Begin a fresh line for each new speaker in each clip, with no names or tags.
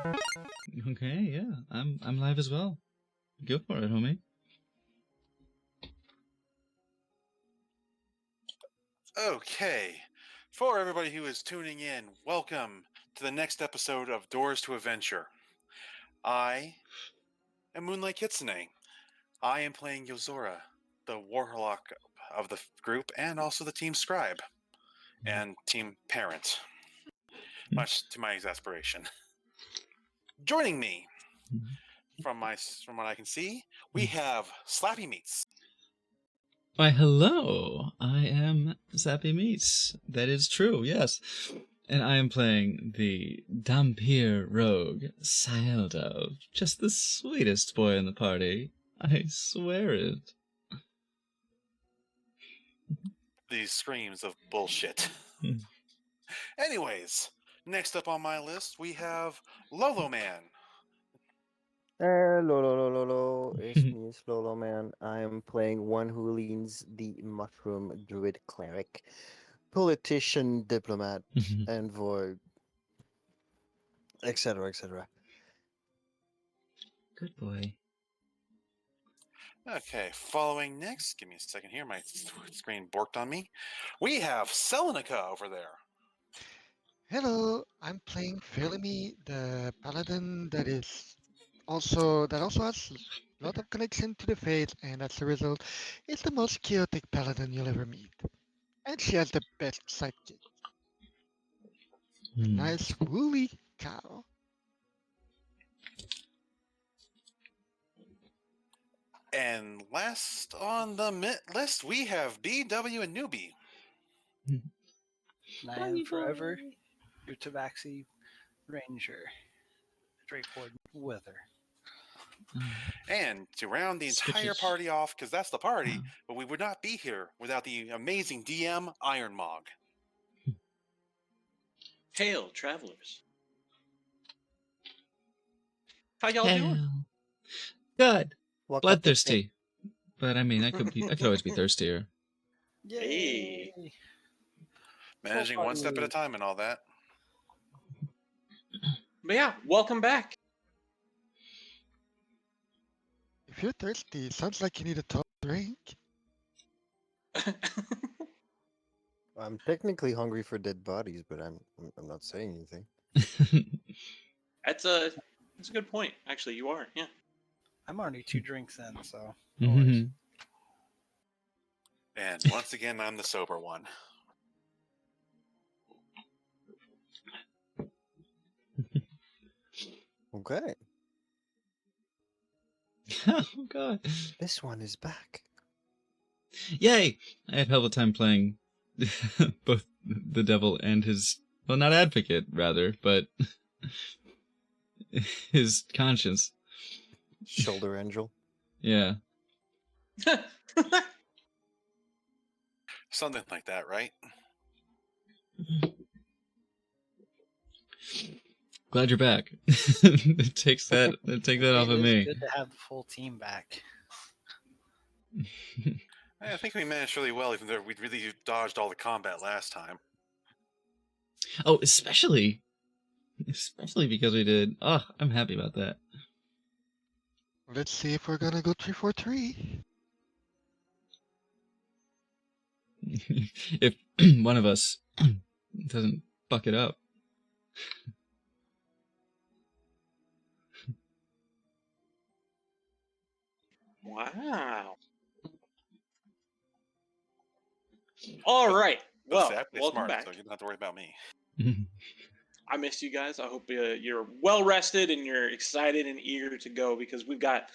Okay, yeah, I'm live as well. Go for it, homie.
Okay, for everybody who is tuning in, welcome to the next episode of Doors to Adventure. I am Moonlight Kitsune. I am playing Yozora, the warlock of the group, and also the team scribe and team parent, much to my exasperation. Joining me, from what I can see, we have Slappy Meats.
Why, hello. I am Sappy Meats. That is true, yes. And I am playing the Dhampir rogue, Sildove. Just the sweetest boy in the party. I swear it.
These screams of bullshit. Anyways, next up on my list, we have Lolo Man.
Hello, lo, it's me, it's Lolo Man. I am playing one who leads the Mushroom Druid Cleric, politician, diplomat, envoy, etc., etc.
Good boy.
Okay, following next, give me a second here, my screen borked on me. We have Selenica over there.
Hello, I'm playing Philimy, the paladin that also has a lot of connection to the faith, and as a result, is the most chaotic paladin you'll ever meet. And she has the best sidekick, a nice woolly cow.
And last on the list, we have BW and Newbie.
I am forever your Tabaxi Ranger. Straightforward weather.
And to round the entire party off, because that's the party, but we would not be here without the amazing DM Iron Mog.
Hail, travelers. How y'all doing?
Good.
Welcome to
Bloodthirsty. But I mean, I could always be thirstier.
Yay.
Managing one step at a time and all that.
But yeah, welcome back.
If you're thirsty, it sounds like you need a tall drink.
I'm technically hungry for dead bodies, but I'm not saying anything.
That's a good point. Actually, you are. Yeah.
I'm already 2 drinks in, so.
Mhm.
And once again, I'm the sober one.
Okay.
Oh god.
This one is back.
Yay! I had hell of a time playing both the devil and his, well, not advocate, rather, but his conscience.
Shoulder angel.
Yeah.
Something like that, right?
Glad you're back. Take that off of me.
It's good to have the full team back.
I think we managed really well, even though we really dodged all the combat last time.
Oh, especially because we did. Oh, I'm happy about that.
Let's see if we're gonna go 3-4-3.
If one of us doesn't fuck it up.
Wow. All right. Well, welcome
smart,
back.
so you don't have to worry about me.
I missed you guys. I hope you're well rested and you're excited and eager to go, because we've got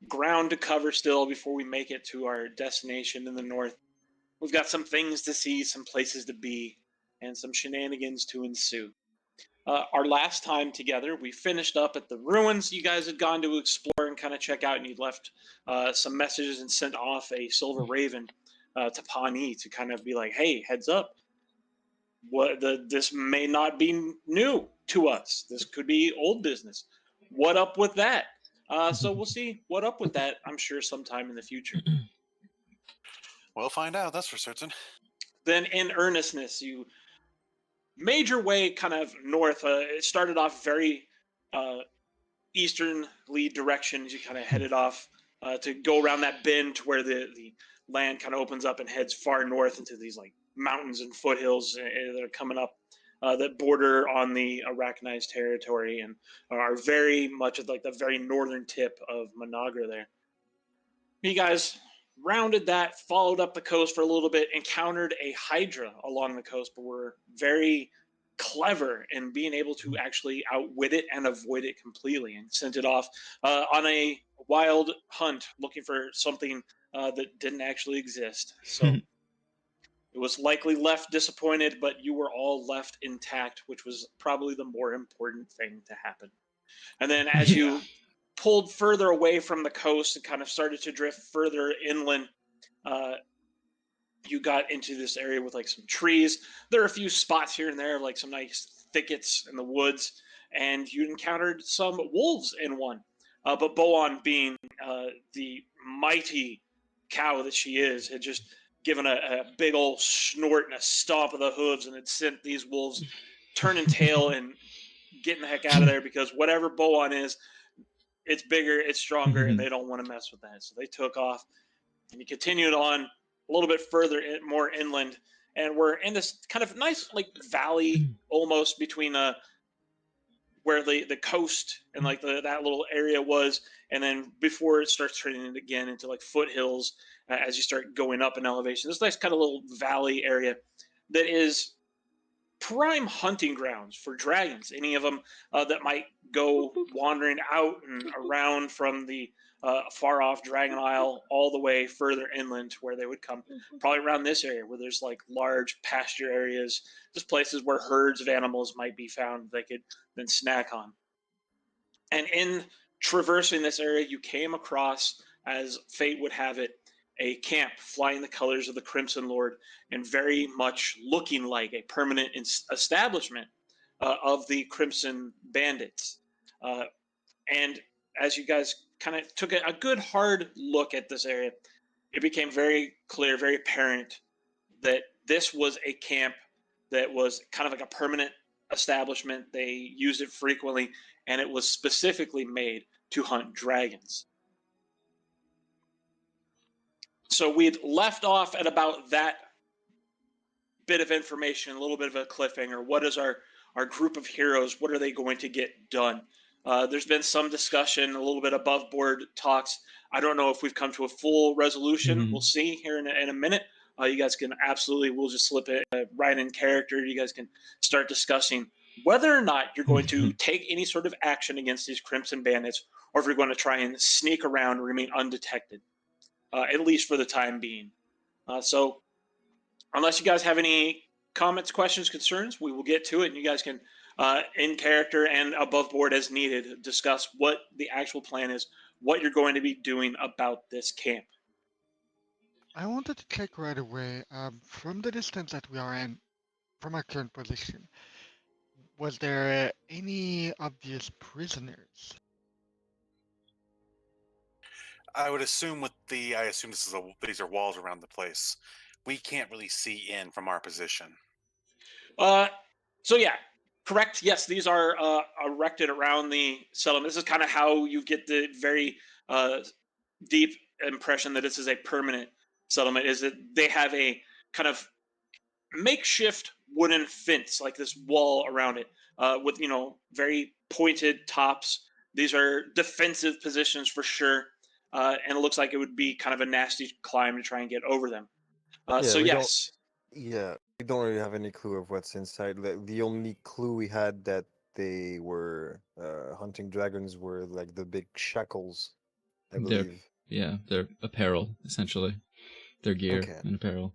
ground to cover still before we make it to our destination in the north. We've got some things to see, some places to be, and some shenanigans to ensue. Our last time together, we finished up at the ruins you guys had gone to explore and kind of check out, and you'd left some messages and sent off a silver raven to Pawnee to kind of be like, hey, heads up. This may not be new to us. This could be old business. What up with that? So we'll see what up with that, I'm sure, sometime in the future.
We'll find out, that's for certain.
Then in earnestness, you made your way kind of north. It started off very easternly direction as you kind of headed off to go around that bend to where the land kind of opens up and heads far north into these like mountains and foothills that are coming up that border on the Arachni's territory and are very much at like the very northern tip of Managra there. You guys rounded that, followed up the coast for a little bit, encountered a Hydra along the coast, but were very clever in being able to actually outwit it and avoid it completely and sent it off on a wild hunt looking for something that didn't actually exist. So it was likely left disappointed, but you were all left intact, which was probably the more important thing to happen. And then as you pulled further away from the coast and kind of started to drift further inland, you got into this area with like some trees. There are a few spots here and there, like some nice thickets in the woods, and you encountered some wolves in one. But Boan, being the mighty cow that she is, had just given a big old snort and a stomp of the hooves, and it sent these wolves turning tail and getting the heck out of there because whatever Boan is, it's bigger, it's stronger, and they don't want to mess with that. So they took off, and you continued on a little bit further, more inland, and we're in this kind of nice like valley almost between where the coast and like that little area was, and then before it starts turning it again into like foothills as you start going up in elevation. This nice kind of little valley area that is prime hunting grounds for dragons. Any of them that might go wandering out and around from the far off Dragon Isle all the way further inland to where they would come, probably around this area where there's like large pasture areas, just places where herds of animals might be found they could then snack on. And in traversing this area, you came across, as fate would have it, a camp flying the colors of the Crimson Lord and very much looking like a permanent establishment of the Crimson Bandits. And as you guys kind of took a good hard look at this area, it became very clear, very apparent that this was a camp that was kind of like a permanent establishment. They used it frequently, and it was specifically made to hunt dragons. So we'd left off at about that bit of information, a little bit of a cliffhanger. What is our group of heroes? What are they going to get done? There's been some discussion, a little bit above board talks. I don't know if we've come to a full resolution. We'll see here in a minute. You guys can absolutely, we'll just slip it right in character. You guys can start discussing whether or not you're going to take any sort of action against these Crimson Bandits, or if you're going to try and sneak around and remain undetected. At least for the time being. So unless you guys have any comments, questions, concerns, we will get to it, and you guys can, in character and above board as needed, discuss what the actual plan is, what you're going to be doing about this camp.
I wanted to check right away, from the distance that we are in, from our current position, was there any obvious prisoners?
I would assume I assume these are walls around the place. We can't really see in from our position.
So yeah, correct. Yes, these are erected around the settlement. This is kind of how you get the very deep impression that this is a permanent settlement, is that they have a kind of makeshift wooden fence, like this wall around it, with very pointed tops. These are defensive positions for sure. And it looks like it would be kind of a nasty climb to try and get over them. So yes.
Yeah, we don't really have any clue of what's inside. The only clue we had that they were hunting dragons were like the big shackles, I believe.
Their apparel, essentially. Their gear and apparel.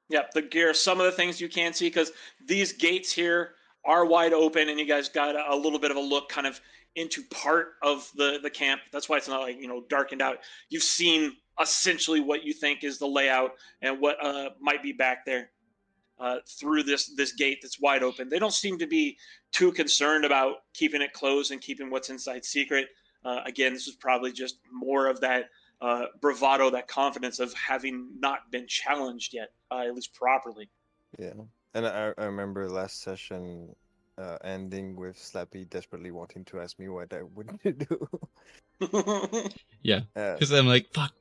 Yep, the gear. Some of the things you can see, because these gates here are wide open, and you guys got a little bit of a look kind of into part of the camp. That's why it's not like darkened out. You've seen essentially what you think is the layout and what might be back there through this gate that's wide open. They don't seem to be too concerned about keeping it closed and keeping what's inside secret. Again, this is probably just more of that bravado, that confidence of having not been challenged yet, at least properly.
Yeah, and I remember last session, ending with Slappy desperately wanting to ask me what I would do.
Yeah,
Uh,
because I'm like, fuck.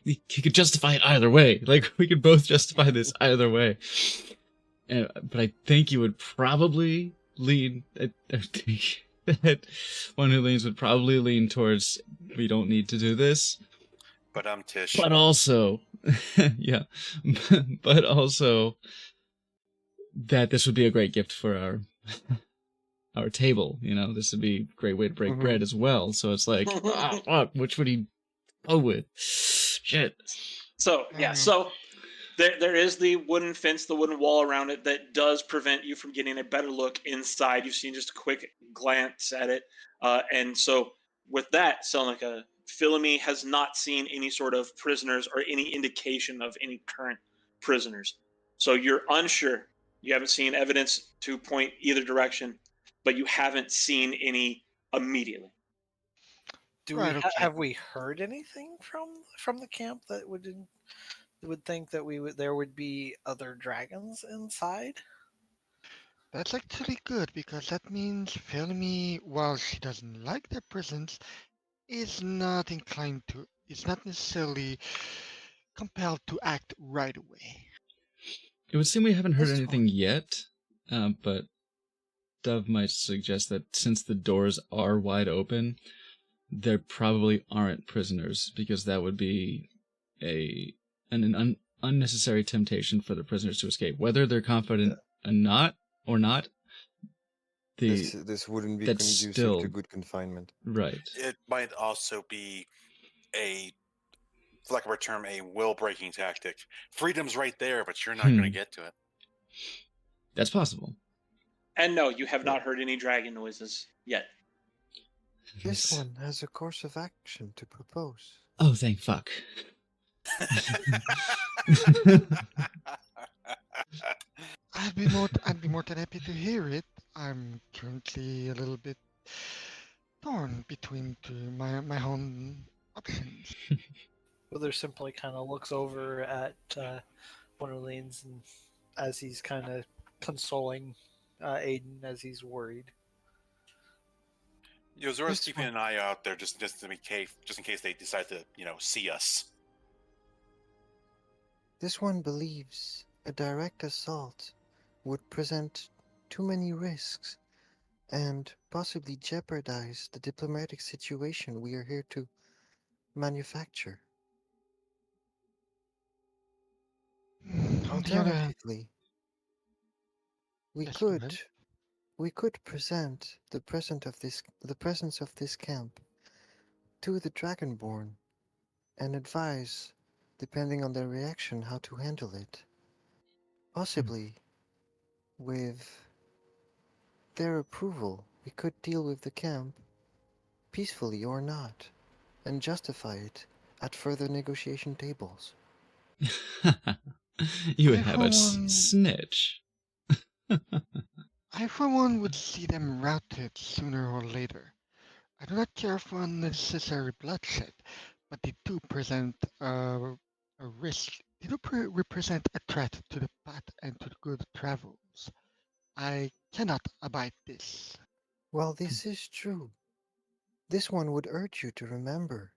He could justify it either way. Like we could both justify this either way. But I think you would probably lean. I think that one who leans would probably lean towards we don't need to do this.
But Tish.
But also, yeah, but also that this would be a great gift for our table. You know, this would be a great way to break
Mhm.
bread as well. So it's like, fuck, which would he go with? Shit.
So yeah, so there is the wooden fence, the wooden wall around it that does prevent you from getting a better look inside. You've seen just a quick glance at it, and so with that, Selnica, Philomene has not seen any sort of prisoners or any indication of any current prisoners. So you're unsure. You haven't seen evidence to point either direction, but you haven't seen any immediately.
Right, okay.
Have we heard anything from the camp that would think that there would be other dragons inside?
That's actually good because that means Felmy, while she doesn't like their presence, is not necessarily compelled to act right away.
It would seem we haven't heard
This
anything yet, but Dove might suggest that since the doors are wide open, there probably aren't prisoners because that would be an unnecessary temptation for the prisoners to escape. Whether they're confident or not,
this wouldn't be
that's
conducive
still
to good confinement.
right.
It might also be for lack of a term, a will-breaking tactic. Freedom's right there, but you're not going to get to it.
That's possible.
And no, you have not heard any dragon noises yet.
This one has a course of action to propose.
Oh, thank fuck.
I'd be more than happy to hear it. I'm currently a little bit torn between my own options.
Wither simply kind of looks over at one of Leans and as he's kind of consoling Aiden as he's worried.
Yozora's keeping an eye out there just in case they decide to, see us.
This one believes a direct assault would present too many risks and possibly jeopardize the diplomatic situation we are here to manufacture.
On the other hand,
Alternatively, we
yes, go
could
ahead.
we could present the presence of this camp to the Dragonborn and advise, depending on their reaction, how to handle it. Possibly, with their approval, we could deal with the camp, peacefully or not, and justify it at further negotiation tables.
You would
I,
have
for
a
one-
snitch.
I, for one, would see them routed sooner or later. I do not care for unnecessary bloodshed, but they do present a risk. They do represent a threat to the path and to the good travels. I cannot abide this.
While this is true, this one would urge you to remember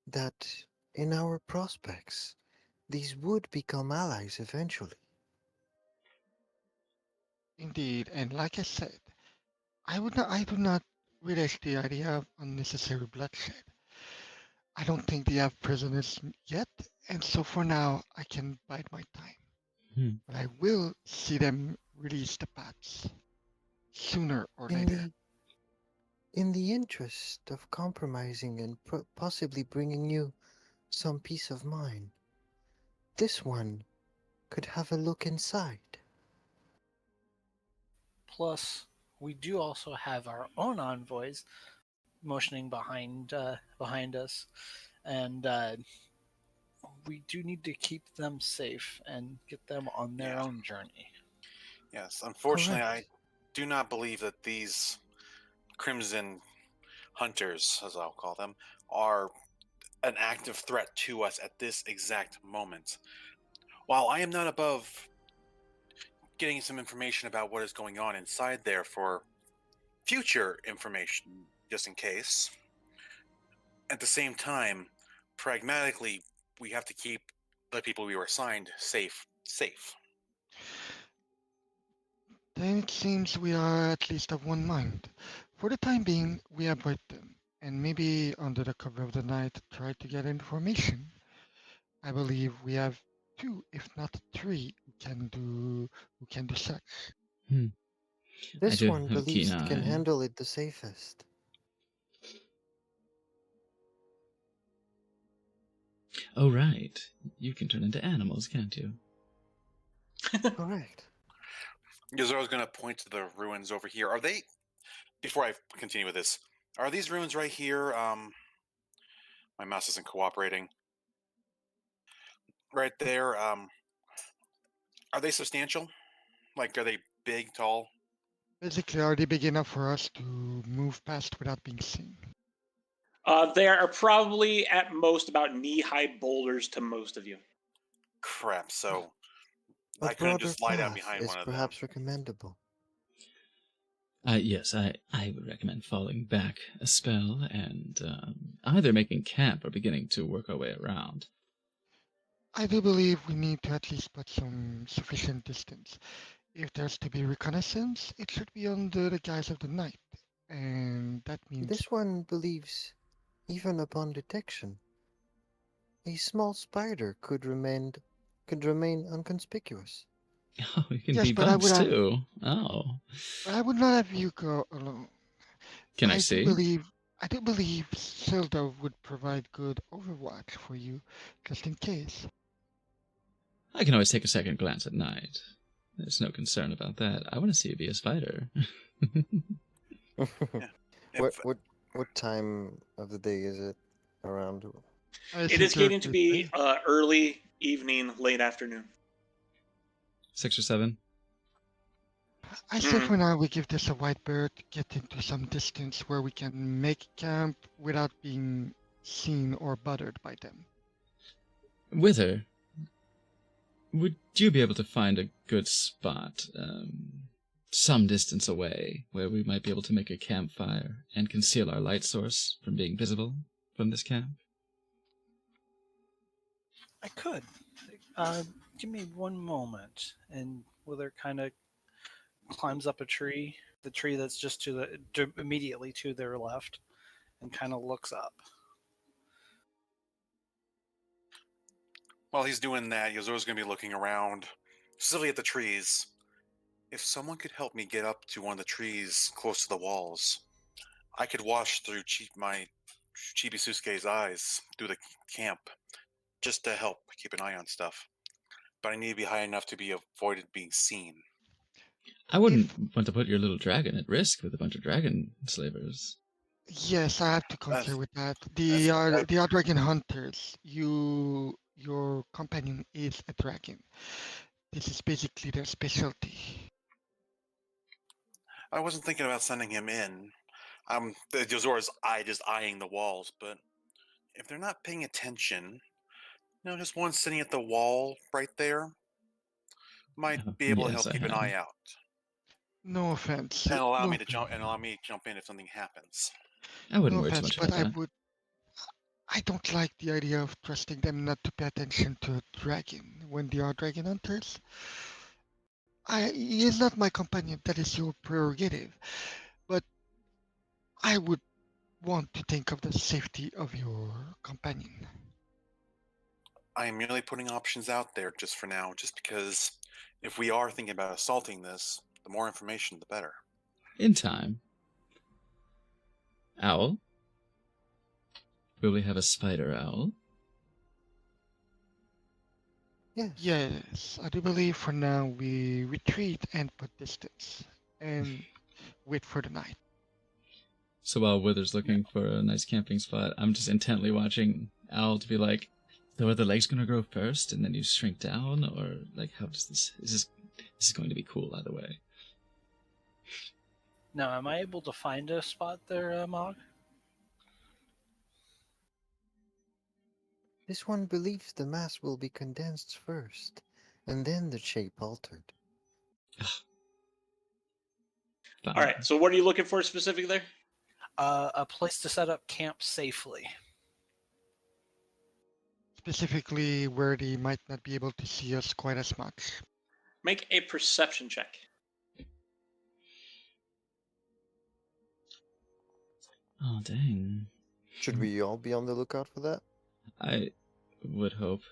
that in our prospects, these would become allies eventually.
Indeed, and like I said, I do not relish the idea of unnecessary bloodshed. I don't think they have prisoners yet, and so for now I can bide my time. But I will see them release the bats sooner or later.
In the interest of compromising and possibly bringing you some peace of mind, this one could have a look inside.
Plus, we do also have our own envoys motioning behind us, and we do need to keep them safe and get them on their own journey.
Yes, unfortunately,
Correct.
I do not believe that these Crimson Hunters, as I'll call them, are an active threat to us at this exact moment. While I am not above getting some information about what is going on inside there for future information, just in case. At the same time, pragmatically, we have to keep the people we were assigned safe.
Then it seems we are at least of one mind. For the time being, we avoid them, and maybe under the cover of the night try to get information. I believe we have two, if not three, who can do such.
I
This
do
one
have a keen
believes it can
eye.
handle it the safest.
Oh, right. You can turn into animals, can't you?
Correct.
Yozoro's going to point to the ruins over here. Are they? Before I continue with this, are these ruins right here? My mouse isn't cooperating. Right there. Are they substantial? Like, are they big, tall?
Basically, are they big enough for us to move past without being seen?
They are probably at most about knee-high boulders to most of you.
Crap. So
A
I couldn't
broader
just lie down
path
behind
is
one of them.
perhaps recommendable.
Yes, I would recommend falling back a spell and either making camp or beginning to work our way around.
I do believe we need to at least put some sufficient distance. If there's to be reconnaissance, it should be under the guise of the night, and that means
This one believes, even upon detection, a small spider could remain unconspicuous.
Oh, you can
yes,
be
but I would
bugs
have,
too. Oh,
but I would not have you go alone.
can I
I do
see?
believe, I do believe Silda would provide good overwatch for you, just in case.
I can always take a second glance at night. There's no concern about that. I want to see you be a spider.
What
If,
what time of the day is it around?
I
It
assume
is getting to be
Thursday.
early evening, late afternoon.
6 or 7.
I say
Mhm.
for now we give this a white bird, get into some distance where we can make camp without being seen or bothered by them.
Wither, would you be able to find a good spot, some distance away, where we might be able to make a campfire and conceal our light source from being visible from this camp?
I could. Give me one moment. And Wither kind of climbs up a tree, the tree that's just immediately to their left, and kind of looks up.
while he's doing that, Yozoro's going to be looking around, specifically at the trees. If someone could help me get up to one of the trees close to the walls, I could watch through my Chibisuke's eyes through the camp, just to help keep an eye on stuff. But I need to be high enough to be avoided being seen.
I wouldn't want to put your little dragon at risk with a bunch of dragon slavers.
Yes, I have to concur
That's-
with that.
that's-
The are dragon hunters. Your companion is a dragon. This is basically their specialty.
I wasn't thinking about sending him in. Yozoro's just eyeing the walls, but if they're not paying attention, just one sitting at the wall right there might
Oh,
be able to
yes,
help
I
keep an
have.
eye out
No offense.
and allow
no
me to
offense.
jump in if something happens.
I wouldn't
No
worry too
offense,
much
but
about that.
I don't like the idea of trusting them not to pay attention to a dragon when they are dragon hunters. He is not my companion, that is your prerogative. But I would want to think of the safety of your companion.
I am merely putting options out there just for now, just because if we are thinking about assaulting this, the more information, the better.
In time. Owl? Will we have a spider owl?
Yes.
Yes, I do believe for now we retreat and put distance and wait for the night.
So while Wither's looking for a nice camping spot, I'm just intently watching Owl to be like, so are the legs going to grow first and then you shrink down? Or, like, how does this... This is going to be cool either way.
Now, am I able to find a spot there, Mog?
This one believes the mass will be condensed first, and then the shape altered.
All right. So what are you looking for specifically there?
A place to set up camp safely.
Specifically where they might not be able to see us quite as much.
Make a perception check.
Oh, dang.
Should we all be on the lookout for that?
I would hope.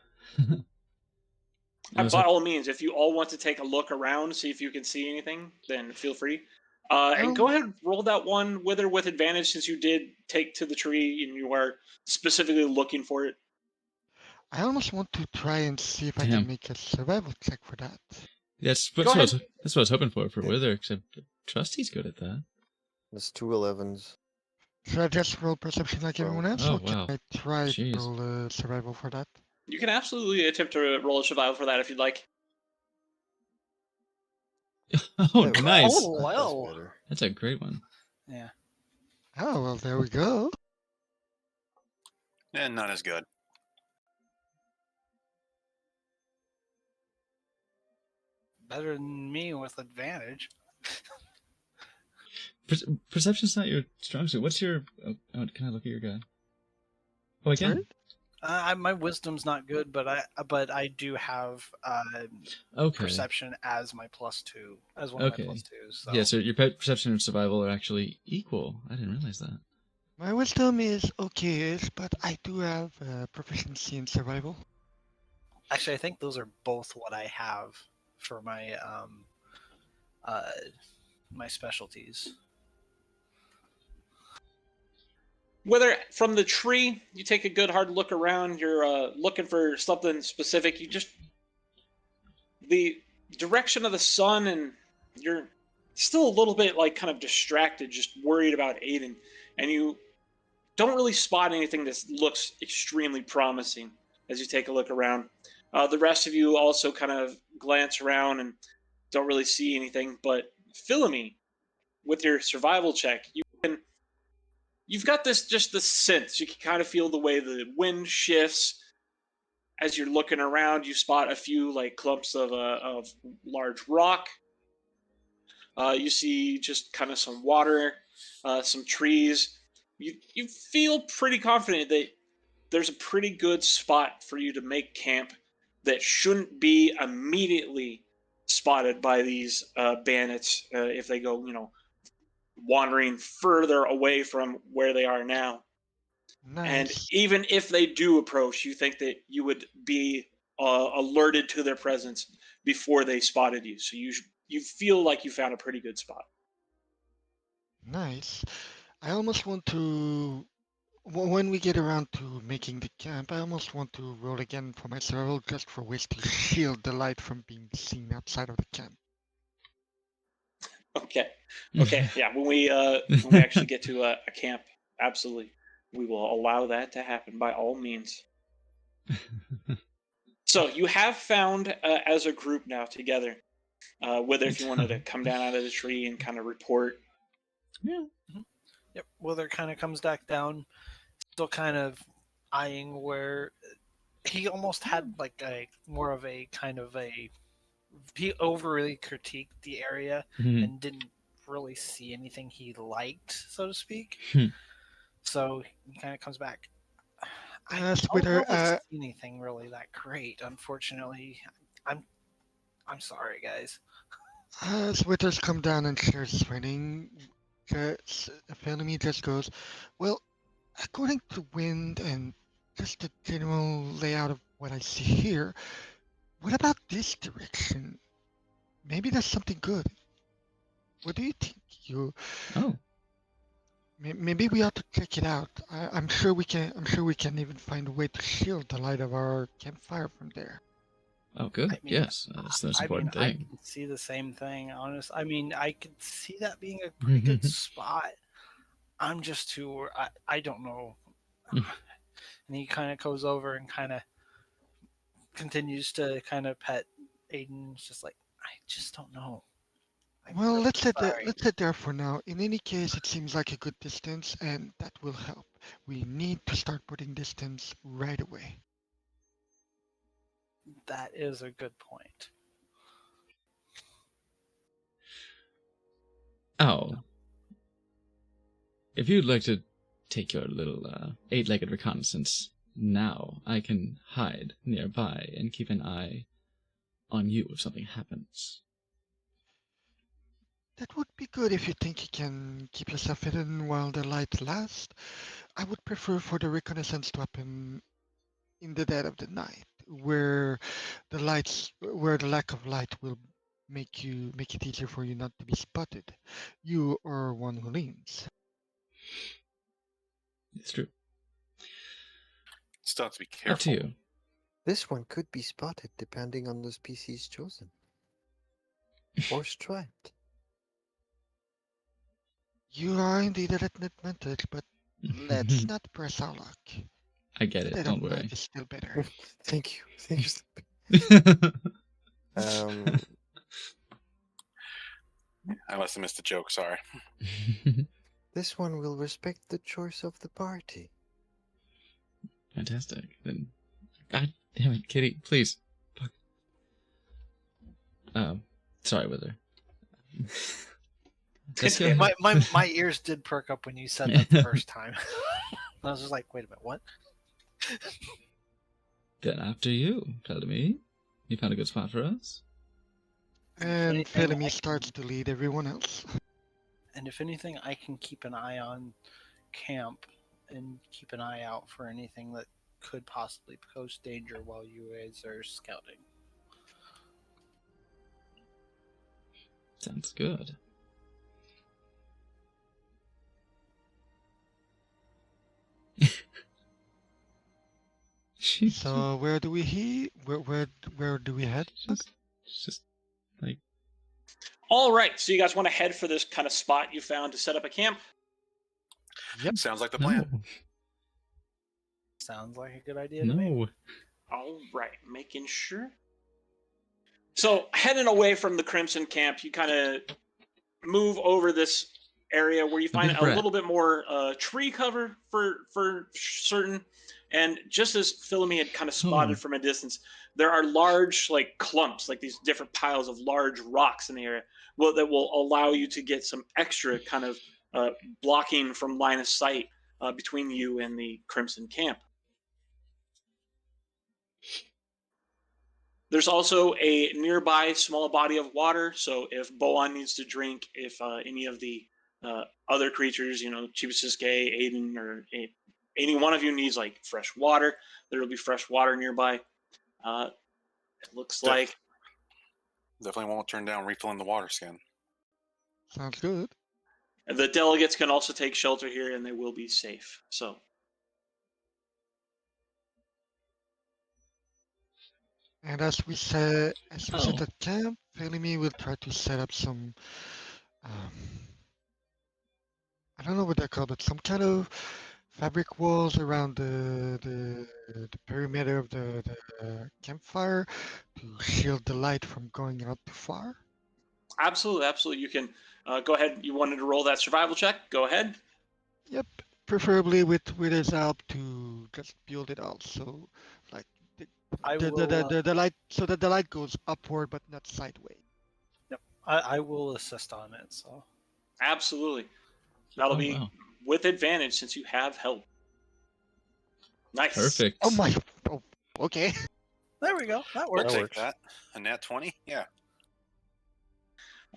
By all means, if you all want to take a look around, see if you can see anything, then feel free. And go ahead, roll that one Wither with advantage since you did take to the tree and you are specifically looking for it.
I almost want to try and see if I
Damn.
can make a survival check for that.
That's
Go
what
ahead.
I was hoping for Wither, except Trusty's good at that.
There's 2 11s.
Should I just roll perception like everyone else,
Oh,
or can
wow.
I try
Jeez.
to roll survival for that?
You can absolutely attempt to roll a survival for that if you'd like.
Oh,
There we go.
nice.
Oh,
That's
well.
better.
That's a great one.
Yeah.
Oh, well, there we go.
And not as good.
Better than me with advantage.
Perception's not your strong suit. What's your... Oh, can I look at your guy? Oh, I can?
My wisdom's not good, but I do have
Okay.
perception as my +2, as one of
Okay.
my +2s. So.
Yeah, so your perception and survival are actually equal. I didn't realize that.
My wisdom is okay-ish, but I do have proficiency in survival.
Actually, I think those are both what I have for my my specialties.
Whether from the tree, you take a good hard look around, you're looking for something specific, you just... The direction of the sun, and you're still a little bit like kind of distracted, just worried about Aiden, and you don't really spot anything that looks extremely promising as you take a look around. The rest of you also kind of glance around and don't really see anything, but Philomene, with your survival check, you've got this sense. You can kind of feel the way the wind shifts as you're looking around. You spot a few like clumps of large rock. You see just kind of some water, some trees. You feel pretty confident that there's a pretty good spot for you to make camp that shouldn't be immediately spotted by these bandits if they go, wandering further away from where they are now. And
Nice.
even if they do approach, you think that you would be alerted to their presence before they spotted you. So you feel like you found a pretty good spot.
Nice. I almost want to, when we get around to making the camp, I almost want to roll again for my survival just for ways to shield the light from being seen outside of the camp.
Okay. Yeah. When we actually get to a camp, absolutely, we will allow that to happen by all means. So you have found as a group now together, whether if you wanted to come down out of the tree and kind of report.
Yeah.
Yep. Wither kind of comes back down, still kind of eyeing where he almost had like a more of a kind of a... He overly critiqued the area
Mhm.
and didn't really see anything he liked, so to speak.
Hmm.
So he kind of comes back. I
Yes,
don't
Wither,
really see anything really that great, unfortunately. I'm sorry, guys.
As Withers come down and shares his finding, Philomene just goes, well, according to wind and just the general layout of what I see here, what about this direction? Maybe there's something good. What do you think?
Oh.
Maybe we ought to check it out. I'm sure we can. I'm sure we can even find a way to shield the light of our campfire from there.
Oh, good.
I mean,
Yes, that's the most important
I
thing.
can see the same thing, honest. I mean, I could see that being a pretty good spot. I'm just too... I don't know.
Mm.
And he kind of goes over and kind of continues to kind of pet Aiden. It's just like, I just don't know. I'm
Well,
really
let's head there.
sorry.
Let's head there for now. In any case, it seems like a good distance, and that will help. We need to start putting distance right away.
That is a good point.
Oh. If you'd like to take your little 8-legged reconnaissance now, I can hide nearby and keep an eye on you if something happens.
That would be good if you think you can keep yourself hidden while the light lasts. I would prefer for the reconnaissance to happen in the dead of the night, where where the lack of light will make it easier for you not to be spotted. You or one who leans.
It's true.
Still have to be
Up to
careful.
you.
This one could be spotted depending on the species chosen. Or striped.
You are indeed a advantage, but let's not press our luck.
I get
The
it.
dead
Don't
of night
worry.
is still better.
Thank you. Thank you.
I must have missed a joke. Sorry.
This one will respect the choice of the party.
Fantastic. Then, God damn it, Kitty, please. Fuck. Sorry, Wither. Just go ahead.
My ears did perk up when you said that the first time. I was just like, wait a minute, what?
Then after you, tell me. You found a good spot for us?
And
anything,
Felemy starts to lead everyone else.
And if anything, I can keep an eye on camp and keep an eye out for anything that could possibly pose danger while you guys are scouting.
Sounds good.
So where do we where do we head?
Just like
All right, so you guys want to head for this kind of spot you found to set up a camp?
Yep.
Sounds like the plan.
no,
Sounds like a good idea to me.
no.
All right, making sure. So heading away from the Crimson Camp, you kind of move over this area where you find
big
a
breath.
little bit more tree cover for certain. And just as Philemy had kind of spotted
Oh.
from a distance, there are large like clumps, like these different piles of large rocks in the area, that will allow you to get some extra kind of blocking from line of sight between you and the Crimson Camp. There's also a nearby small body of water, so if Boan needs to drink, if any of the other creatures, Chibisuke, Aiden, or any one of you needs like fresh water, there will be fresh water nearby. It looks
Def-
like
Definitely won't turn down refilling the water skin.
Sounds good.
the delegates can also take shelter here, and they will be safe. So
And as we set
Oh.
at camp, Felemy will try to set up some I don't know what they're called, but some kind of fabric walls around the perimeter of the campfire to shield the light from going out too far.
absolutely, you can go ahead. You wanted to roll that survival check? Go ahead.
Yep, preferably with his help to just build it out. So like
I
the
will.
light, so that the light goes upward but not sideways.
I will assist on it. So
Absolutely. That'll
Oh,
be
wow.
with advantage since you have help. Nice.
Perfect.
Oh my! Oh, okay.
there we go. That
We'll
works.
take that. A nat 20? Yeah.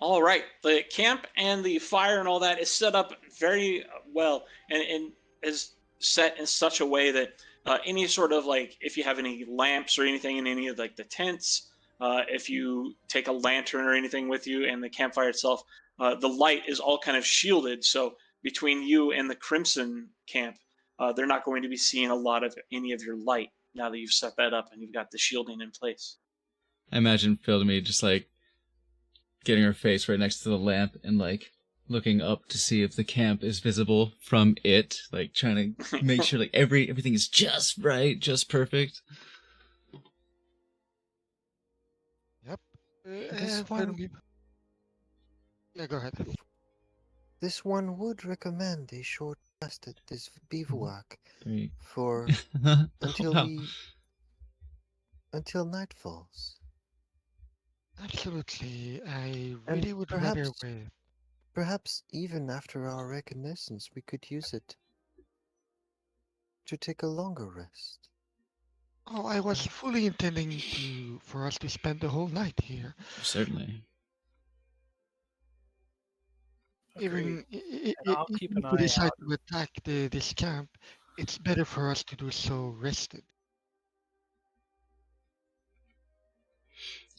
All right. The camp and the fire and all that is set up very well and is set in such a way that any sort of like, if you have any lamps or anything in any of like the tents, if you take a lantern or anything with you and the campfire itself, the light is all kind of shielded. So between you and the Crimson Camp, they're not going to be seeing a lot of any of your light now that you've set that up and you've got the shielding in place.
I imagine Philemy just like getting her face right next to the lamp and like looking up to see if the camp is visible from it, like trying to make sure like everything is just right, just perfect.
Yep.
This
And
one-
Felemy- Yeah, go ahead.
This one would recommend a short rest at this bivouac
3.
for until
Wow.
until night falls.
Absolutely. I
And
really would rather
perhaps-
wait.
Perhaps even after our reconnaissance, we could use it to take a longer rest.
Oh, I was fully intending for us to spend the whole night here.
Certainly.
Agreed.
Even
And I'll keep
even
an
if we
eye
decide
out.
to attack this camp, it's better for us to do so rested.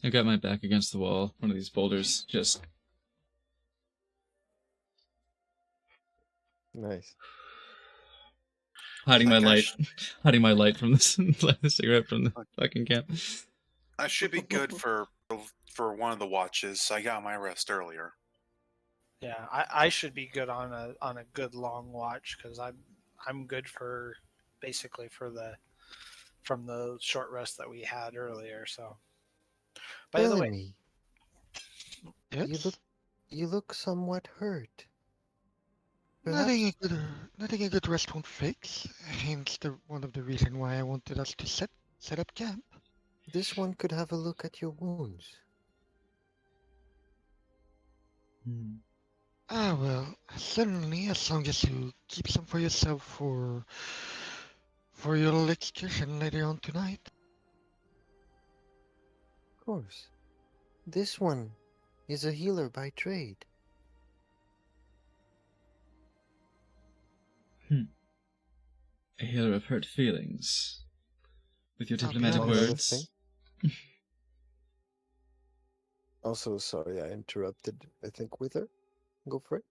I got my back against the wall. One of these boulders just
Nice.
hiding my
Like I
light,
sh-
hiding my light from this, light the cigarette from the fucking camp.
I should be good for one of the watches. I got my rest earlier.
Yeah, I should be good on a good long watch because I'm good for basically from the short rest that we had earlier. So, by the way,
Bellamy,
Yes?
you look somewhat hurt.
Nothing
Perhaps
nothing a good rest won't fix. Hence one of the reason why I wanted us to set up camp.
this one could have a look at your wounds.
Ah well, certainly as long as you keep some for yourself for your little excursion later on tonight.
Of course. This one is a healer by trade.
A healer of hurt feelings. With your
I'll be
diplomatic
honest.
Another
words.
thing. Also, sorry I interrupted. I think Wither. Go for it.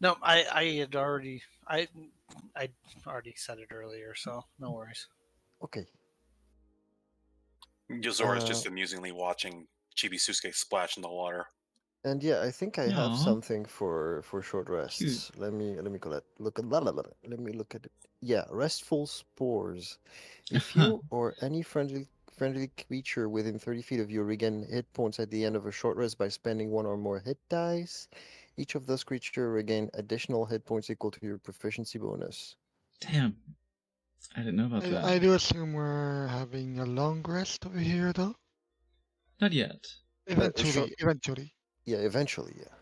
no, I had already I already said it earlier, so no worries.
Okay.
Yozora's just amusingly watching Chibisuke splash in the water.
And yeah, I think I have
Aw.
something for short rests. Let me look at let me look at it. Yeah, restful spores. If you or any friendly creature within 30 feet of you regain hit points at the end of a short rest by spending one or more hit dice, each of those creatures regain additional hit points equal to your proficiency bonus.
Damn. I didn't know about that.
I do assume we're having a long rest over here though?
Not yet.
Eventually.
Yeah, eventually, yeah.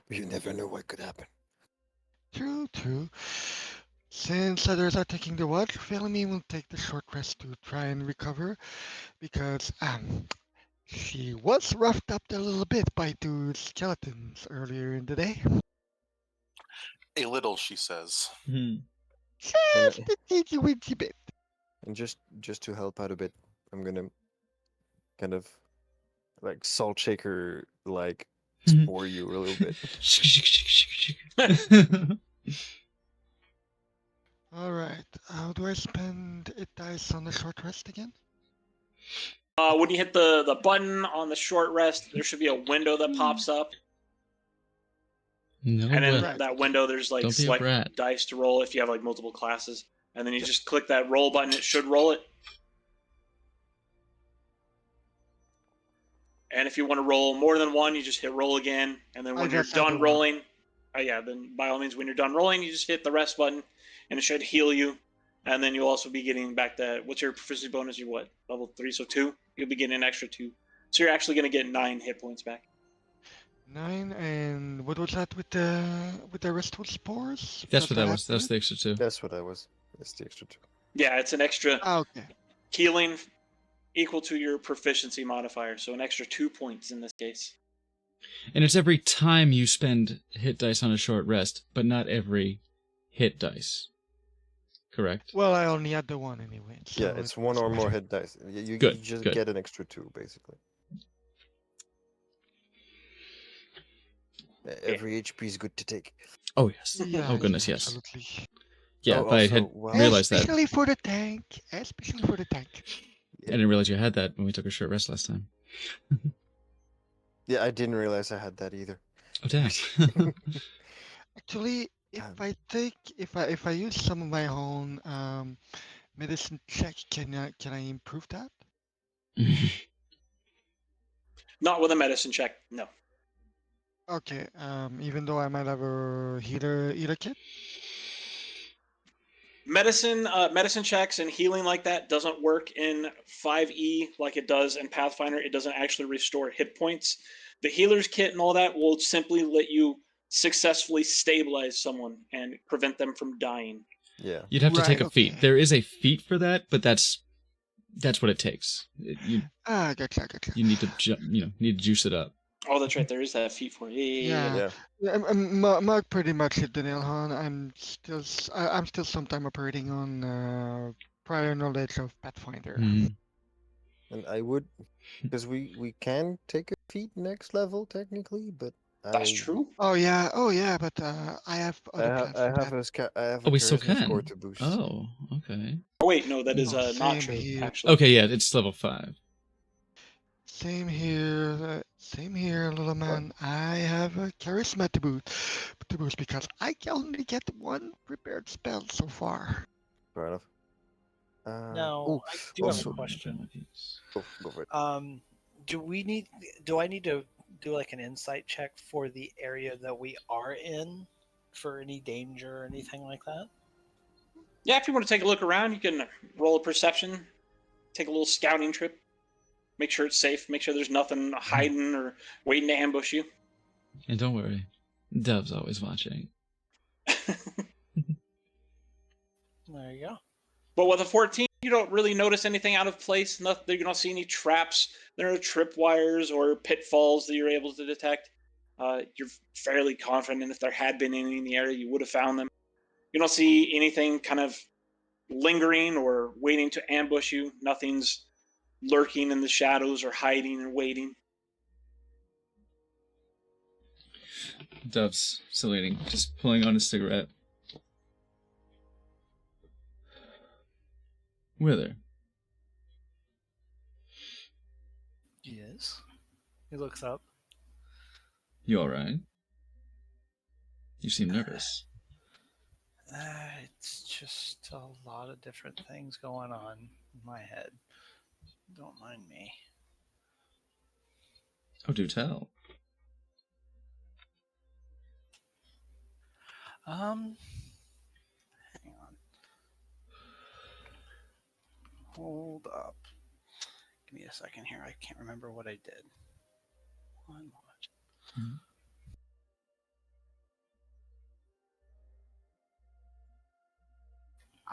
You never know what could happen.
True. Since others are taking the watch, Bellamy will take the short rest to try and recover because she was roughed up a little bit by two skeletons earlier in the day.
A little, she says.
Just a teensy weensy bit.
And just to help out a bit, I'm gonna kind of like salt shaker like spore you a little bit.
Alright, how do I spend it dice on the short rest again?
When you hit the button on the short rest, there should be a window that pops up.
No
And in
way.
that window, there's like
Don't be a
select
brat.
dice to roll if you have like multiple classes. And then you just click that roll button. It should roll it. And if you want to roll more than one, you just hit roll again. And then
I
when you're
guess I
done
do
rolling, then by all means, when you're done rolling, you just hit the rest button, and it should heal you. And then you'll also be getting back that. What's your proficiency bonus? You're what, level 3, so 2. You'll be getting an extra 2. So you're actually going to get 9 hit points back.
9, and what was that with the restful spores?
That's what that was.
after
That's
it?
the extra 2.
That's what I was. That's the extra 2.
Yeah, it's an extra
Ah, okay.
healing equal to your proficiency modifier, so an extra 2 points in this case.
And it's every time you spend hit dice on a short rest, but not every hit dice. Correct?
Well, I only had the one anyway. So
Yeah, it's one or more hit dice. You
Good,
just
good.
get an extra 2, basically. Every HP is good to take.
Oh, yes.
Yeah,
Oh, goodness,
yeah,
yes.
Absolutely.
Yeah,
Oh,
but I had
also, wow.
realized that.
Especially for the tank. Especially for the tank.
I didn't realize you had that when we took a short rest last time.
Yeah, I didn't realize I had that either.
Oh, damn.
Actually, if
Um,
if I use some of my own medicine check, can I improve that?
Not with a medicine check, no.
Okay. Even though I might have a healer kit.
Medicine checks and healing like that doesn't work in 5e like it does in Pathfinder. It doesn't actually restore hit points. The healer's kit and all that will simply let you successfully stabilize someone and prevent them from dying.
Yeah.
You'd have to take
Right,
a feat.
okay.
There is a feat for that, but that's what it takes.
Gotcha.
You need to need to juice it up.
Oh, that's right. There is that feat for it. Yeah.
Yeah. Mark pretty much hit the nail on. I'm still sometime operating on prior knowledge of Pathfinder.
Mhm.
And I would, because we can take a feat next level technically, but
That's true.
Oh yeah, but I have other plans
I
for
have
that.
I have
Oh,
a
we still
charisma score
can.
to boost.
Oh, okay.
Oh, wait, no, that is
Oh,
not
same
true,
here.
actually.
Okay, yeah, it's level 5.
Same here, little man. I have a charisma to boost because I can only get one prepared spell so far.
Fair enough.
Now, I do have
also-
a question.
Go for it.
Do I need to do like an insight check for the area that we are in for any danger or anything like that?
Yeah, if you want to take a look around, you can roll a perception, take a little scouting trip, make sure it's safe, make sure there's nothing hiding or waiting to ambush you.
And don't worry, Dove's always watching.
There you go.
But with a 14, you don't really notice anything out of place. You don't see any traps. There are no tripwires or pitfalls that you're able to detect. You're fairly confident if there had been any in the area, you would have found them. You don't see anything kind of lingering or waiting to ambush you. Nothing's lurking in the shadows or hiding and waiting.
Dove's still eating, just pulling on his cigarette. Wither,
Yes. He looks up.
you alright? You seem nervous.
It's just a lot of different things going on in my head. Don't mind me.
Oh, do tell.
Hang on. Hold up. Give me a second here. I can't remember what I did. One moment.
Mhm.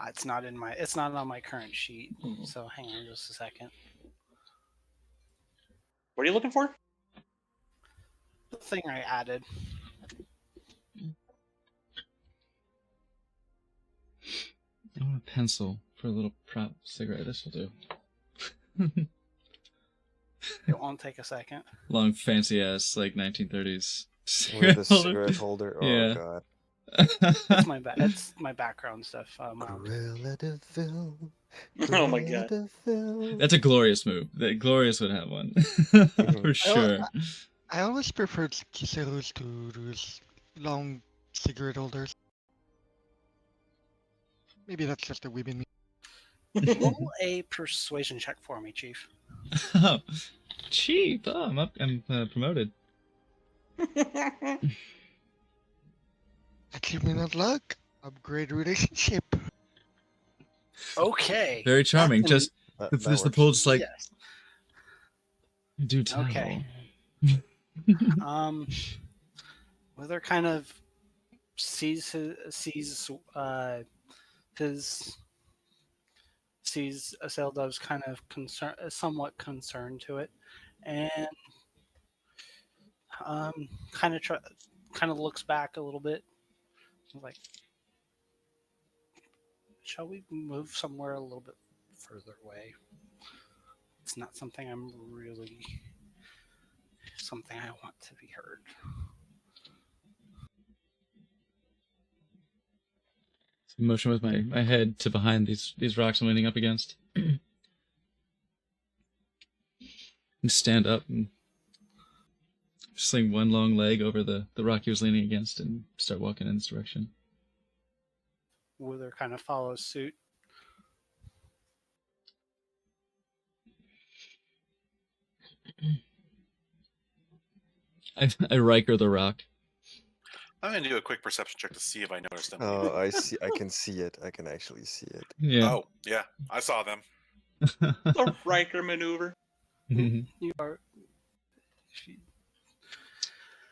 It's not on my current sheet. So hang on just a second.
What are you looking for?
The thing I added.
I want a pencil for a little prop cigarette. This will do.
It won't take a second.
Long, fancy ass, like 1930s
With a
cigarette holder.
cigarette holder. Oh
Yeah.
god.
It's my background stuff.
Cruella de Vil.
Oh my
Cruella
god.
de Vil.
That's a Glorious move. That Glorious would have one for sure.
I always preferred Kiserus to those long cigarette holders. Maybe that's just a weeb in me.
Roll a persuasion check for me, Chief.
Oh, cheap. Oh, I'm promoted.
Achievement of luck. Upgrade relationship.
Okay.
Very charming.
That
Just
That
the
works.
pull, just like
yes.
do tell.
Okay. Wither kind of sees Asaildove's kind of somewhat concerned to it, and kind of looks back a little bit, like, shall we move somewhere a little bit further away? It's not something I want to be heard.
Motion with my head to behind these rocks I'm leaning up against. And stand up and sling one long leg over the rock he was leaning against and start walking in this direction.
Wither kind of follows suit.
I Riker the rock.
I'm gonna do a quick perception check to see if I noticed them.
Oh, I see. I can see it. I can actually see it.
Yeah.
Oh, yeah, I saw them.
The Riker maneuver.
You are.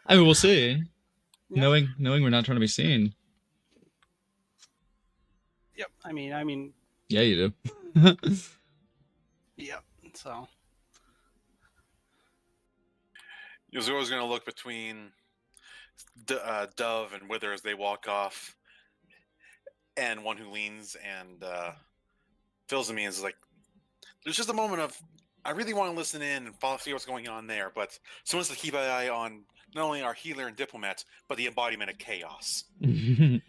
I mean, we'll see.
Yeah.
Knowing we're not trying to be seen.
Yep. I mean,
Yeah, you do.
yep. So
Yuzura's going to look between Dove and Wither as they walk off, and one who leans and fills me and is like, there's just a moment of, I really want to listen in and see what's going on there, but someone has to keep an eye on not only our healer and diplomat, but the embodiment of chaos.
We're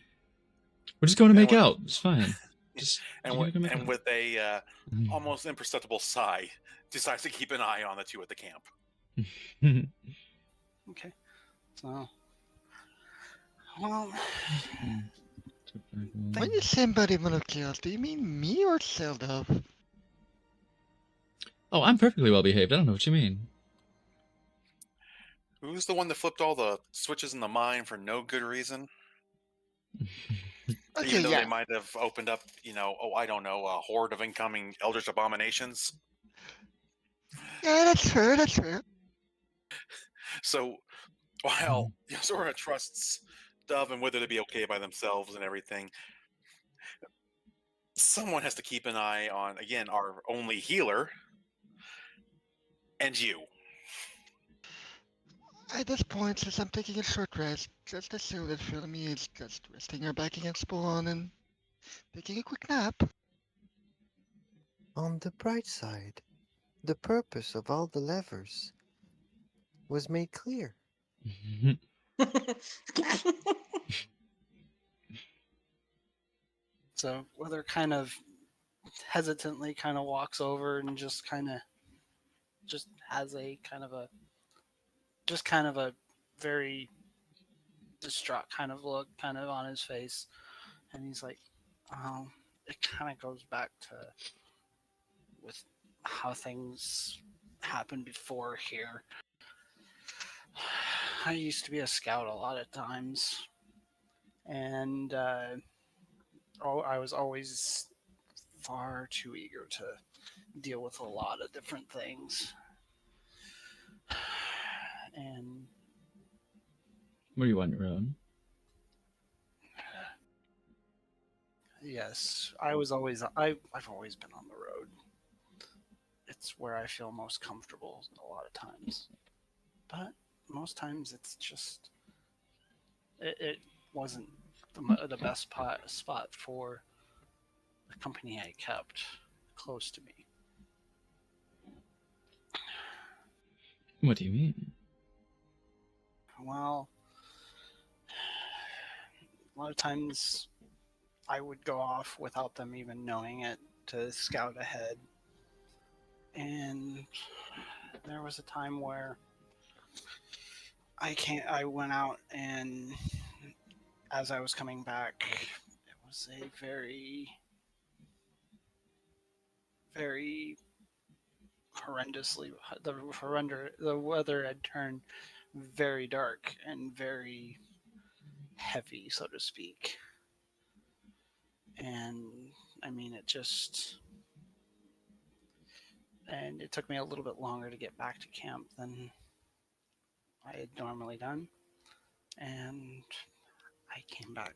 just going to make
And
out. It's fine. Just
And
we're
with,
gonna make
and
out.
with a almost imperceptible sigh, decides to keep an eye on the two at the camp.
okay. So well,
When you say embodiment of chaos, do you mean me or Seldov?
Oh, I'm perfectly well behaved. I don't know what you mean.
Who's the one that flipped all the switches in the mine for no good reason?
Okay,
Even though
yeah.
they might have opened up, I don't know, a horde of incoming Eldritch abominations.
Yeah, that's fair, that's fair.
So while Yuzura trusts Dove and Wither to be okay by themselves and everything, someone has to keep an eye on, again, our only healer and you.
At this point, since I'm taking a short rest, just assume that Philomene is just resting her back against Spawn and taking a quick nap.
On the bright side, the purpose of all the levers was made clear.
so Wither kind of hesitantly kind of walks over and just has a kind of a very distraught kind of look kind of on his face, and he's like, it kind of goes back to with how things happened before here. I used to be a scout a lot of times, and I was always far too eager to deal with a lot of different things. And
Were you on your own?
yes, I've always been on the road. It's where I feel most comfortable a lot of times. But most times it's just it wasn't the best spot for the company I kept close to me.
What do you mean?
Well, a lot of times I would go off without them even knowing it to scout ahead. And there was a time where I went out, and as I was coming back, it was a very, very the weather had turned very dark and very heavy, so to speak. And I mean, it took me a little bit longer to get back to camp than I had normally done. And I came back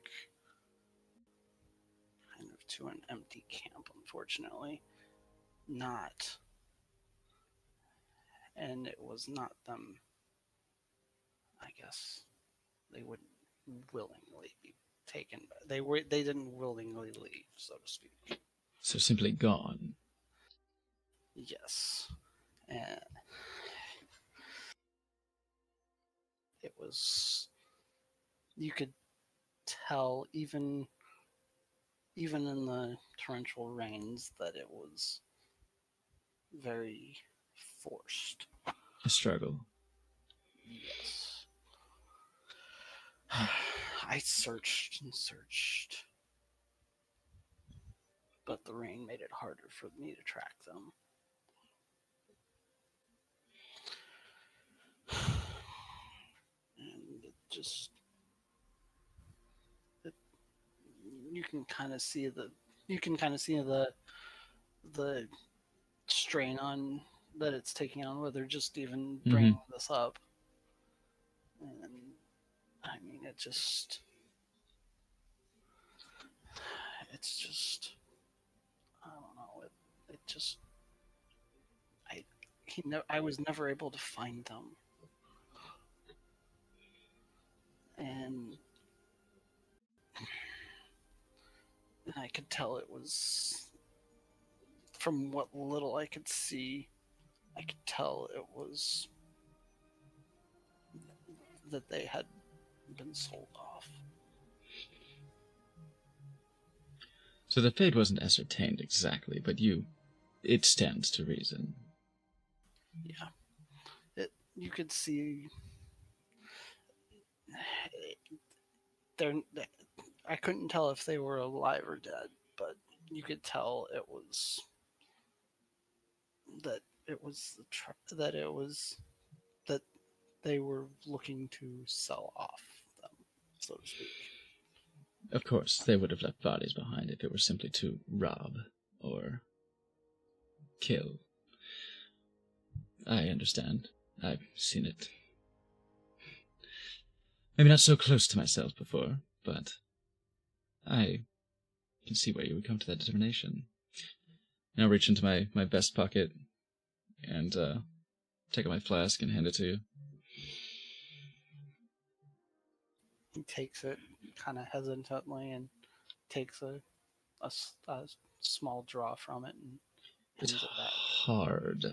kind of to an empty camp, unfortunately. And it was not them. I guess they would willingly be taken. They didn't willingly leave, so to speak.
So simply gone.
Yes. And it was, you could tell even in the torrential rains that it was very forced.
A struggle.
Yes. I searched and searched, but the rain made it harder for me to track them. And you can kind of see the strain on that it's taking on Wither just even bringing this up. And I mean, it's just, I don't know. It just, I, I was never able to find them. And I could tell it was, from what little I could see, I could tell it was that they had been sold off.
So the fate wasn't ascertained exactly, but it stands to reason.
Yeah. You could see they're I couldn't tell if they were alive or dead, but you could tell that it was that they were looking to sell off them, so to speak.
Of course, they would have left bodies behind if it were simply to rob or kill. I understand. I've seen it. Maybe not so close to myself before, but I can see where you would come to that determination. Now reach into my vest pocket and take out my flask and hand it to you.
He takes it kind of hesitantly and takes a small draw from it and
It's
hands it back.
hard.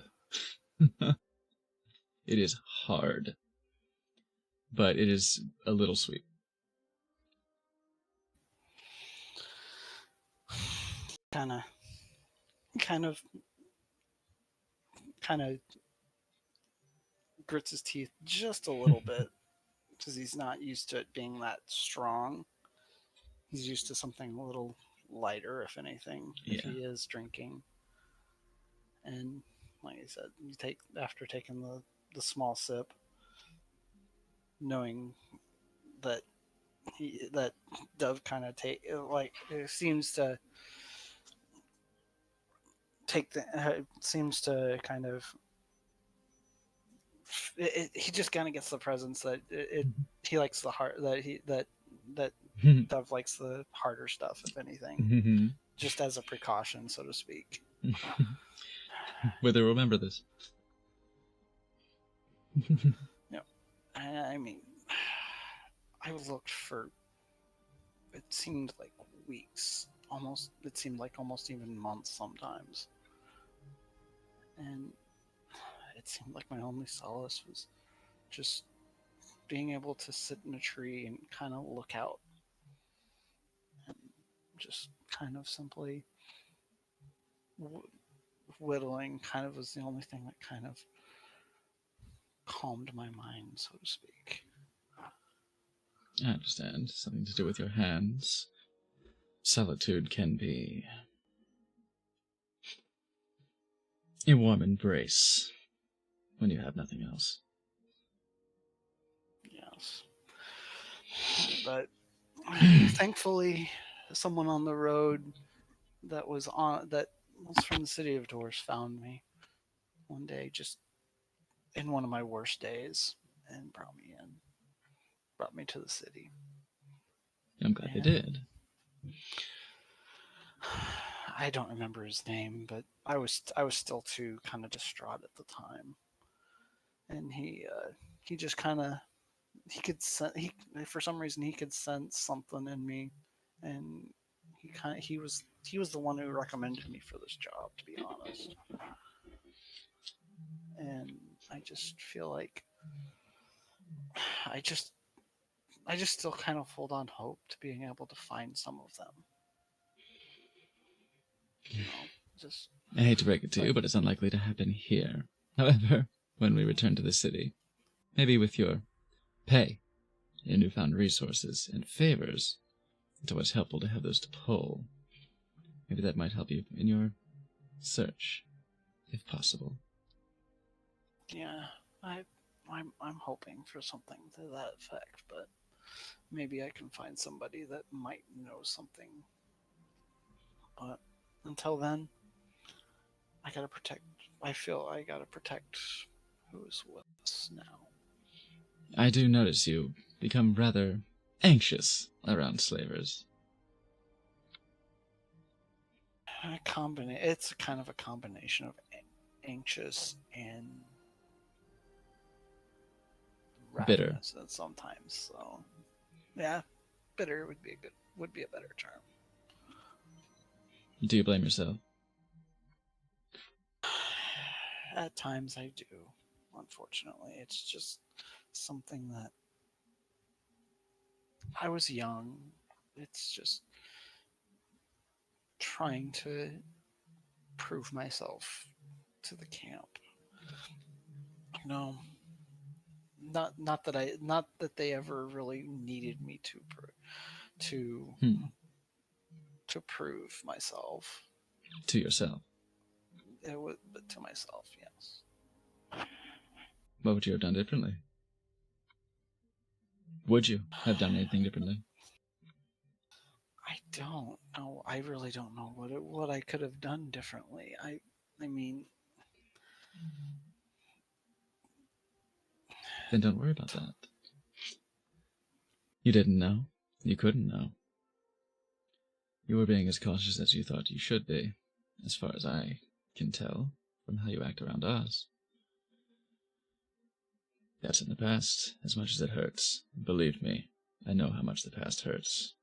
It is hard. But it is a little sweet.
Kind of grits his teeth just a little bit because he's not used to it being that strong. He's used to something a little lighter, if anything, if he is drinking. And like I said, after taking the small sip, knowing that that Dove kind of seems to take seems to kind of he just kind of gets the presence that he likes the hard that Dove likes the harder stuff, if anything, just as a precaution, so to speak.
Will they remember this?
I mean, I looked for, it seemed like weeks, it seemed like almost even months sometimes. And it seemed like my only solace was just being able to sit in a tree and kind of look out. And just kind of simply whittling kind of was the only thing that kind of calmed my mind, so to speak.
I understand. Something to do with your hands. Solitude can be a warm embrace when you have nothing else.
Yes. But thankfully, someone on the road that was from the city of Doors found me one day, just in one of my worst days, and brought me to the city.
I'm glad they did.
I don't remember his name, but I was still too kind of distraught at the time, and he just kind of for some reason he could sense something in me, and he was the one who recommended me for this job, to be honest. And I just feel like I just still kind of hold on hope to being able to find some of them.
I hate to break it to you, but it's unlikely to happen here. However, when we return to the city, maybe with your pay, your newfound resources, and favors, it's always helpful to have those to pull. Maybe that might help you in your search, if possible.
Yeah, I'm hoping for something to that effect, but maybe I can find somebody that might know something. But until then, I feel I gotta protect who's with us now.
I do notice you become rather anxious around slavers.
It's kind of a combination of anxious and
Bitter.
ravenous sometimes. So, yeah, bitter would be a better term.
Do you blame yourself?
At times I do. Unfortunately, it's just something that I was young. It's just trying to prove myself to the camp. You know, not that they ever really needed me to prove myself.
To yourself.
It was, but to myself, yes.
What would you have done differently? Would you have done anything differently?
I don't know. I really don't know what I could have done differently. I mean,
Then don't worry about that. You didn't know. You couldn't know. You were being as cautious as you thought you should be, as far as I can tell from how you act around us. That's in the past, as much as it hurts. Believe me, I know how much the past hurts.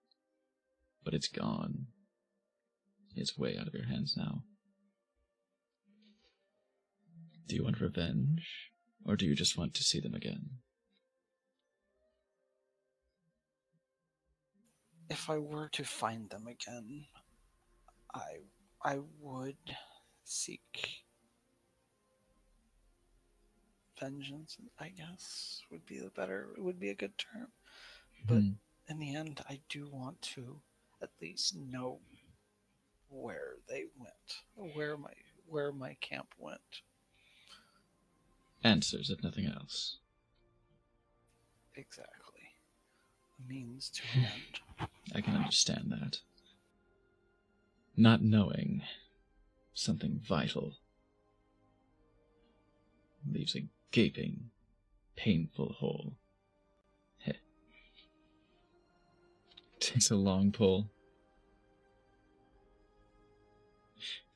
But it's gone. It's way out of your hands now. Do you want revenge, or do you just want to see them again?
if I were to find them again, I would seek vengeance, I guess would be a good term. But in the end, I do want to at least know where they went, where my camp went.
Answers, if nothing else.
Exactly. A means to an end.
I can understand that. Not knowing something vital leaves a gaping, painful hole. Heh. Takes a long pull.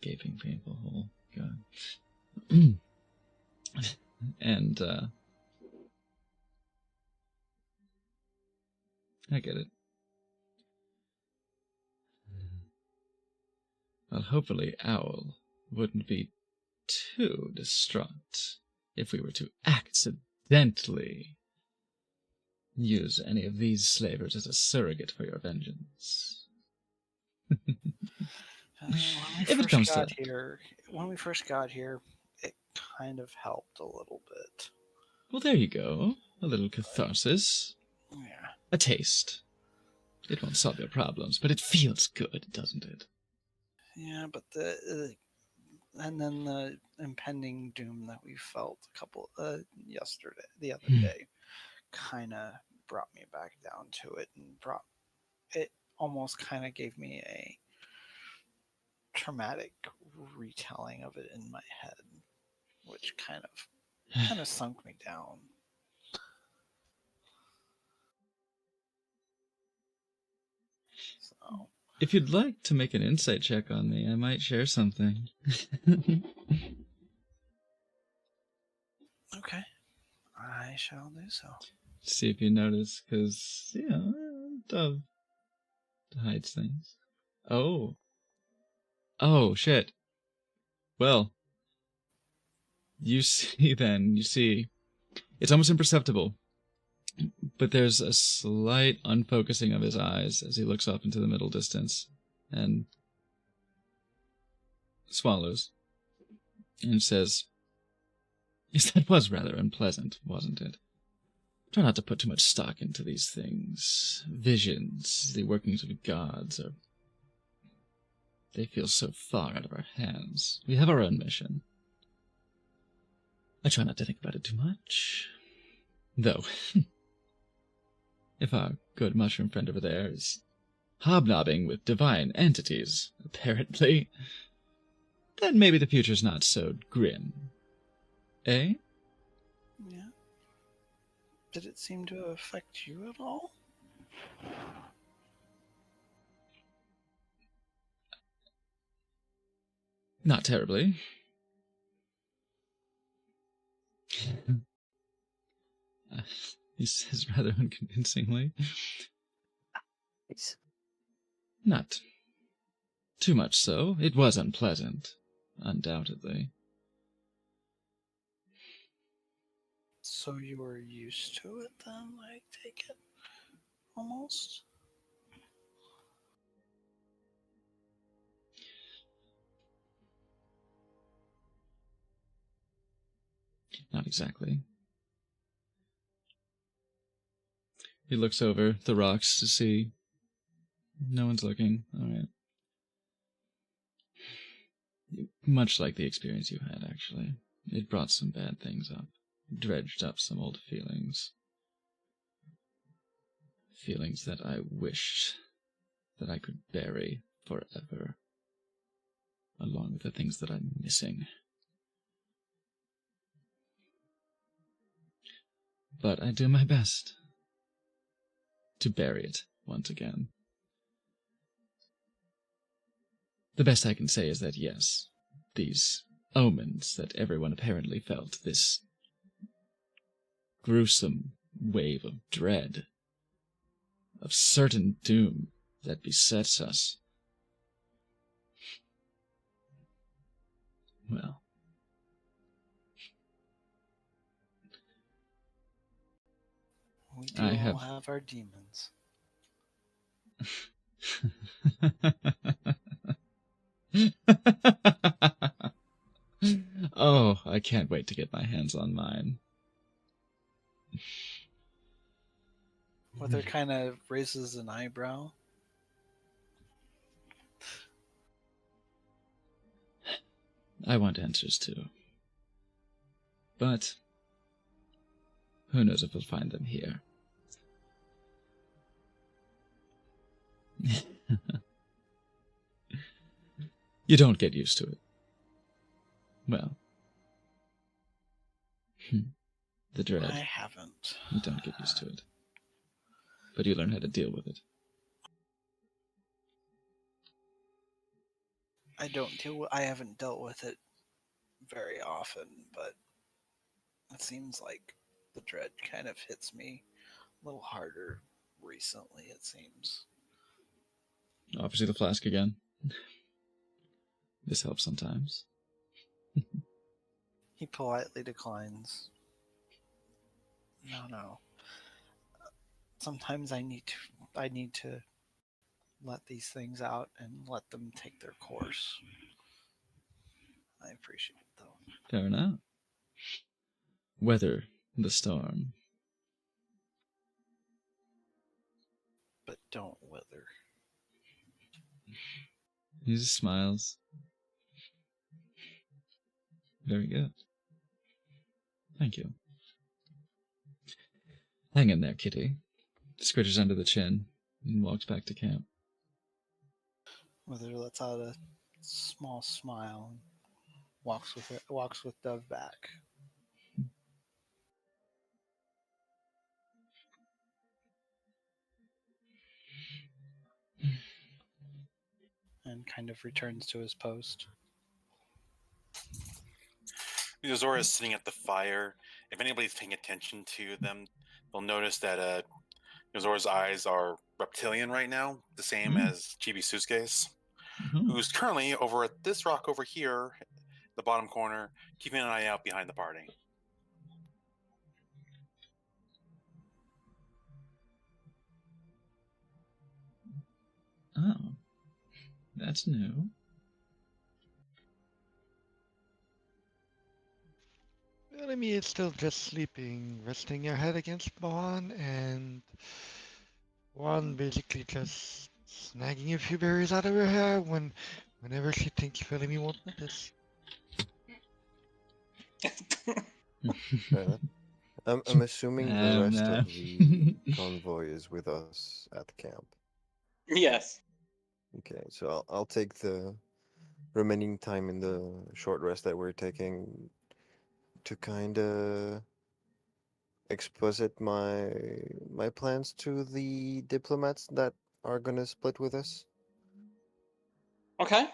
Gaping, painful hole. God. And, I get it. Well, hopefully Owl wouldn't be too distraught if we were to accidentally use any of these slavers as a surrogate for your vengeance. If it comes to that.
When we first got here, it kind of helped a little bit.
Well, there you go. A little catharsis.
Yeah.
A taste. It won't solve your problems, but it feels good, doesn't it?
Yeah, but the impending doom that we felt the other day, kind of brought me back down to it, and almost kind of gave me a traumatic retelling of it in my head, which kind of sunk me down. So,
if you'd like to make an insight check on me, I might share something.
Okay. I shall do so.
See if you notice, because, Dove hides things. Oh, shit. Well, you see, it's almost imperceptible, but there's a slight unfocusing of his eyes as he looks off into the middle distance and swallows and says, "Yes, that was rather unpleasant, wasn't it? Try not to put too much stock into these things. Visions, the workings of gods, they feel so far out of our hands. We have our own mission. I try not to think about it too much. Though, if our good mushroom friend over there is hobnobbing with divine entities, apparently, then maybe the future's not so grim. Eh?"
Yeah. Did it seem to affect you at all?
Not terribly. He says rather unconvincingly.
It's
Not too much so. It was unpleasant, undoubtedly.
So you were used to it then, I take it? Almost?
Not exactly. He looks over the rocks to see. No one's looking. All right. Much like the experience you had, actually. It brought some bad things up. Dredged up some old feelings. Feelings that I wished that I could bury forever. Along with the things that I'm missing. But I do my best to bury it once again. The best I can say is that yes, these omens that everyone apparently felt, this gruesome wave of dread, of certain doom that besets us, well,
We do
I
all
have-
have our demons.
Oh, I can't wait to get my hands on mine.
Whether kind of raises an eyebrow.
I want answers too. But who knows if we'll find them here. You don't get used to it. Well, the dread.
I haven't.
You don't get used to it. But you learn how to deal with it.
I haven't dealt with it very often, but it seems like the dread kind of hits me a little harder recently, it seems.
Offers you the flask again. This helps sometimes.
He politely declines. No. Sometimes I need to let these things out and let them take their course. I appreciate it though.
Fair enough. Weather the storm.
But don't wither.
He just smiles. Very good. Thank you. Hang in there, kitty. Scritches under the chin and walks back to camp.
Wither lets out a small smile and walks with Dove back. And kind of returns to his post.
Zora is sitting at the fire. If anybody's paying attention to them, they'll notice that Zora's eyes are reptilian right now, the same
Mhm.
as Chibi-Susuke's,
Mhm.
who's currently over at this rock over here, the bottom corner, keeping an eye out behind the party.
Oh, that's new.
The enemy is still just sleeping, resting your head against Juan, and Juan basically just snagging a few berries out of her hair whenever she thinks Philemy won't notice.
I'm assuming the rest
no.
of the convoy is with us at camp.
Yes.
Okay, so I'll take the remaining time in the short rest that we're taking to kind of exposit my plans to the diplomats that are gonna split with us.
Okay.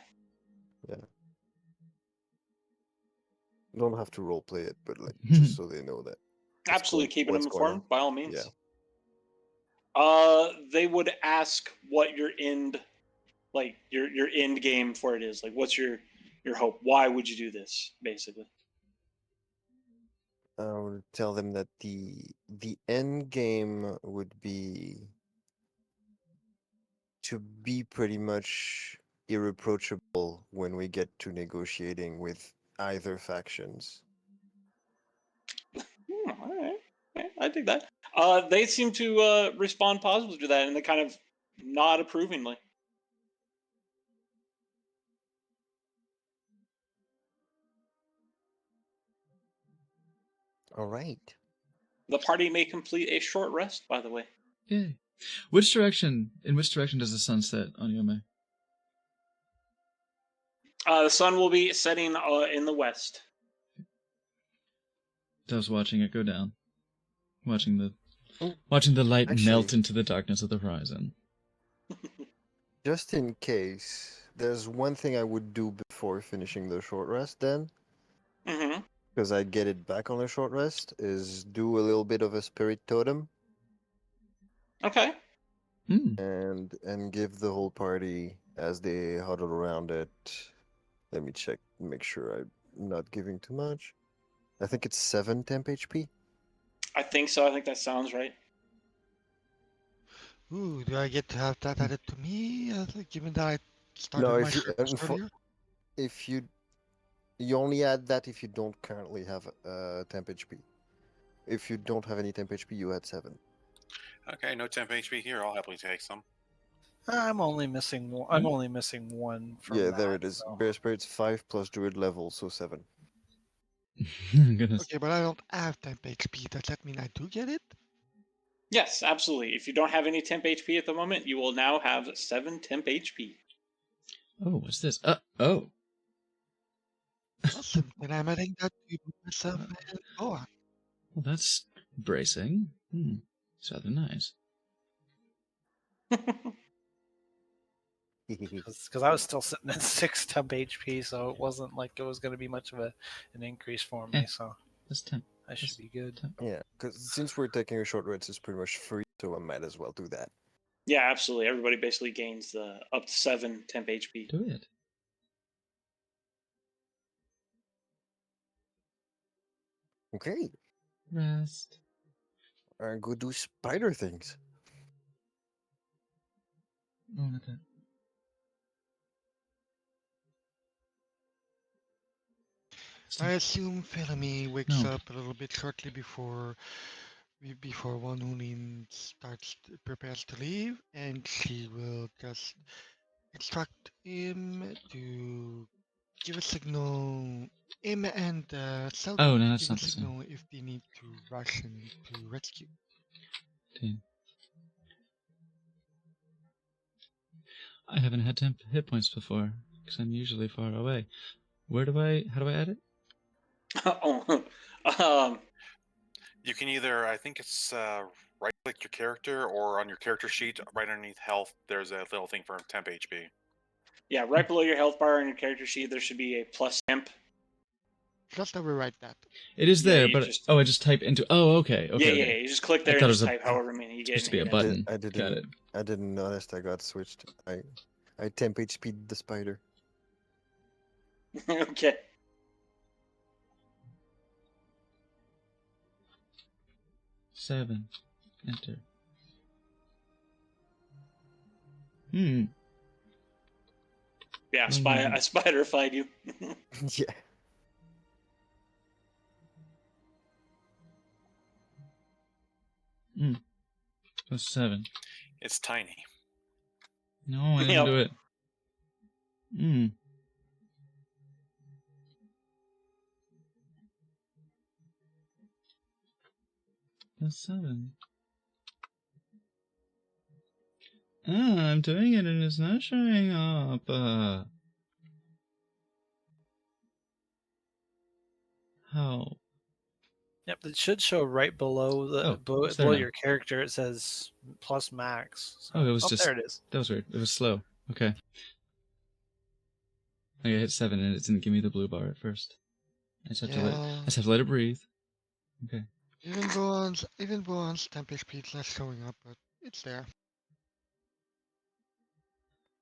Don't have to roleplay it, but like just so they know that.
Absolutely, keeping them
what's going on.
informed by all means.
Yeah.
They would ask what your end, like your end game for it is. Like, what's your hope? Why would you do this? Basically.
I would tell them that the end game would be to be pretty much irreproachable when we get to negotiating with either factions.
All right. Okay, I think that. They seem to respond positively to that, and they kind of nod approvingly.
All right.
The party may complete a short rest, by the way.
Yay. In which direction does the sun set on Yome?
The sun will be setting in the west.
I was watching it go down. Watching the
Oh,
light
actually-
melt into the darkness of the horizon.
Just in case, there's one thing I would do before finishing the short rest then,
Mm-hmm.
because I get it back on a short rest, is do a little bit of a spirit totem
Okay.
and give the whole party as they huddle around it. Let me check, make sure I'm not giving too much. I think it's 7 temp HP.
I think so. I think that sounds right.
Ooh, do I get to have that added to me? Given that I started
No,
my
if you
short rest earlier?
if you only add that if you don't currently have temp HP. If you don't have any temp HP, you add 7.
Okay, no temp HP here. I'll happily take some.
I'm only missing one. I'm only missing one from
Yeah,
that,
there it is.
so-
Bear Spirit's 5 plus Druid level, so 7.
Goodness.
Okay, but I don't have temp HP. Does that mean I do get it?
Yes, absolutely. If you don't have any temp HP at the moment, you will now have 7 temp HP.
Oh, what's this? Oh.
Awesome. Then I'm adding that to myself and Boa.
Well, that's bracing. It's rather nice.
because I was still sitting at 6 temp HP, so it wasn't like it was going to be much of an increase for me.
Eh.
So
That's 10.
I should be good.
Yeah, because since we're taking a short rest, it's pretty much free, so I might as well do that.
Yeah, absolutely. Everybody basically gains the up to 7 temp HP.
Do it.
Okay,
Rest.
go do spider things.
Oh, not that.
I assume Felamy wakes
No.
up a little bit shortly before One Hunin prepares to leave, and she will just instruct him to give a signal. Him and Selby
Oh, no, that's
give a
not the same.
signal if they need to rush and to rescue.
10. I haven't had 10 hit points before, because I'm usually far away. How do I add it?
You can either, I think it's right click your character, or on your character sheet, right underneath health, there's a little thing for temp HP.
Yeah, right below your health bar on your character sheet, there should be a plus temp.
Just overwrite that.
It is
Yeah,
there,
you
but
just-
I just type into. Oh, okay.
Yeah,
Okay.
yeah,
okay.
you just click there
I
and
thought it
just
was
type however many you get.
supposed to be a
and
button.
I didn't.
Got it.
I didn't notice I got switched. I temp HP'd the spider.
Okay.
Seven. Enter.
Yeah,
Mm.
I spider-fied you.
Yeah.
Plus 7.
It's tiny.
No, I didn't
Yep.
do it. Plus 7. I'm doing it and it's not showing up. How?
Yep, it should show right below the
Oh,
below,
it's there
below
now.
your character. It says plus max. So,
Oh, it was just
there it is.
That was weird. It was slow. Okay. I hit 7 and it didn't give me the blue bar at first. I just have to let it breathe. Okay.
Even Boan's Tempest Speed's not showing up, but it's there.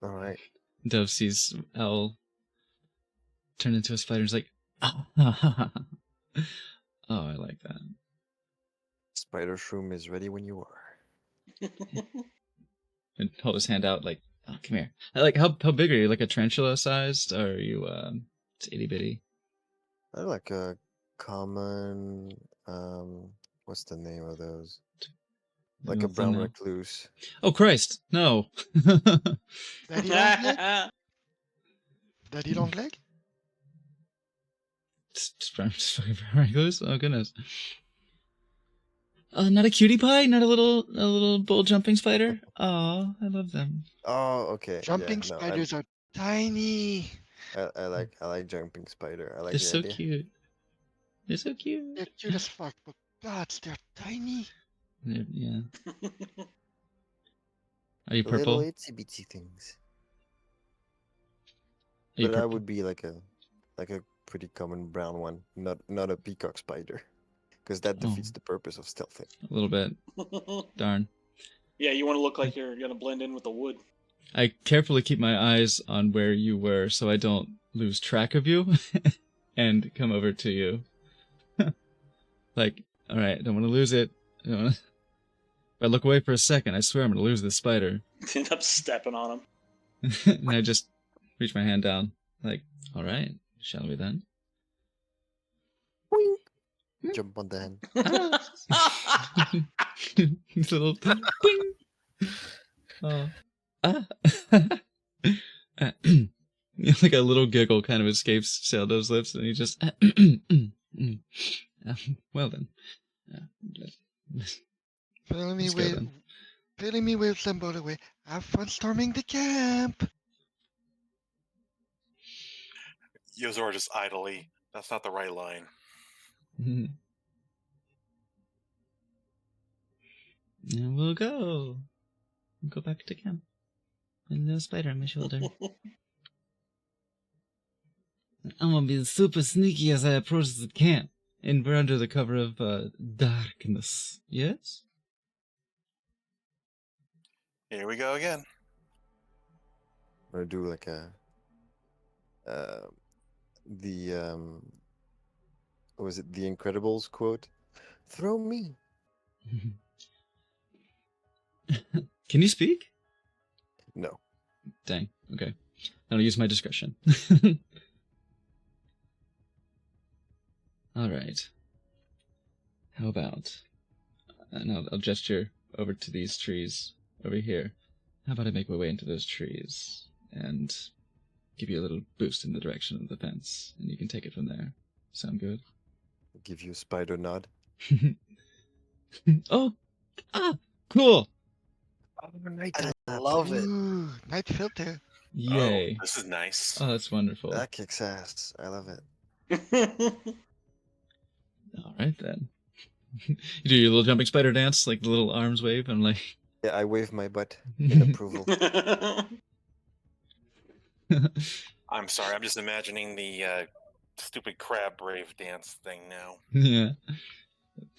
All right.
Dove sees Owl turn into a spider. He's like, oh, I like that.
Spider Shroom is ready when you are.
And hold his hand out like, oh, come here. I like how big are you? Like a tarantula sized, or are you it's itty bitty?
I like a common. What's the name of those? Like a brown
Thumbnail.
recluse.
Oh Christ, no.
Daddy long leg? Daddy long leg?
Just fucking recluse. Oh goodness. Not a cutie pie, not a little bull jumping spider. Oh, I love them.
Oh, okay.
Jumping
yeah, no,
spiders are tiny.
I like jumping spider. I like
They're
the
so
idea.
cute. They're so cute.
They're cute as fuck, but gods, they're tiny.
Yeah. Are you
The
purple?
little itsy bitsy things.
Are you
But I
purple?
would be like a pretty common brown one, not a peacock spider, because that defeats
Oh.
the purpose of stealthing.
A little bit. Darn.
Yeah, you want to look like you're gonna blend in with the wood.
I carefully keep my eyes on where you were so I don't lose track of you and come over to you. Like, alright, don't want to lose it. If I look away for a second, I swear I'm going to lose this spider.
End up stepping on him.
And I just reach my hand down. Like, alright, shall we then?
Boing!
Hmm.
Jump on the hand.
Little boing. Oh. Ah. Like a little giggle kind of escapes Saldo's lips, and he just. Well then.
Filling me
Let's go
with,
then.
filling me with some by the way. Have fun storming the camp.
Yozora just idly. That's not the right line.
And we'll go. We'll go back to camp. With a little spider on my shoulder. I'm gonna be super sneaky as I approach the camp. And we're under the cover of darkness. Yes?
Here we go again.
I'm gonna do like a what was it, the Incredibles quote? Throw me.
Can you speak?
No.
Dang. Okay. I'll use my discretion. All right. How about... and I'll gesture over to these trees over here. How about I make my way into those trees and give you a little boost in the direction of the fence, and you can take it from there. Sound good?
Give you a spider nod.
Oh! Ah! Cool!
I love it.
Ooh, night filter.
Yay.
Oh, this is nice.
Oh, that's wonderful.
That kicks ass. I love it.
All right, then. You do your little jumping spider dance, like the little arms wave, and like...
Yeah, I wave my butt in approval.
I'm sorry. I'm just imagining the stupid crab brave dance thing now.
Yeah.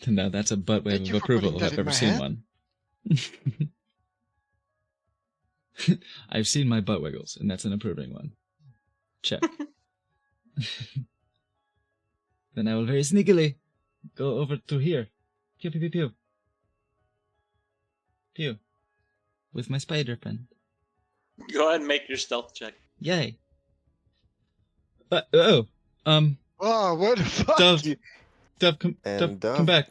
No, that's a butt wave
Thank
of
you for
approval
putting
if
that
I've
in
ever
my
seen
head.
one. I've seen my butt wiggles, and that's an approving one. Check. Then I will very sneakily go over to here. Pew, pew, pew, pew. Pew. With my spider friend.
Go ahead and make your stealth check.
Yay. Oh,
Oh, what the fuck?
Dove, Dove, come
And
back.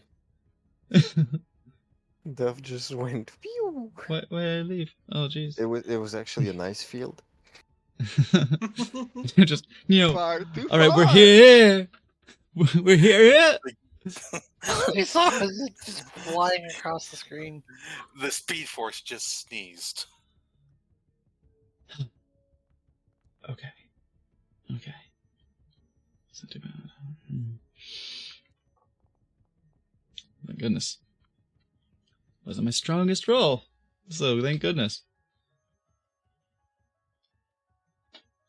Dove just went pew.
Why I leave? Oh, jeez.
It was actually a nice field.
Just,
Far too
all right, we're
far.
here. We're here.
You saw it just flying across the screen.
The Speed Force just sneezed.
Okay. It's not too bad. goodness. Wasn't my strongest roll. So thank goodness.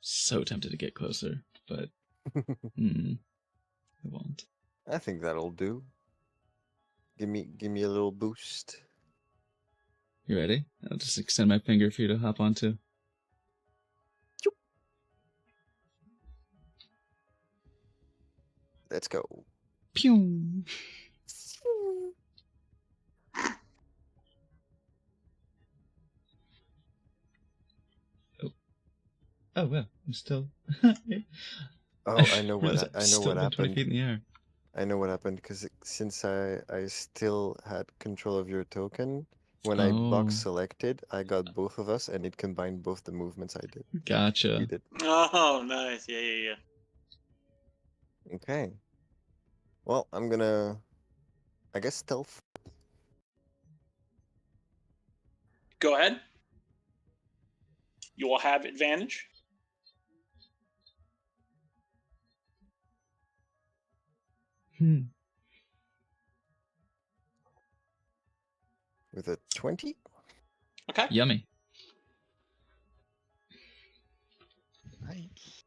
So tempted to get closer, but I won't.
I think that'll do. Give me a little boost.
You ready? I'll just extend my finger for you to hop onto.
Let's go.
Pew! Oh well, I'm still.
Oh, I know what I know
Still
what
like 20
happened.
feet in the air.
I know what happened because since I still had control of your token, when I
Oh.
box selected, I got both of us, and it combined both the movements I did.
Gotcha.
You did.
Oh, nice. Yeah.
Okay. Well, I'm gonna, I guess, stealth.
Go ahead. You will have advantage.
With a 20?
Okay.
Yummy.
Nice.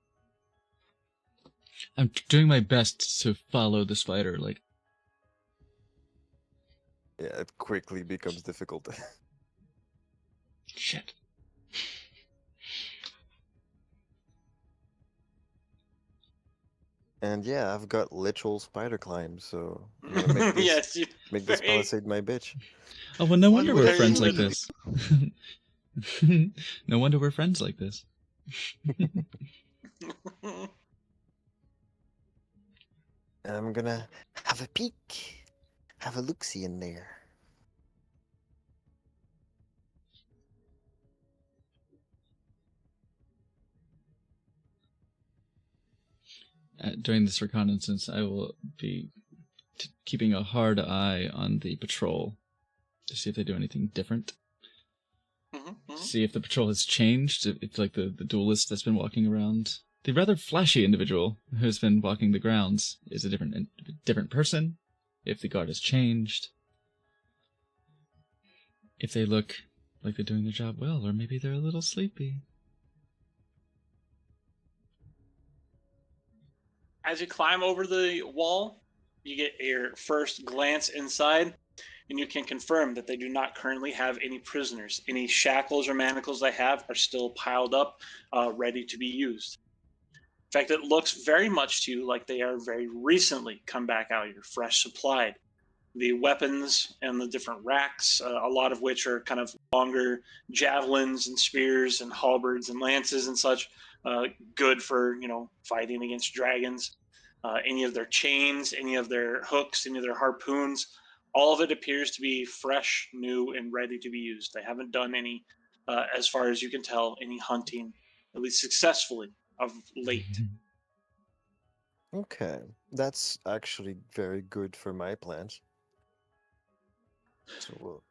I'm doing my best to follow the spider. Like,
Yeah, it quickly becomes difficult.
shit.
And yeah, I've got literal spider climb, so I'm gonna make this
Yes. You,
make this
very-
palisade my bitch.
Oh well, no
One
wonder
would
we're friends like
assume
this. No wonder we're friends like this.
And I'm gonna have a peek, have a look-see in there.
During this reconnaissance, I will be keeping a hard eye on the patrol to see if they do anything different. See if the patrol has changed. If like the duelist that's been walking around, the rather flashy individual who's been walking the grounds, is a different person. If the guard has changed. If they look like they're doing their job well, or maybe they're a little sleepy.
As you climb over the wall, you get your first glance inside, and you can confirm that they do not currently have any prisoners. Any shackles or manacles they have are still piled up, ready to be used. In fact, it looks very much to you like they are very recently come back out here, fresh supplied. The weapons and the different racks, a lot of which are kind of longer javelins and spears and halberds and lances and such, good for fighting against dragons. Any of their chains, any of their hooks, any of their harpoons, all of it appears to be fresh, new, and ready to be used. They haven't done any, as far as you can tell, any hunting, at least successfully, of late.
Okay, that's actually very good for my plans. So,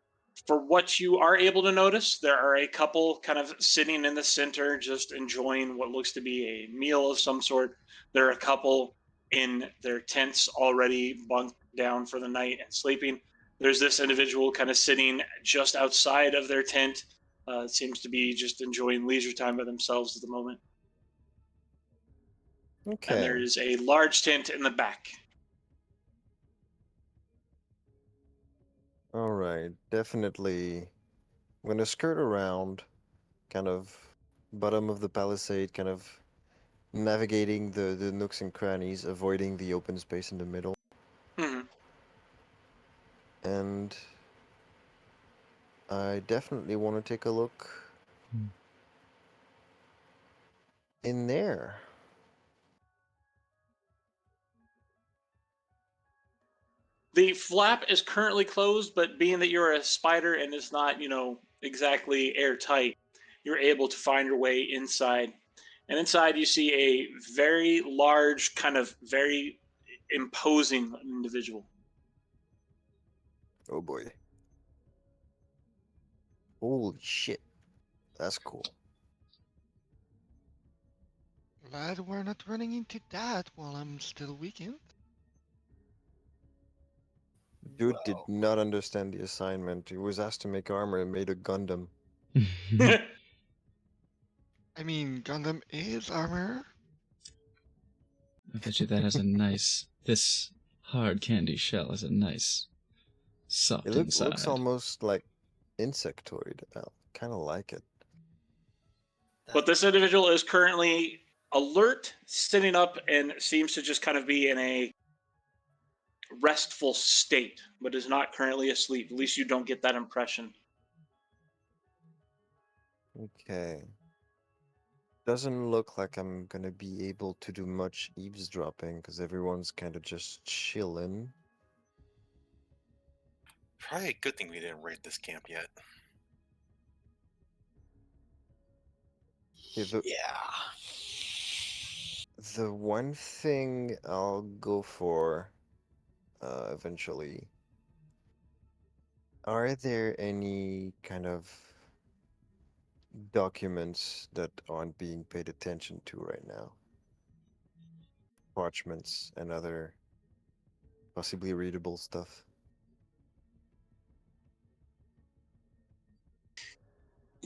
For what you are able to notice, there are a couple kind of sitting in the center, just enjoying what looks to be a meal of some sort. There are a couple in their tents already bunked down for the night and sleeping. There's this individual kind of sitting just outside of their tent. Seems to be just enjoying leisure time by themselves at the moment.
okay.
And there is a large tent in the back.
All right, definitely. I'm gonna skirt around, kind of bottom of the palisade, kind of navigating the nooks and crannies, avoiding the open space in the middle,
Mhm.
and I definitely want to take a look in there.
The flap is currently closed, but being that you're a spider and it's not, exactly airtight, you're able to find your way inside. And inside you see a very large, kind of very imposing individual.
Oh boy. Holy shit. That's cool.
Glad we're not running into that while I'm still weakened.
Dude did not understand the assignment. He was asked to make armor and made a Gundam.
I mean, Gundam is armor.
I bet you that has a nice. This hard candy shell has a nice soft
It looks
inside.
almost like insectoid. I kind of like it.
But this individual is currently alert, sitting up, and seems to just kind of be in a restful state, but is not currently asleep. At least you don't get that impression.
Okay. Doesn't look like I'm gonna be able to do much eavesdropping because everyone's kind of just chilling.
Probably a good thing we didn't raid this camp yet.
Okay, the one thing I'll go for eventually, are there any kind of documents that aren't being paid attention to right now? Parchments and other possibly readable stuff.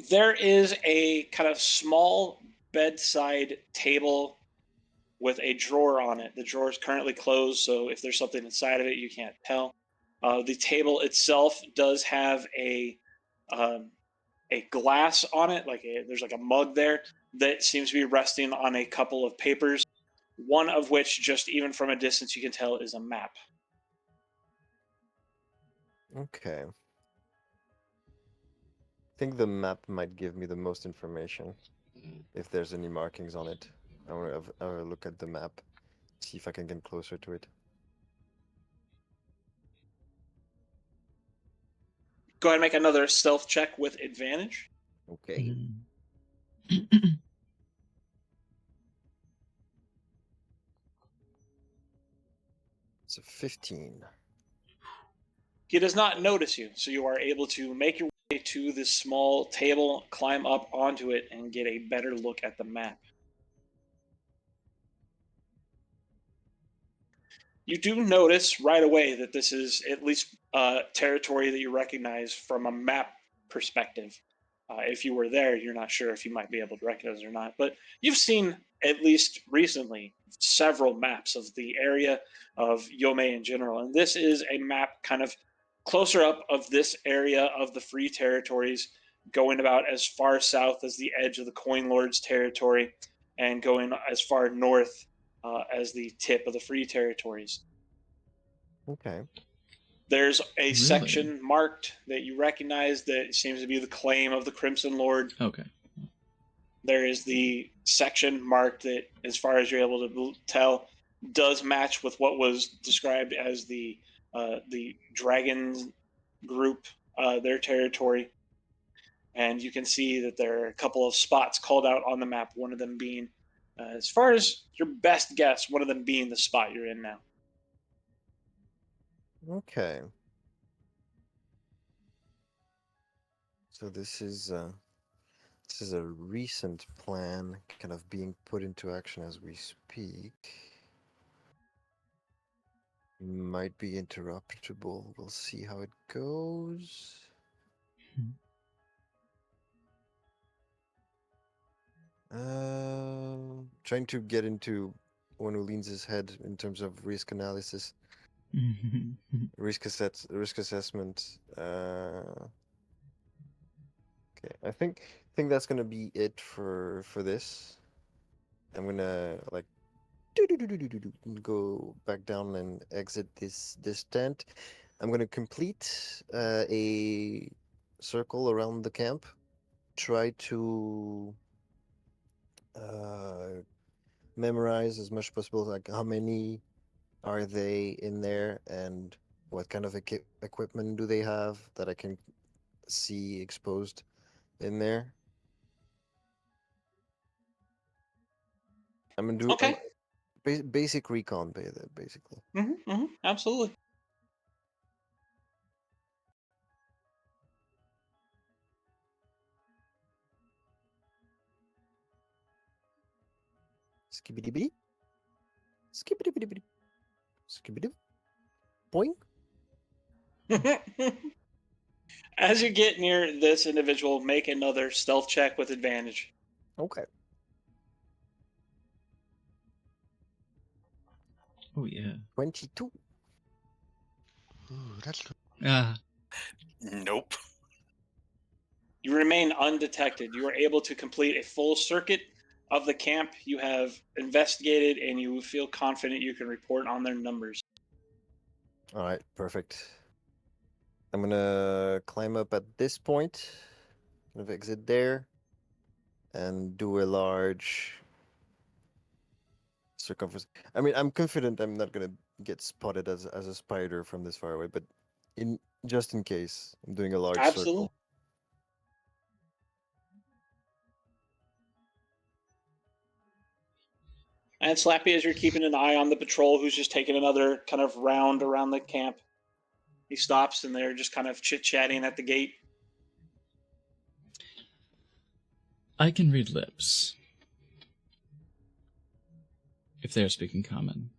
There is a kind of small bedside table with a drawer on it. The drawer is currently closed, so if there's something inside of it, you can't tell. The table itself does have a glass on it, there's like a mug there that seems to be resting on a couple of papers. One of which, just even from a distance, you can tell is a map.
Okay. I think the map might give me the most information if there's any markings on it. I want to have a look at the map, see if I can get closer to it.
Go ahead and make another stealth check with advantage.
Okay. It's a 15.
He does not notice you, so you are able to make your way to this small table, climb up onto it, and get a better look at the map. You do notice right away that this is at least territory that you recognize from a map perspective. If you were there, you're not sure if you might be able to recognize it or not. But you've seen, at least recently, several maps of the area of Yome in general. And this is a map kind of closer up of this area of the Free Territories, going about as far south as the edge of the Coin Lords territory and going as far north as the tip of the Free Territories.
Okay.
There's a
Really?
section marked that you recognize that seems to be the claim of the Crimson Lord.
Okay.
There is the section marked that, as far as you're able to tell, does match with what was described as the Dragon group, their territory. And you can see that there are a couple of spots called out on the map, one of them being, as far as your best guess, one of them being the spot you're in now.
Okay. So this is a recent plan kind of being put into action as we speak. Might be interruptible. We'll see how it goes. Trying to get into one who leans his head in terms of risk analysis, risk assessment. Okay, I think that's gonna be it for this. I'm gonna like go back down and exit this tent. I'm gonna complete a circle around the camp. Try to memorize as much as possible, like how many are they in there and what kind of equipment do they have that I can see exposed in there. I'm gonna do
Okay.
basic recon, basically.
Absolutely.
Skibbity skibbity skibbity boing.
As you get near this individual, make another stealth check with advantage.
Okay.
Oh yeah.
22.
Ooh, that's good.
Ah.
Nope.
You remain undetected. You are able to complete a full circuit of the camp. You have investigated and you feel confident you can report on their numbers.
All right, perfect. I'm gonna climb up at this point, kind of exit there, and do a large circumference. I mean, I'm confident I'm not gonna get spotted as a spider from this far away, but in just in case, I'm doing a large
Absolutely.
circle.
And Slappy, as you're keeping an eye on the patrol who's just taking another kind of round around the camp, he stops and they're just kind of chit-chatting at the gate.
I can read lips. If they are speaking common.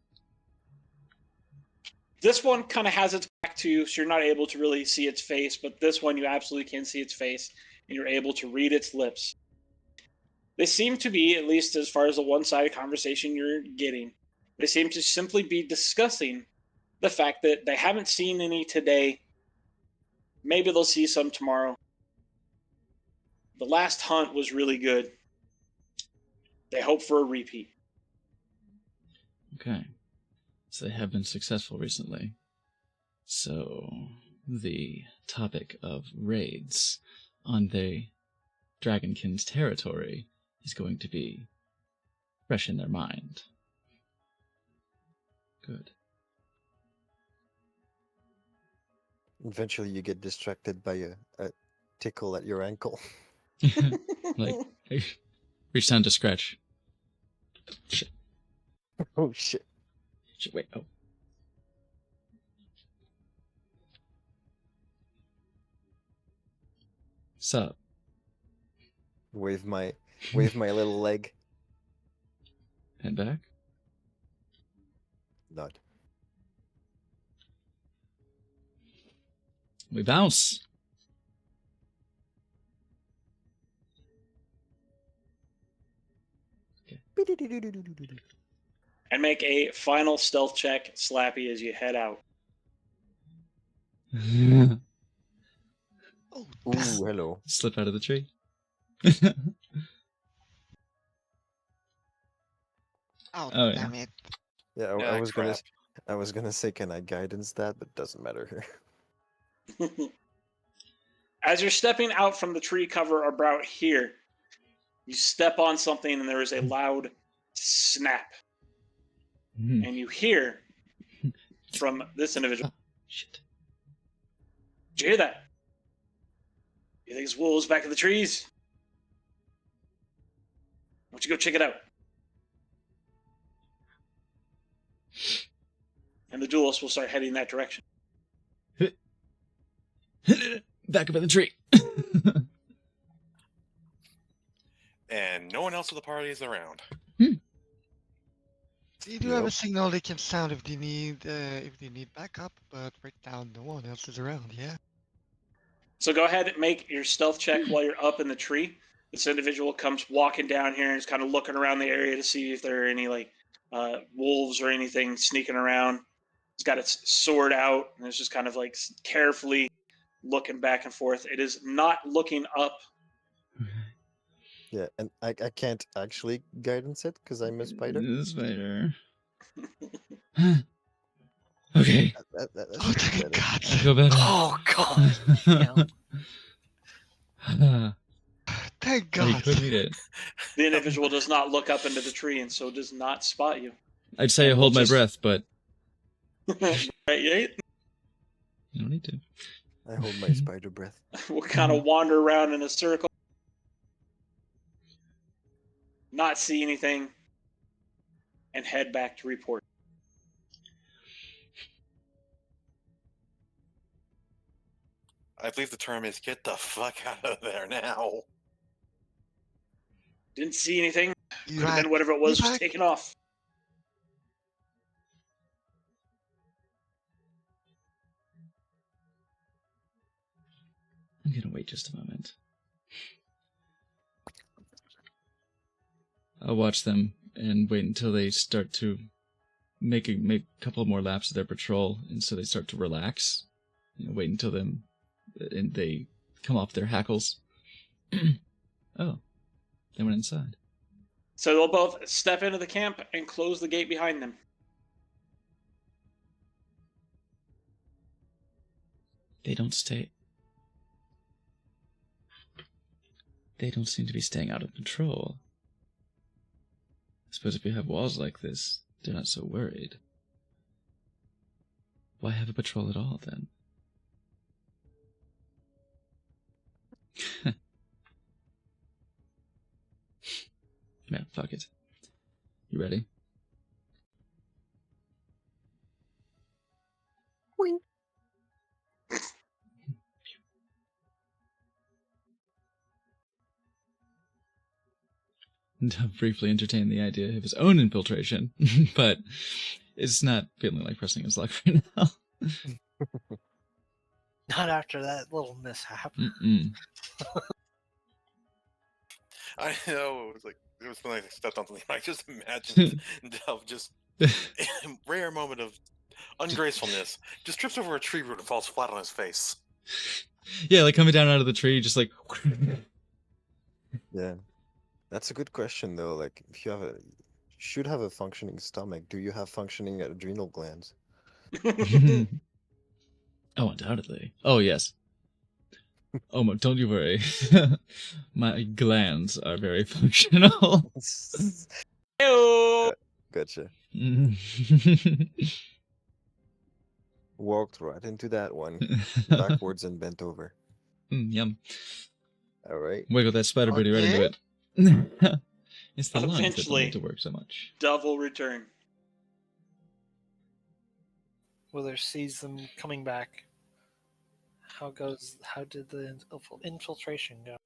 This one kind of has its back to you, so you're not able to really see its face, but this one you absolutely can see its face, and you're able to read its lips. They seem to be, at least as far as the one-sided conversation you're getting, they seem to simply be discussing the fact that they haven't seen any today. Maybe they'll see some tomorrow. The last hunt was really good. They hope for a repeat.
Okay. So they have been successful recently. So the topic of raids on the Dragonkins territory is going to be fresh in their mind. Good.
Eventually, you get distracted by a tickle at your ankle.
Like, reach down to scratch. Shit.
Oh shit!
Shit, wait, oh. Sup?
Wave my little leg.
Head back?
Nod.
We bounce!
And make a final stealth check, Slappy, as you head out.
Oh,
Ooh, hello.
Slip out of the tree.
oh,
Oh, yeah.
damn it.
Yeah, I
Ah,
was
crap.
gonna say, can I guidance that? But doesn't matter here.
As you're stepping out from the tree cover about here, you step on something and there is a loud snap. And you hear from this individual,
Shit.
"Did you hear that? You think it's wolves back in the trees? Why don't you go check it out?" And the duelists will start heading that direction.
Back up in the tree.
And no one else of the party is around.
They do have a
Yep.
signal they can sound if they need backup, but right now no one else is around. Yeah.
So go ahead and make your stealth check while you're up in the tree. This individual comes walking down here and is kind of looking around the area to see if there are any wolves or anything sneaking around. It's got its sword out and it's just kind of like carefully looking back and forth. It is not looking up.
Yeah, and I can't actually guidance it because I'm a spider.
The spider. Okay.
That
Oh,
should be
thank
better.
I
God.
feel better.
Oh god.
Thank
But he
God.
could eat it.
The individual does not look up into the tree and so does not spot you.
I'd say I
And
hold
we'll
my
just-
breath, but
Right, right?
you don't need to.
I hold my spider breath.
We'll kind of wander around in a circle, not see anything, and head back to report.
I believe the term is get the fuck out of there now.
Didn't see anything.
You
Could have
had
been whatever it was
feedback?
taken off.
I'm gonna wait just a moment. I'll watch them and wait until they start to make a couple more laps of their patrol, and so they start to relax. Wait until and they come off their hackles. Oh, they went inside.
So they'll both step into the camp and close the gate behind them.
They don't stay. They don't seem to be staying out of control. I suppose if you have walls like this, they're not so worried. Why have a patrol at all, then? Man, fuck it. You ready?
Wink.
Dove briefly entertained the idea of his own infiltration, but it's not feeling like pressing his luck right now.
Not after that little mishap.
Mm-mm.
I know it was when I stepped on something. I just imagined Dove just rare moment of ungracefulness, just trips over a tree root and falls flat on his face.
Yeah, like coming down out of the tree, just like.
Yeah. That's a good question though. Like if you should have a functioning stomach, do you have functioning adrenal glands?
Oh, undoubtedly. Oh, yes. Oh, don't you worry. My glands are very functional.
Heyo!
Gotcha. Walked right into that one, backwards and bent over.
Yum.
All right.
Wiggle that spider booty right into it. It's the lungs that don't
Eventually.
need to work so much.
Dove will return.
Wither sees them coming back. How did the infiltration go?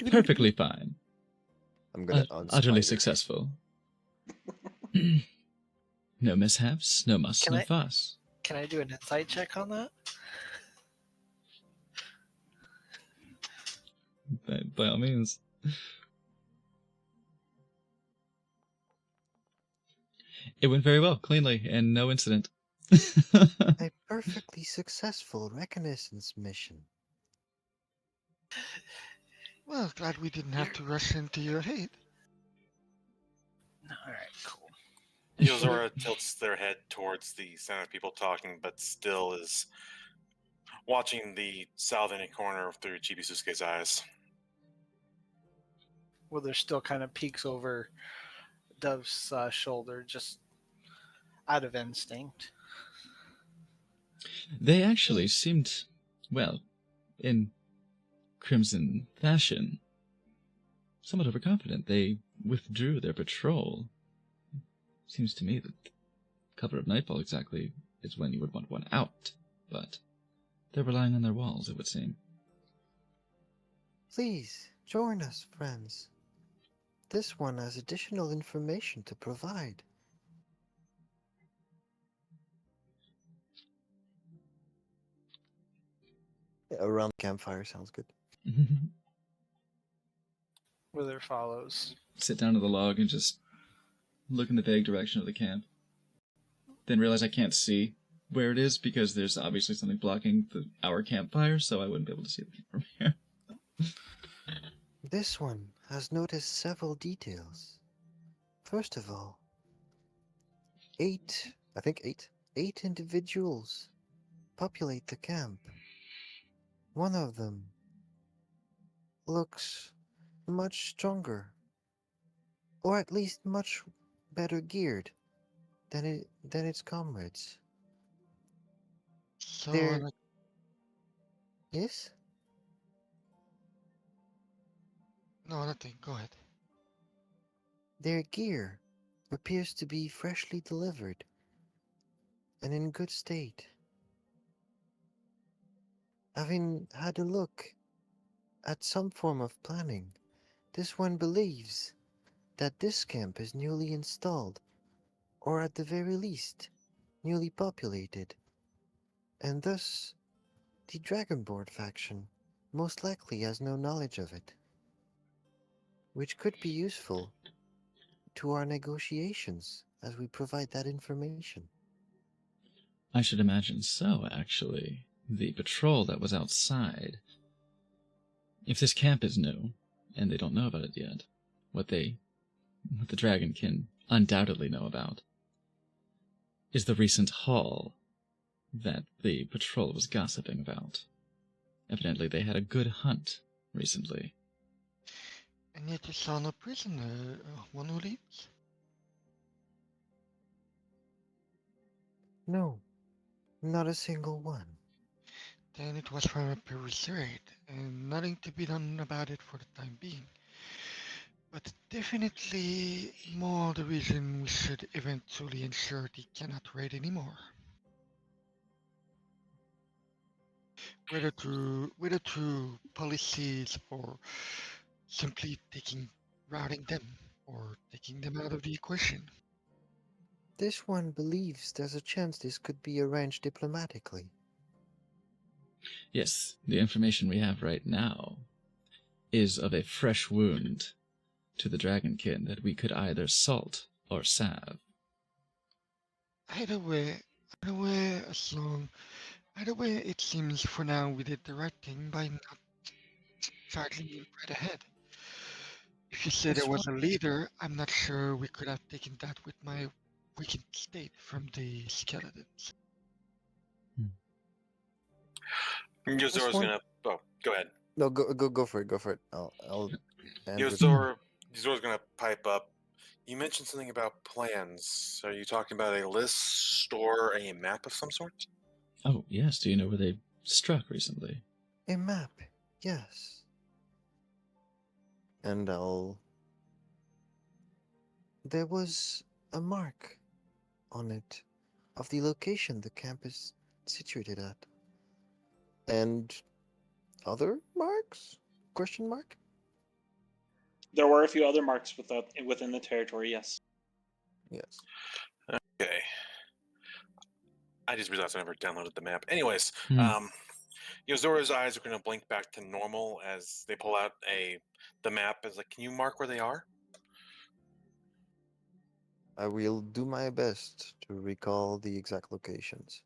Perfectly fine.
I'm gonna
Utterly
unspider.
successful. No mishaps, no muss,
Can
no
I-
fuss.
Can I do an insight check on that?
By all means. It went very well, cleanly, and no incident.
A perfectly successful reconnaissance mission.
Well, glad we didn't have to rush into your aid.
All right, cool.
Yozora tilts their head towards the center of people talking, but still is watching the southern corner through Chibisuke's eyes.
Wither still kind of peeks over Dove's shoulder, just out of instinct.
They actually seemed, well, in Crimson fashion, somewhat overconfident. They withdrew their patrol. Seems to me that cover of nightfall exactly is when you would want one out, but they're relying on their walls, it would seem.
Please join us, friends. This one has additional information to provide. Around the campfire sounds good.
Wither follows.
Sit down to the log and just look in the vague direction of the camp. Then realize I can't see where it is because there's obviously something blocking our campfire, so I wouldn't be able to see it from here.
This one has noticed several details. First of all, eight individuals populate the camp. One of them looks much stronger, or at least much better geared than its comrades.
So,
There- Yes?
no, nothing. Go ahead.
Their gear appears to be freshly delivered and in good state. Having had a look at some form of planning, this one believes that this camp is newly installed, or at the very least, newly populated, and thus the Dragonborn faction most likely has no knowledge of it, which could be useful to our negotiations as we provide that information.
I should imagine so, actually. The patrol that was outside. If this camp is new, and they don't know about it yet, what the dragon can undoubtedly know about is the recent haul that the patrol was gossiping about. Evidently, they had a good hunt recently.
And yet you saw no prisoner, one who leaves?
No, not a single one.
Then it was from a previous raid, and nothing to be done about it for the time being. But definitely more the reason we should eventually ensure they cannot raid anymore. Whether through policies or simply routing them or taking them out of the equation.
This one believes there's a chance this could be arranged diplomatically.
Yes, the information we have right now is of a fresh wound to the dragonkin that we could either salt or salve.
Either way, either way, it seems for now we did the right thing by not charging right ahead. If you said there was a leader, I'm not sure we could have taken that with my weakened state from the skeletons.
Yozora's
one-
gonna. Oh, go ahead.
No, go for it. Go for it. I'll answer.
Yozora's gonna pipe up. You mentioned something about plans. Are you talking about a list or a map of some sort?
Oh, yes, do you know where they struck recently?
A map, yes. And there was a mark on it of the location the camp is situated at. And other marks? Question mark?
There were a few other marks within the territory, yes.
Yes.
Okay. I just realized I never downloaded the map. Anyways,
Hmm.
Yozora's eyes are going to blink back to normal as they pull out the map. Is like, can you mark where they are?
I will do my best to recall the exact locations.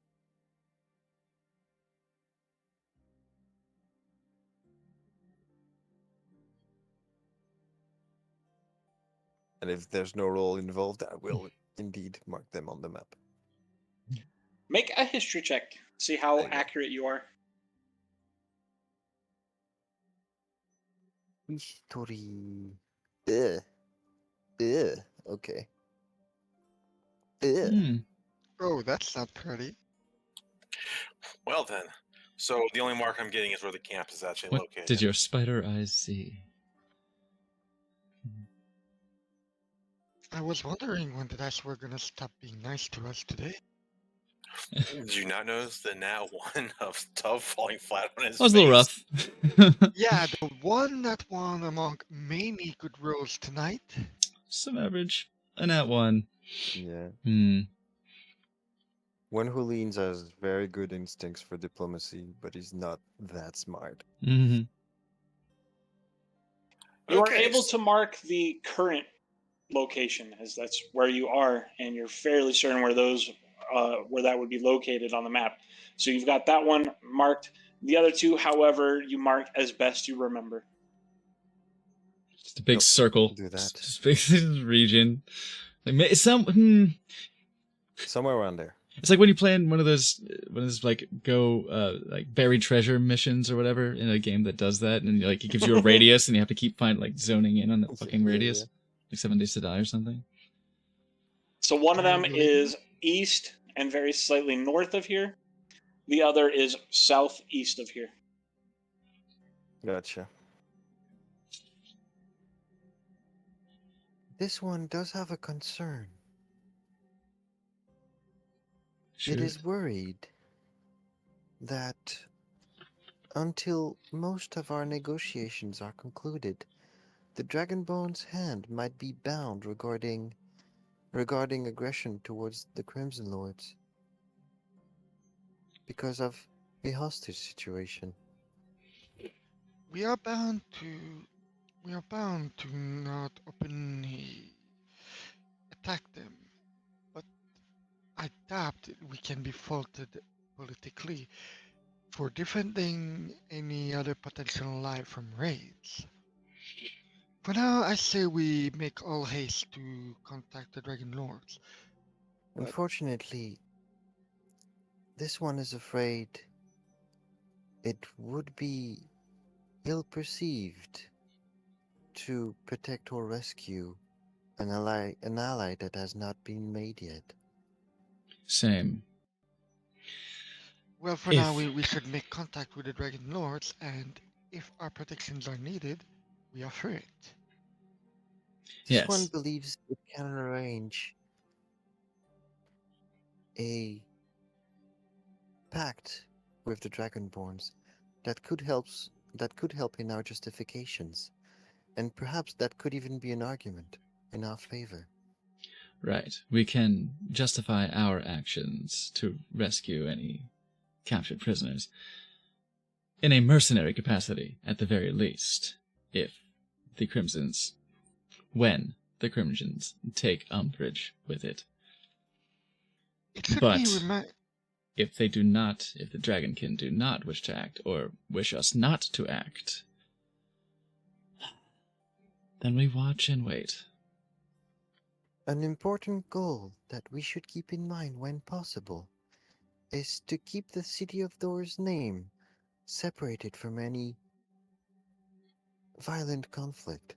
And if there's no role involved, I will indeed mark them on the map.
Make a history check. See how
There you go.
accurate you are.
History. Okay.
Hmm.
Oh, that's not pretty.
Well then. So the only mark I'm getting is where the camp is actually
What
located.
did your spider eyes see?
I was wondering when the dice were gonna stop being nice to us today.
Did you not notice the nat one of Tub falling flat on his
That was a
face?
little rough.
Yeah, the one that won among many good rolls tonight.
Some average. A nat one.
Yeah.
Hmm.
One who leans has very good instincts for diplomacy, but he's not that smart.
Mm-hmm.
You are
Okay,
able to mark the current location, as that's where you are, and you're fairly certain where that would be located on the map. So you've got that one marked. The other two, however, you mark as best you remember.
Just a big
Nope,
circle.
do that.
Just big region. Like
Somewhere around there.
it's like when you play in one of those like like buried treasure missions or whatever in a game that does that, and like it gives you a radius, and you have to keep zoning in on that fucking
Yeah,
radius,
yeah.
like 7 Days to Die or something.
So one of them
Really?
is east and very slightly north of here. The other is southeast of here.
Gotcha. This one does have a concern. It is worried that until most of our negotiations are concluded, the Dragonbone's hand might be bound regarding aggression towards the Crimson Lords because of the hostage situation.
we are bound to we are bound to not openly attack them, but I doubt that we can be faulted politically for defending any other potential life from raids. For now, I say we make all haste to contact the Dragon Lords. But
Unfortunately, this one is afraid it would be ill perceived to protect or rescue an ally that has not been made yet.
Same.
well, for now,
If
we should make contact with the Dragon Lords, and if our protections are needed, we offer it.
This one
yes,
believes it can arrange a pact with the Dragonborns that that could help in our justifications, and perhaps that could even be an argument in our favor.
right, we can justify our actions to rescue any captured prisoners in a mercenary capacity, at the very least, if the Crimsons, when the Crimsons take umbrage with it.
It should be
But if they do not, if the Dragonkin do not wish to act, or wish us not to act, then we watch and wait.
An important goal that we should keep in mind when possible is to keep the City of Thor's name separated from any violent conflict.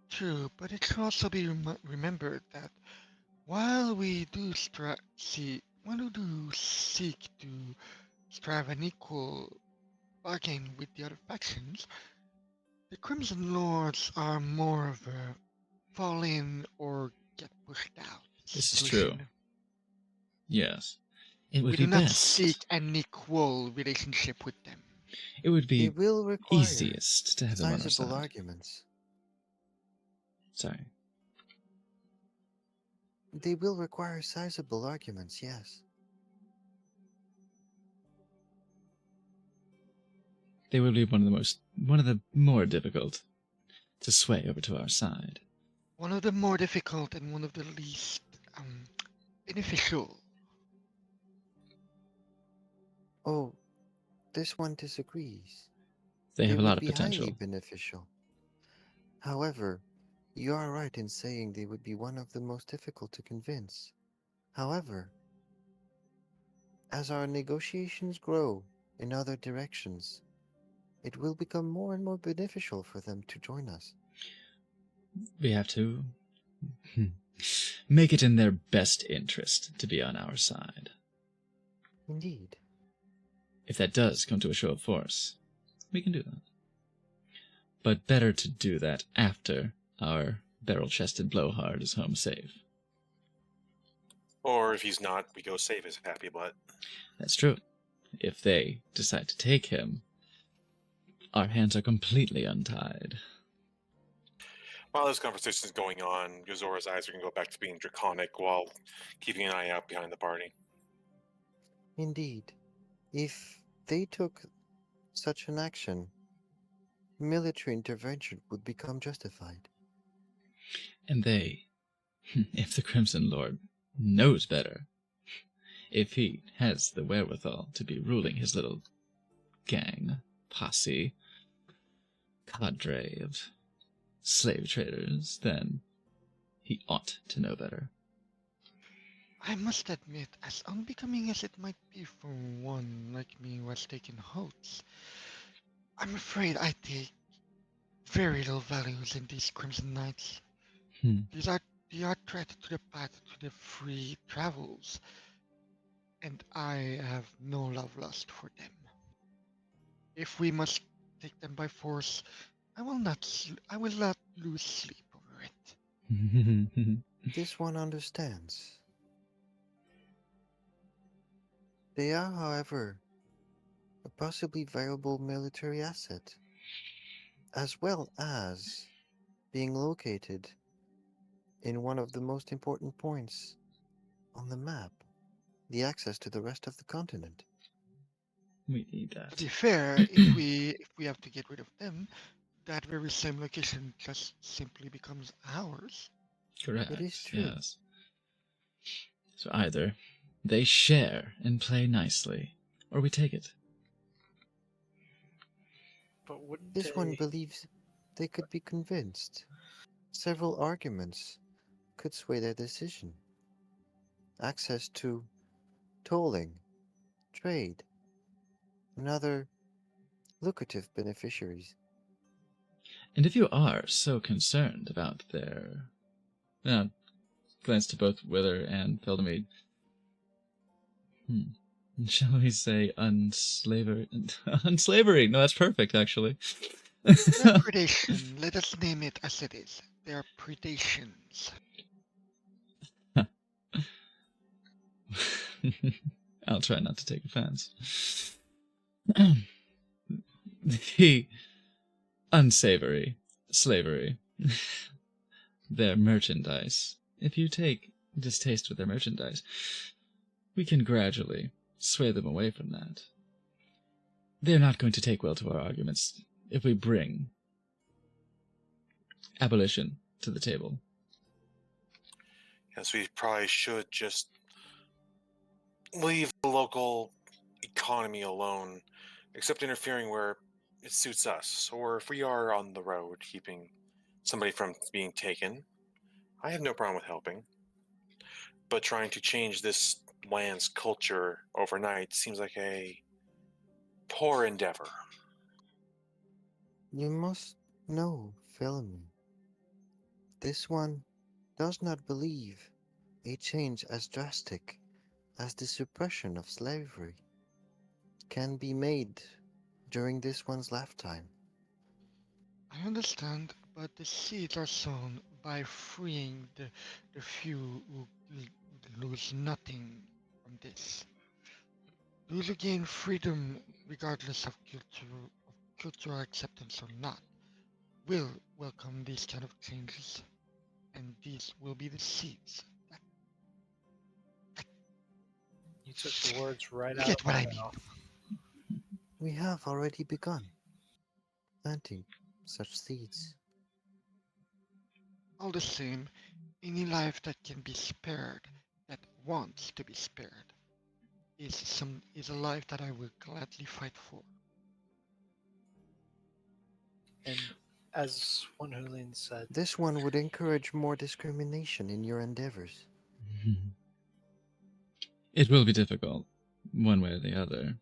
true, but it should also be remembered that while we do seek to strive an equal bargain with the other factions, the Crimson Lords are more of a fall in or get pushed out
This is
situation.
true. Yes. It would
We
be
do not
best.
seek an equal relationship with them.
It would be
They will require
easiest to have them on our
sizable
side.
arguments.
Sorry.
They will require sizable arguments, yes.
They will be one of the more difficult to sway over to our side.
One of the more difficult and one of the least beneficial.
Oh, this one disagrees.
They have a
would
lot of
be
potential.
highly beneficial. However, you are right in saying they would be one of the most difficult to convince. However, as our negotiations grow in other directions, it will become more and more beneficial for them to join us.
We have to make it in their best interest to be on our side.
Indeed.
If that does come to a show of force, we can do that. But better to do that after our barrel-chested blowhard is home safe.
Or if he's not, we go save his happy butt.
That's true. If they decide to take him, our hands are completely untied.
While this conversation is going on, Yozora's eyes are going to go back to being draconic while keeping an eye out behind the party.
Indeed. If they took such an action, military intervention would become justified.
And they, if the Crimson Lord knows better, if he has the wherewithal to be ruling his little gang, posse, cadre of slave traders, then he ought to know better.
I must admit, as unbecoming as it might be for one like me who has taken oaths, I'm afraid I take very little values in these Crimson Knights. They are threat to the path to the free travels, and I have no love lust for them. If we must take them by force, I will not lose sleep over it.
This one understands. They are, however, a possibly viable military asset, as well as being located in one of the most important points on the map, the access to the rest of the continent.
We need
To
that.
be fair, if we have to get rid of them, that very same location just simply becomes ours.
Correct.
It is true.
Yes. So either they share and play nicely, or we take it.
But wouldn't
This one
they?
believes they could be convinced. Several arguments could sway their decision. Access to tolling, trade, and other lucrative beneficiaries.
And if you are so concerned about their... Now, glance to both Wither and Feldemede. Shall we say unslavery? Unslavery! No, that's perfect, actually.
Their predation, let us name it as it is. Their predations.
I'll try not to take offense. The unsavory slavery. Their merchandise. If you take distaste with their merchandise, we can gradually sway them away from that. They're not going to take well to our arguments if we bring abolition to the table.
Yes, we probably should just leave the local economy alone, except interfering where it suits us, or if we are on the road keeping somebody from being taken. I have no problem with helping. But trying to change this land's culture overnight seems like a poor endeavor.
You must know, Philemon. This one does not believe a change as drastic as the suppression of slavery can be made during this one's lifetime.
I understand, but the seeds are sown by freeing the few who lose nothing from this. Those who gain freedom, regardless of cultural acceptance or not, will welcome these kind of changes, and these will be the seeds.
You took the words right
You
out
get
of
what
my
I mean.
mouth.
We have already begun planting such seeds.
All the same, any life that can be spared, that wants to be spared, is a life that I will gladly fight for.
And as one Hulin said,
This one would encourage more discrimination in your endeavors.
It will be difficult, one way or the other.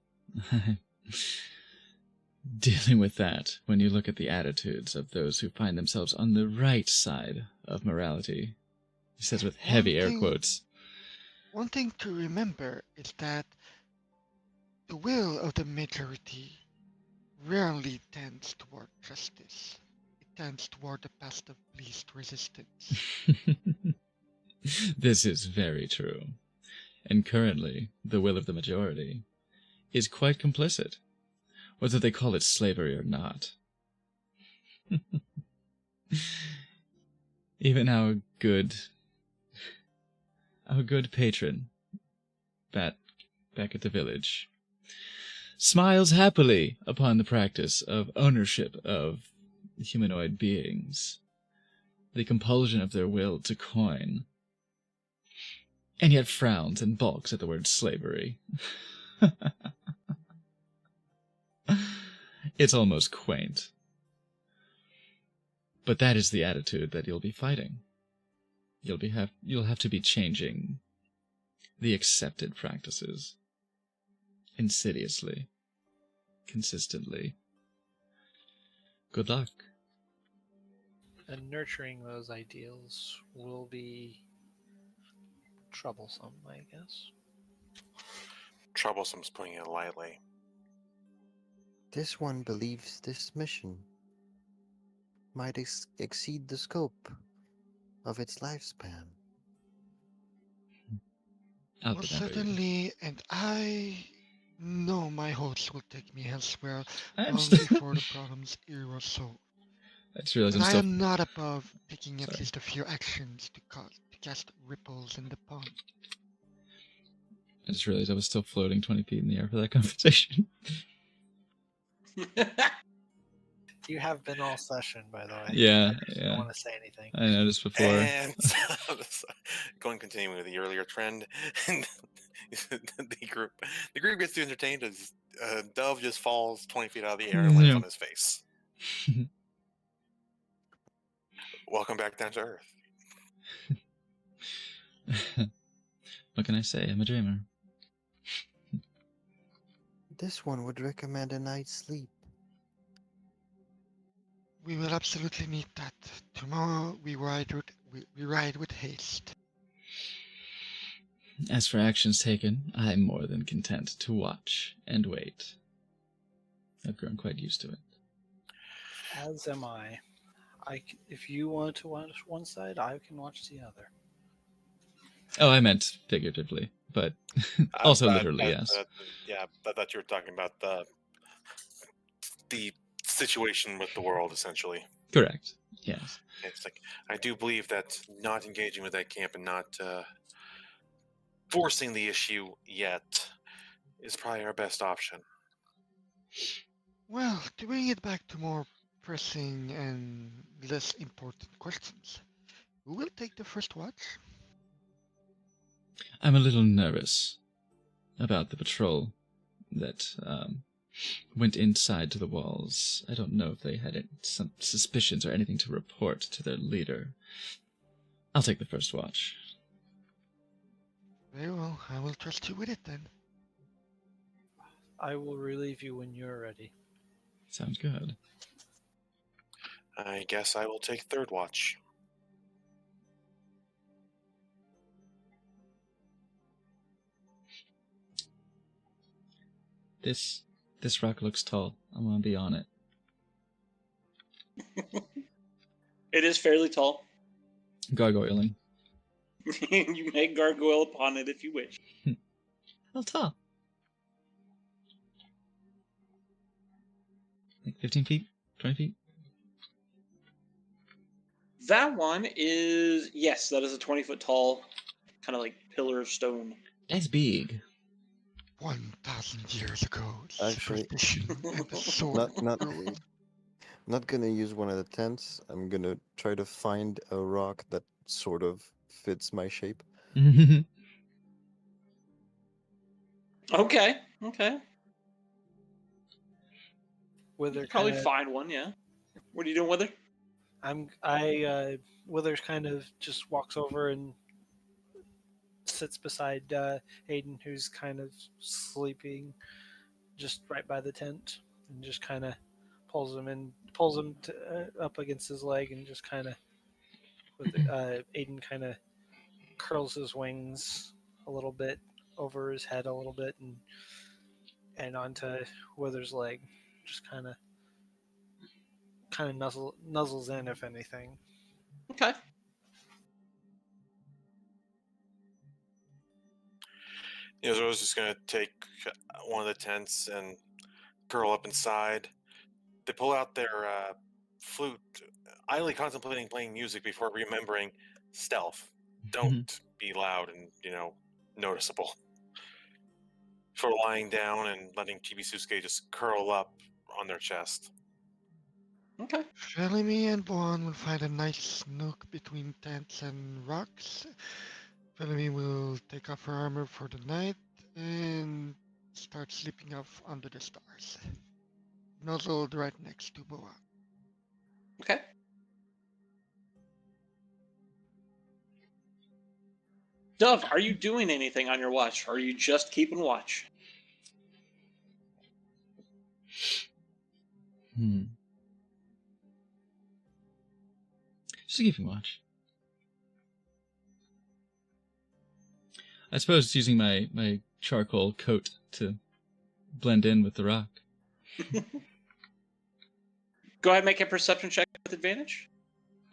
Dealing with that when you look at the attitudes of those who find themselves on the right side of morality. He says with heavy air quotes.
One thing to remember is that the will of the majority rarely tends toward justice. It tends toward the path of least resistance.
This is very true. And currently, the will of the majority is quite complicit, whether they call it slavery or not. Even our good patron, back at the village, smiles happily upon the practice of ownership of humanoid beings, the compulsion of their will to coin, and yet frowns and balks at the word slavery. It's almost quaint. But that is the attitude that you'll be fighting. You'll have to be changing the accepted practices insidiously, consistently. Good luck.
and nurturing those ideals will be troublesome, I guess.
Troublesome's putting it lightly.
This one believes this mission might exceed the scope of its lifespan.
I'll
Well,
get that for you.
certainly, and I know my hosts will take me elsewhere
I'm
long
still...
before the problems here or so.
I just realized
But
I'm
I
still...
am not above taking at
Sorry.
least a few actions to cast ripples in the pond.
I just realized I was still floating 20 feet in the air for that conversation.
You have been all session, by the way.
Yeah,
I just
yeah.
don't want to say anything.
I noticed before.
And continuing with the earlier trend, the group gets too entertained as Dove just falls 20 feet out of the air and lands
Yeah.
on his face. Welcome back down to Earth.
What can I say? I'm a dreamer.
This one would recommend a night's sleep.
We will absolutely need that. Tomorrow we ride with haste.
As for actions taken, I'm more than content to watch and wait. I've grown quite used to it.
As am I. If you want to watch one side, I can watch the other.
Oh, I meant figuratively, but also literally, yes.
Yeah, I thought you were talking about the situation with the world, essentially.
Correct. Yes.
It's like, I do believe that not engaging with that camp and not forcing the issue yet is probably our best option.
Well, to bring it back to more pressing and less important questions, who will take the first watch?
I'm a little nervous about the patrol that went inside to the walls. I don't know if they had some suspicions or anything to report to their leader. I'll take the first watch.
Very well, I will trust you with it then.
I will relieve you when you're ready.
Sounds good.
I guess I will take third watch.
This rock looks tall. I'm gonna be on it.
It is fairly tall.
Gargoyling.
You may gargoyle upon it if you wish.
How tall? Like 15 feet? 20 feet?
That one is, yes, that is a 20-foot tall, kind of like pillar of stone.
That's big.
1,000 years ago,
Actually,
superstition and the sword
not
ruled.
not gonna use one of the tents. I'm gonna try to find a rock that sort of fits my shape.
Okay, okay.
Wither
You'd probably
kinda-
find one, yeah. What are you doing with her?
Withers kind of just walks over and sits beside Aiden, who's kind of sleeping just right by the tent, and just kind of pulls him up against his leg, and just kind of Aiden kind of curls his wings a little bit over his head a little bit, and onto Wither's leg, just kind of nuzzles in, if anything.
Okay.
Rose is going to take one of the tents and curl up inside. They pull out their flute, idly contemplating playing music before remembering stealth. Don't be loud and, noticeable. For lying down and letting Chibisuke just curl up on their chest.
Okay.
Felemy and Boan will find a nice nook between tents and rocks. Felemy will take off her armor for the night and start sleeping off under the stars. Nuzzled right next to Boan.
Okay. Dove, are you doing anything on your watch? Or are you just keeping watch?
Just keeping watch. I suppose it's using my charcoal coat to blend in with the rock.
Go ahead and make a perception check with advantage.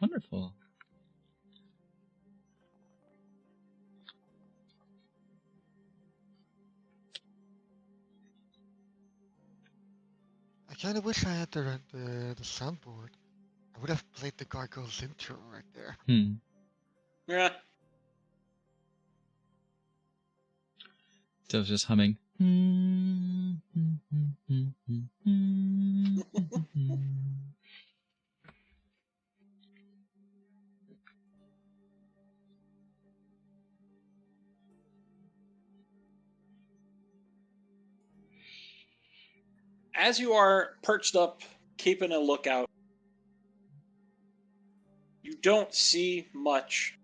Wonderful.
I kind of wish I had the soundboard. I would have played the Gargoyles intro right there.
Yeah.
Dev's just humming.
As you are perched up, keeping a lookout, you don't see much.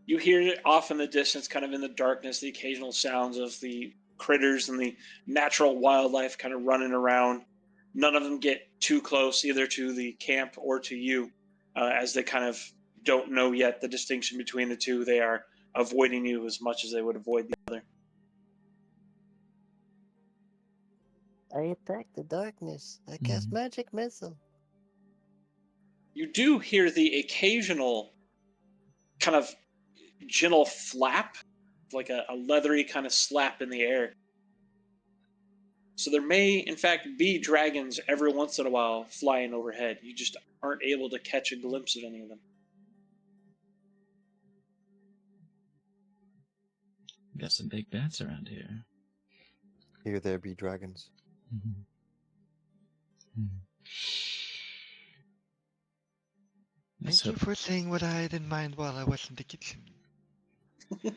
You hear off in the distance, kind of in the darkness, the occasional sounds of the critters and the natural wildlife kind of running around. None of them get too close, either to the camp or to you, as they kind of don't know yet the distinction between the two. They are avoiding you as much as they would avoid the other.
I attack the darkness. I cast magic missile.
You do hear the occasional kind of gentle flap, like a leathery kind of slap in the air. So there may, in fact, be dragons every once in a while flying overhead. You just aren't able to catch a glimpse of any of them.
Got some big bats around here.
Here there be dragons.
Let's
Thank you for saying what I had in mind while I was in the kitchen.
I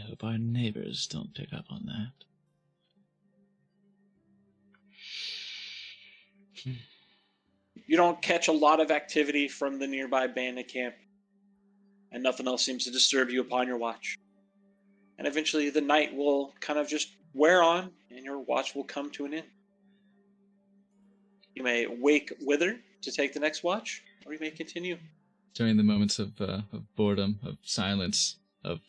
hope our neighbors don't pick up on that.
You don't catch a lot of activity from the nearby bandit camp, and nothing else seems to disturb you upon your watch. And eventually the night will kind of just wear on, and your watch will come to an end. You may wake Wither to take the next watch, or you may continue.
During the moments of boredom, of silence, of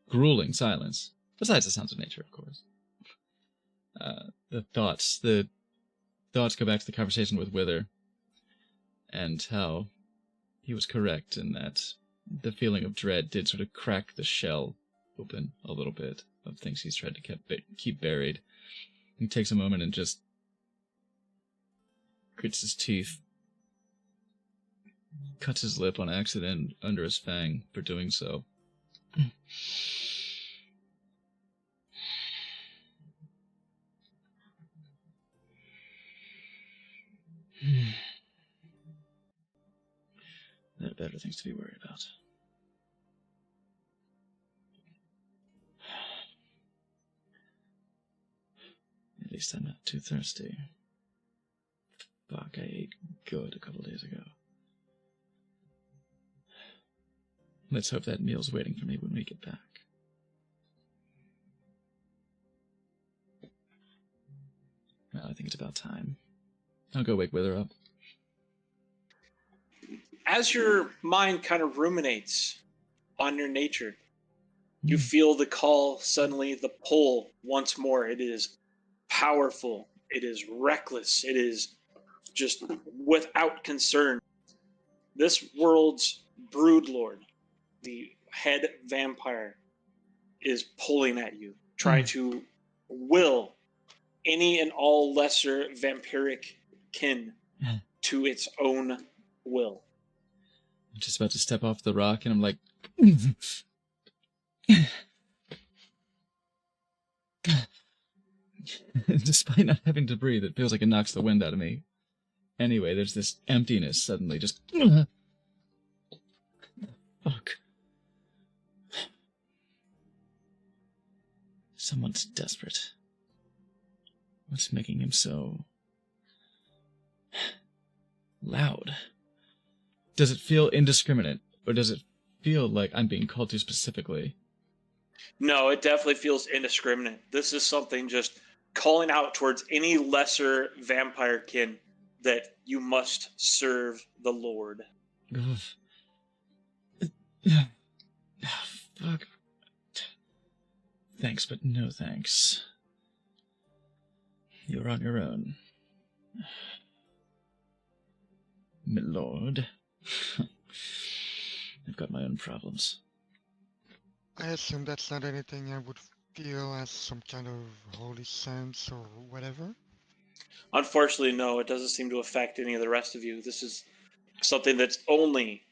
grueling silence, besides the sounds of nature, of course, the thoughts go back to the conversation with Wither, and how he was correct in that the feeling of dread did sort of crack the shell open a little bit of things he's tried to keep buried. He takes a moment and just grits his teeth, cuts his lip on accident under his fang for doing so. There are better things to be worried about. At least I'm not too thirsty. Fuck, I ate good a couple days ago. Let's hope that meal's waiting for me when we get back. Well, I think it's about time. I'll go wake Wither up.
As your mind kind of ruminates on your nature, you feel the call suddenly, the pull once more. It is powerful. It is reckless. It is just without concern. This world's broodlord, the head vampire, is pulling at you, trying to will any and all lesser vampiric kin to its own will.
I'm just about to step off the rock, and I'm like... Despite not having to breathe, it feels like it knocks the wind out of me. Anyway, there's this emptiness suddenly, just... Fuck. Someone's desperate. What's making him so... loud? Does it feel indiscriminate, or does it feel like I'm being called to specifically?
No, it definitely feels indiscriminate. This is something just calling out towards any lesser vampire kin that you must serve the Lord.
Fuck. Thanks, but no thanks. You're on your own. My lord. I've got my own problems.
I assume that's not anything I would feel as some kind of holy sense or whatever.
Unfortunately, no, it doesn't seem to affect any of the rest of you. This is something that's only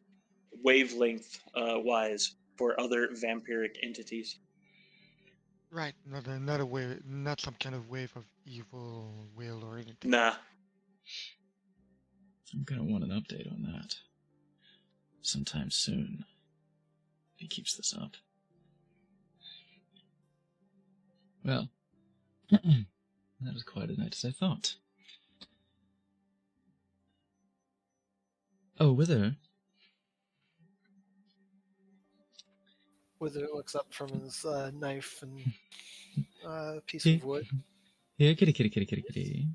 wavelength wise for other vampiric entities.
Right, not a wave, not some kind of wave of evil will or anything.
Nah.
I'm gonna want an update on that sometime soon. If he keeps this up. Well, that was quite a night as I thought. Oh, Wither.
Wither looks up from his knife and piece
Here,
of wood.
here, kitty, kitty, kitty, kitty, kitty.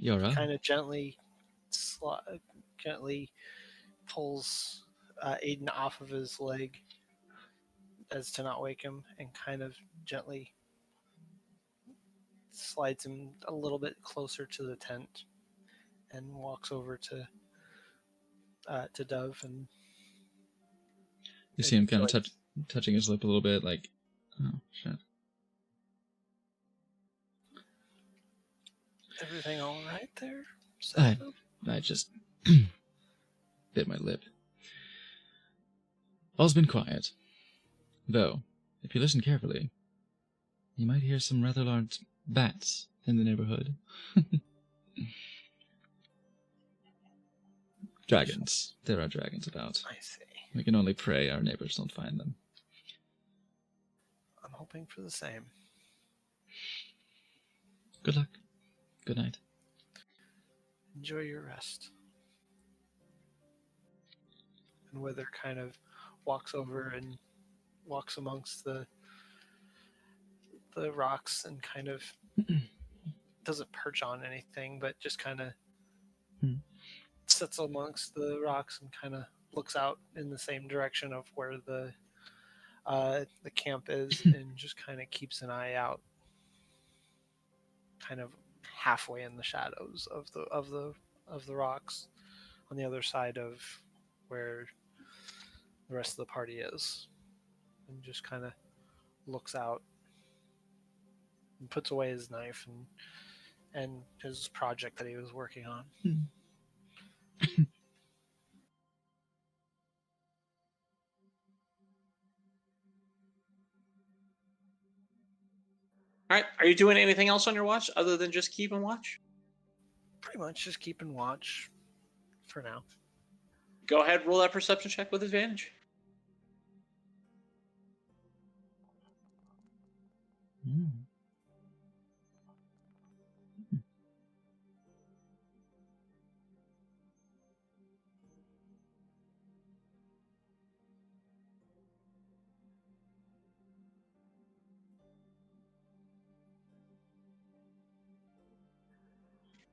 Yora.
Kind of gently pulls Aiden off of his leg as to not wake him, and kind of gently slides him a little bit closer to the tent, and walks over to Dove and
You see him kind of
joins.
touching his lip a little bit, like, oh, shit.
Everything all right there?
I
Seth?
just bit my lip. All's been quiet. Though, if you listen carefully, you might hear some rather large bats in the neighborhood. Dragons. There are dragons about.
I see.
We can only pray our neighbors don't find them.
I'm hoping for the same.
Good luck. Good night.
Enjoy your rest. And Wither kind of walks over and walks amongst the rocks and kind of doesn't perch on anything, but just kind of sits amongst the rocks and kind of looks out in the same direction of where the camp is, and just kind of keeps an eye out, kind of halfway in the shadows of the rocks on the other side of where the rest of the party is, and just kind of looks out and puts away his knife and his project that he was working on.
All right. Are you doing anything else on your watch other than just keeping watch?
Pretty much just keeping watch for now.
Go ahead, roll that perception check with advantage.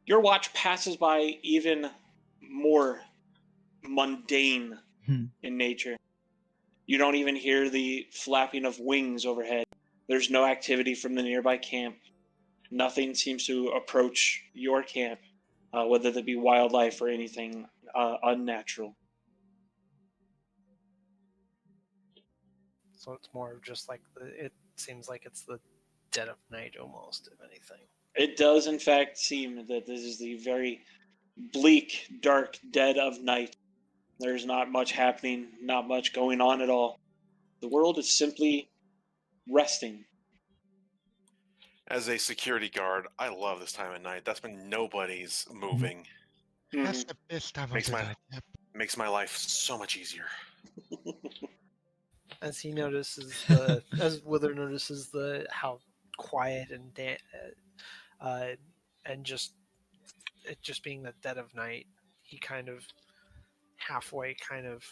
Your watch passes by even more mundane in nature. You don't even hear the flapping of wings overhead. There's no activity from the nearby camp. Nothing seems to approach your camp, whether that be wildlife or anything unnatural.
So it's more of just like it seems like it's the dead of night almost, if anything.
It does, in fact, seem that this is the very bleak, dark dead of night. There's not much happening, not much going on at all. The world is simply resting.
As a security guard, I love this time of night. That's when nobody's moving.
That's the best time
Makes
of the
my-
night. Yep.
Makes my life so much easier.
As he notices as Wither notices how quiet and just it just being the dead of night, he kind of halfway kind of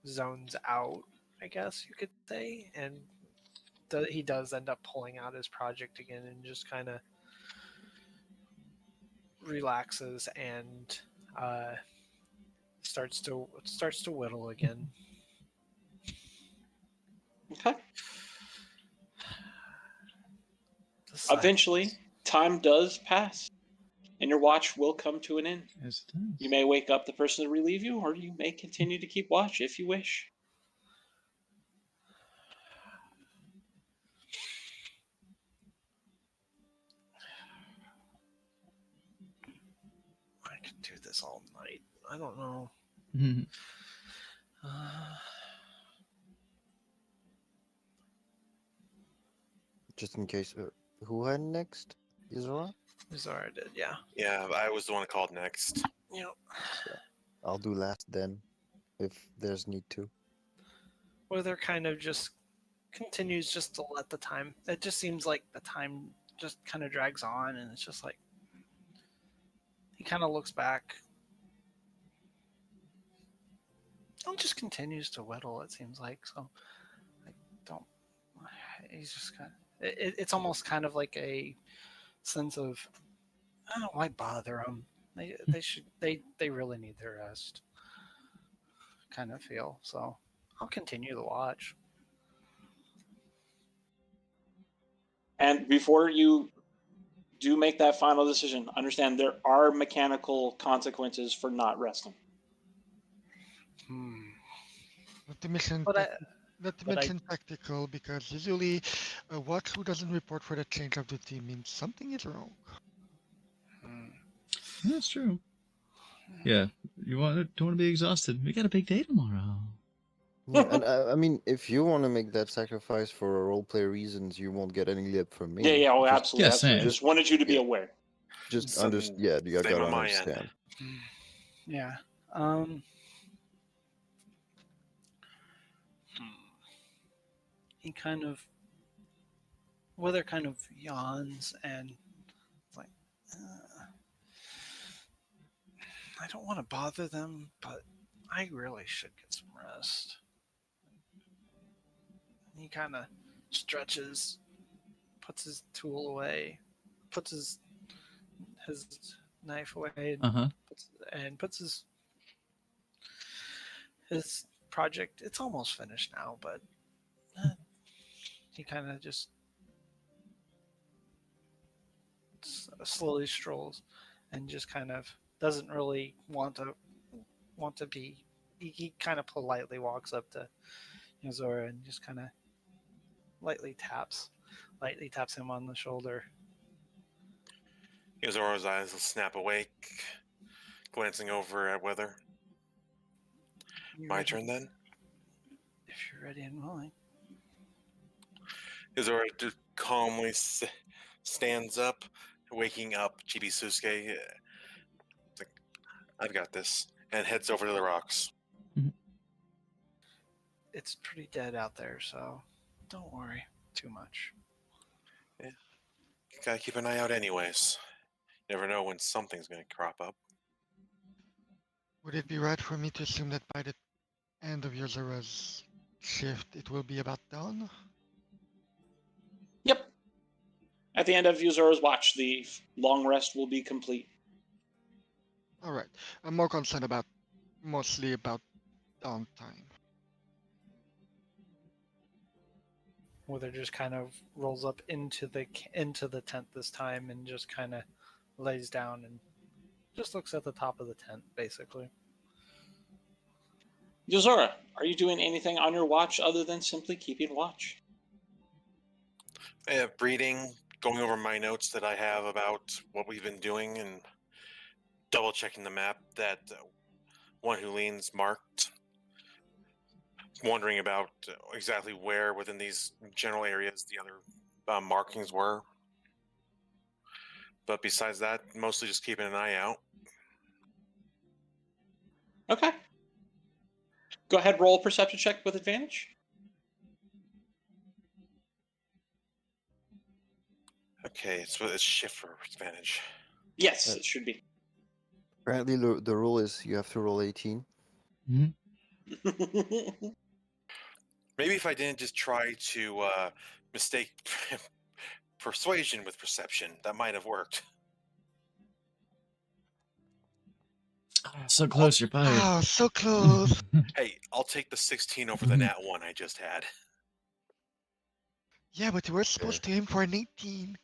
zones out, I guess you could say, and he does end up pulling out his project again and just kind of relaxes and starts to whittle again.
Okay.
The silence.
Eventually, time does pass, and your watch will come to an end.
Yes, it does.
You may wake up the person to relieve you, or you may continue to keep watch if you wish.
I could do this all night. I don't know.
Just in case. Who had next? Izora?
Zara did, yeah.
Yeah, I was the one called next.
Yep.
I'll do last then, if there's need to.
Wither kind of just continues just to let the time. It just seems like the time just kind of drags on, and it's just like he kind of looks back and just continues to whittle. It seems like so. I don't. He's just kind of. It's almost kind of like a sense of, oh, why bother them? They should they really need their rest. Kind of feel so. I'll continue the watch.
And before you do make that final decision, understand there are mechanical consequences for not resting.
Not to mention,
But I,
not to
but I-
mention tactical, because usually a watch who doesn't report for the change of the team means something is wrong.
That's true. Yeah, don't want to be exhausted. We got a big day tomorrow.
Yeah, and I mean, if you want to make that sacrifice for roleplay reasons, you won't get any lip from me.
Yeah, oh,
Just-
absolutely.
Yeah,
absolutely.
same.
Just wanted you to be
Yeah.
aware.
Just
Some-
understand. Yeah, you
same
gotta
on my end.
understand.
yeah. He kind of, Wither kind of yawns and it's like, I don't want to bother them, but I really should get some rest. He kind of stretches, puts his tool away, puts his knife away,
Uh-huh.
and puts his project. It's almost finished now, but he kind of just slowly strolls and just kind of doesn't really want to be. He kind of politely walks up to Yozora and just kind of lightly taps him on the shoulder.
Yozora's eyes will snap awake, glancing over at Wither.
"You
My
ready?
turn then?
If you're ready and willing."
Yozora just calmly stands up, waking up Chibi-Susuke. It's like, I've got this. And heads over to the rocks.
It's pretty dead out there, so don't worry too much.
Gotta keep an eye out anyways. Never know when something's gonna crop up.
Would it be right for me to assume that by the end of Yozora's shift, it will be about dawn?
Yep. At the end of Yozora's watch, the long rest will be complete.
All right. I'm more concerned mostly about downtime.
Wither just kind of rolls up into the tent this time and just kind of lays down and just looks at the top of the tent, basically.
Yozora, are you doing anything on your watch other than simply keeping watch?
Reading, going over my notes that I have about what we've been doing, and double checking the map that One Who Leans marked. Wondering about exactly where within these general areas the other markings were. But besides that, mostly just keeping an eye out.
Okay. Go ahead, roll a perception check with advantage.
Okay, so it's shift for advantage.
Yes, it should be.
Apparently, the rule is you have to roll 18.
Maybe if I didn't just try to mistake persuasion with perception, that might have worked.
So close, you're fired.
Oh, so close.
Hey, I'll take the 16 over the nat 1 I just had.
Yeah, but you were supposed to aim for an 18.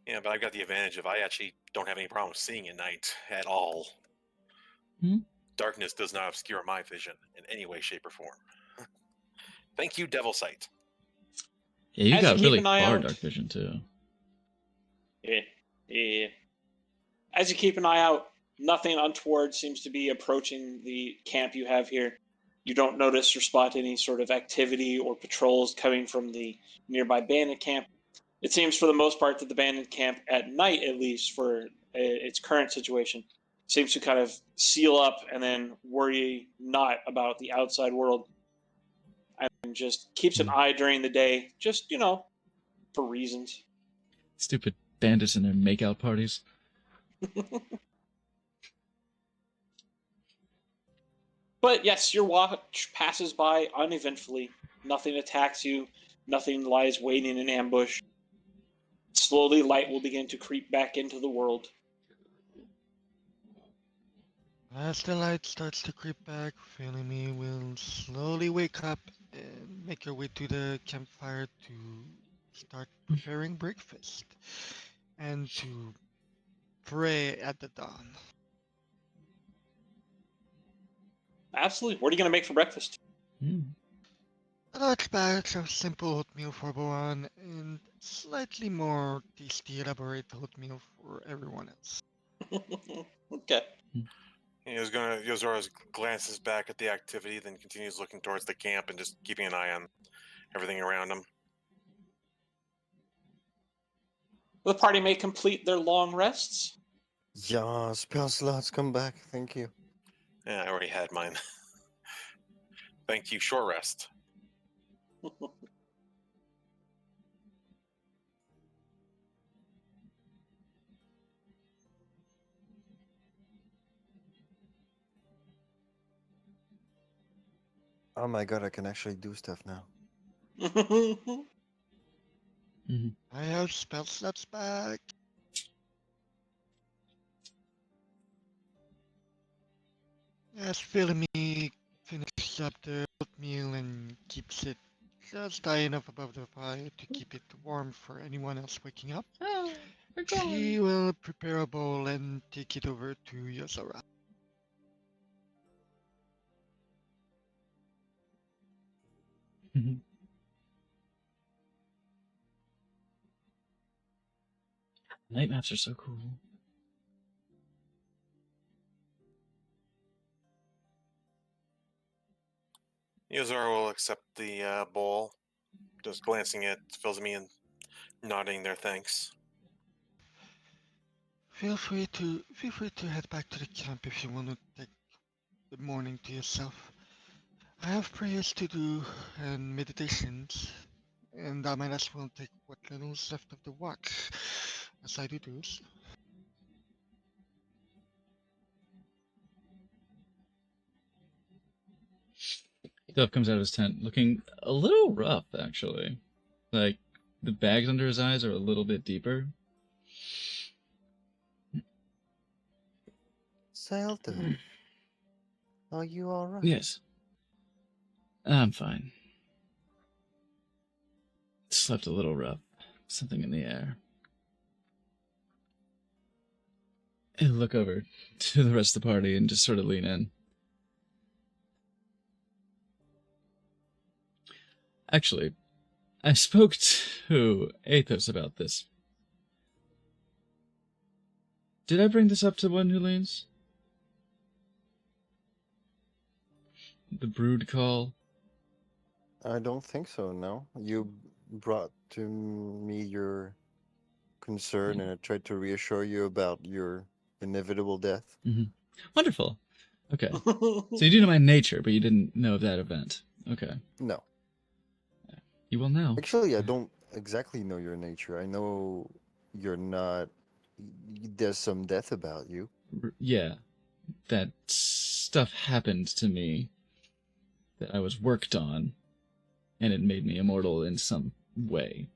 Yeah, but I've got the advantage of I actually don't have any problem seeing at night at all. Darkness does not obscure my vision in any way, shape, or form. Thank you, Devil Sight.
Yeah, you
As
got
you keep
really
an eye
far
out-
dark vision too.
Yeah. As you keep an eye out, Nothing untoward seems to be approaching the camp you have here. You don't notice or spot any sort of activity or patrols coming from the nearby bandit camp. It seems for the most part that the bandit camp, at night at least, for its current situation, seems to kind of seal up and then worry not about the outside world and just keeps an eye during the day, just, for reasons.
Stupid bandits and their makeout parties.
But yes, your watch passes by uneventfully. Nothing attacks you. Nothing lies waiting in ambush. Slowly, light will begin to creep back into the world.
As the light starts to creep back, Philemy will slowly wake up and make her way to the campfire to start preparing breakfast and to pray at the dawn.
Absolutely. What are you going to make for breakfast?
A large batch of simple oatmeal for Boan and slightly more tasty elaborate oatmeal for everyone else.
Okay.
Yozora glances back at the activity, then continues looking towards the camp and just keeping an eye on everything around him.
The party may complete their long rests.
Yeah, spell slots come back. Thank you.
Yeah, I already had mine. Thank you. Short rest.
Oh my god, I can actually do stuff now.
I have spell slots back. As Philemy finishes up the oatmeal and keeps it just high enough above the fire to keep it warm for anyone else waking up,
Oh, we're
she will prepare a bowl and take it over to Yozora.
Night maps are so cool.
Yozora will accept the bowl, just glancing at Philemy and nodding their thanks.
Feel free to head back to the camp if you want to take the morning to yourself. I have prayers to do and meditations, and I might as well take what little's left of the watch as I do those.
Duff comes out of his tent looking a little rough, actually. Like, the bags under his eyes are a little bit deeper.
Zelda, are you alright?
Yes. I'm fine. Slept a little rough. Something in the air. I look over to the rest of the party and just sort of lean in. Actually, I spoke to Athos about this. Did I bring this up to one who leans? The brood call?
I don't think so, no. You brought to me your concern and I tried to reassure you about your inevitable death.
Wonderful. Okay. So you do know my nature, but you didn't know of that event. Okay.
No.
You will now.
Actually, I don't exactly know your nature. I know you're not... There's some death about you.
Yeah. That stuff happened to me that I was worked on, and it made me immortal in some way.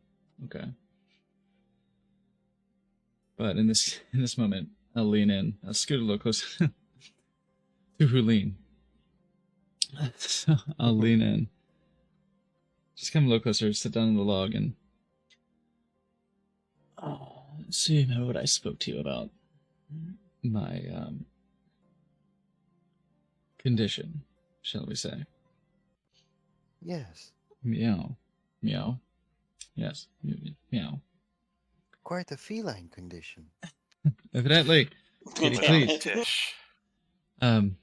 Okay. But in this moment, I'll lean in. I'll scoot a little closer to Hulene. So I'll lean in. Just come a little closer, sit down on the log, and so you know what I spoke to you about. My condition, shall we say.
Yes.
Meow. Meow. Yes. Meow.
Quite a feline condition.
Evidently. Kitty,
Damn
please.
it.
Tish.
Um,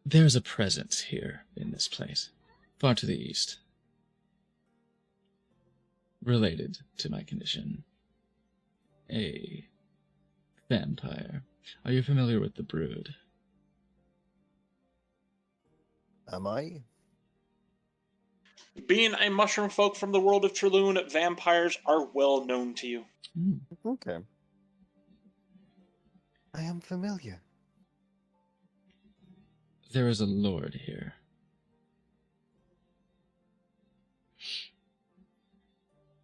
there's a presence here in this place, far to the east, related to my condition. A vampire. Are you familiar with the Brood?
Am I?
Being a mushroom folk from the world of Trelune, vampires are well known to you.
Okay. I am familiar.
There is a lord here.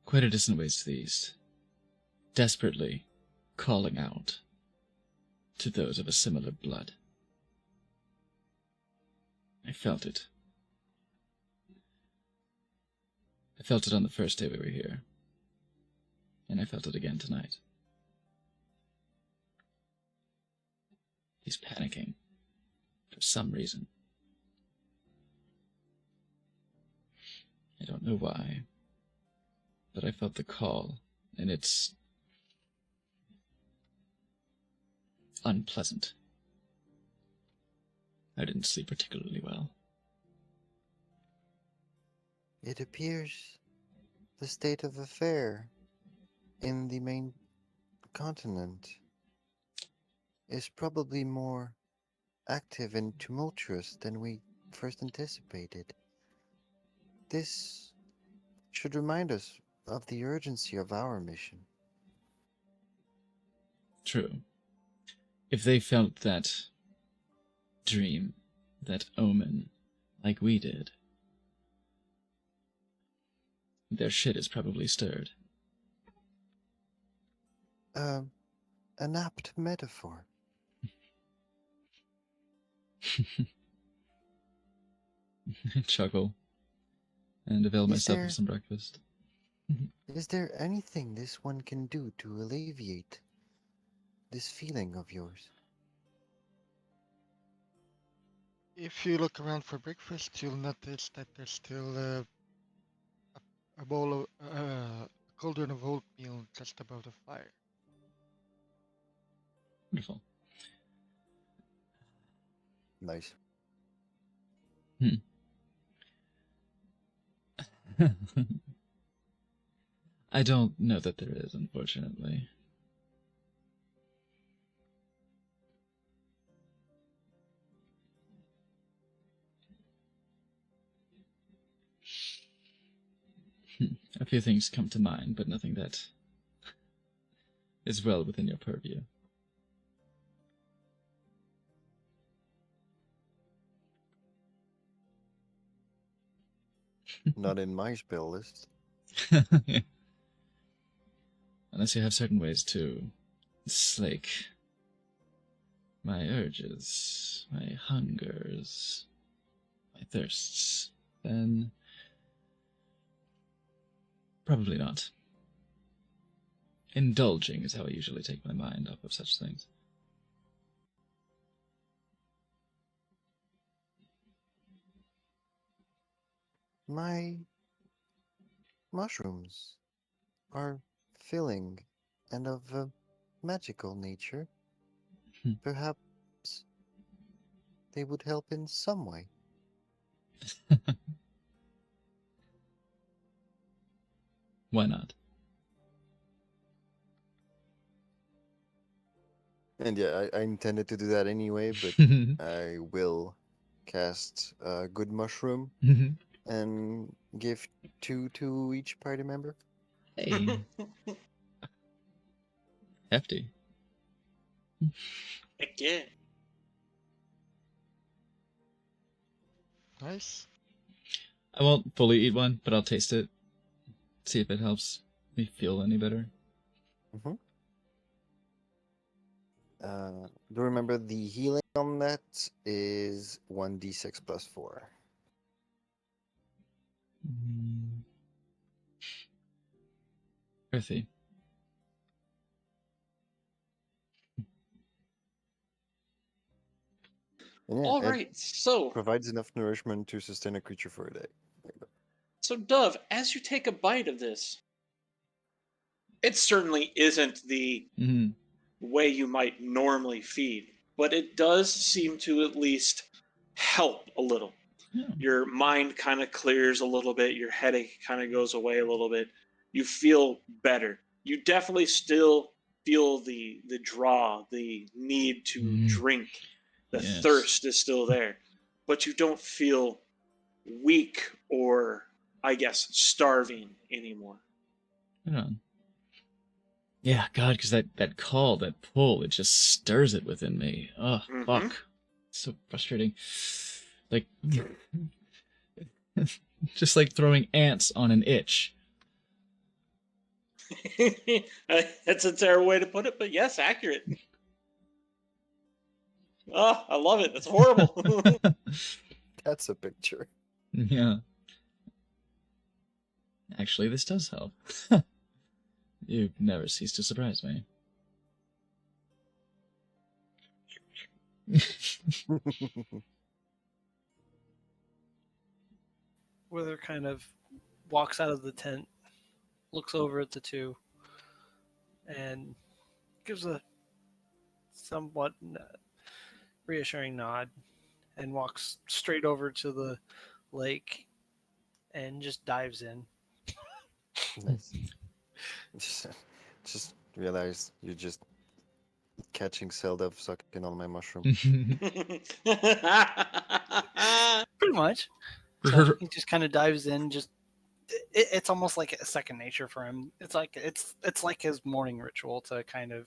Quite a distant ways to the east, desperately calling out to those of a similar blood. I felt it. I felt it on the first day we were here, and I felt it again tonight. He's panicking for some reason. I don't know why, but I felt the call, and it's unpleasant. I didn't sleep particularly well.
It appears the state of affair in the main continent is probably more active and tumultuous than we first anticipated. This should remind us of the urgency of our mission.
True. If they felt that dream, that omen, like we did, their shit is probably stirred.
An apt metaphor.
Chuckle and avail
Is
myself
there-
of some breakfast.
Is there anything this one can do to alleviate this feeling of yours?
If you look around for breakfast, you'll notice that there's still a bowl of cauldron of oatmeal just above the fire.
Wonderful.
Nice.
I don't know that there is, unfortunately. A few things come to mind, but nothing that is well within your purview.
Not in my spell list.
Unless you have certain ways to slake my urges, my hungers, my thirsts, then probably not. Indulging is how I usually take my mind off of such things.
My mushrooms are filling and of a magical nature. Perhaps they would help in some way.
Why not?
And yeah, I intended to do that anyway, but I will cast a good mushroom and give 2 to each party member.
Hey, hefty.
Heck yeah.
Nice.
I won't fully eat one, but I'll taste it. See if it helps me feel any better.
Do remember the healing on that is 1d6 plus 4.
Earthy.
And yeah,
All
it
right, so
provides enough nourishment to sustain a creature for a day.
Dove, as you take a bite of this, It certainly isn't the
Hmm.
way you might normally feed, but it does seem to at least help a little.
Yeah.
Your mind kind of clears a little bit, your headache kind of goes away a little bit. You feel better. You definitely still feel the draw, the need to
Mhm.
drink. The
Yes.
thirst is still there, but you don't feel weak or, I guess, starving anymore.
Right on. Yeah, God, because that call, that pull, it just stirs it within me. Oh,
Mhm.
fuck. So frustrating. Like, just like throwing ants on an itch.
That's a terrible way to put it, but yes, accurate. Oh, I love it. That's horrible.
That's a picture.
Yeah. Actually, this does help. You never cease to surprise me.
Wither kind of walks out of the tent, looks over at the two, and gives a somewhat reassuring nod, and walks straight over to the lake and just dives in.
Nice. Just realized you're just catching Zelda sucking on my mushroom.
Pretty much. So he just kind of dives in. Just it's almost like a second nature for him. It's like his morning ritual to kind of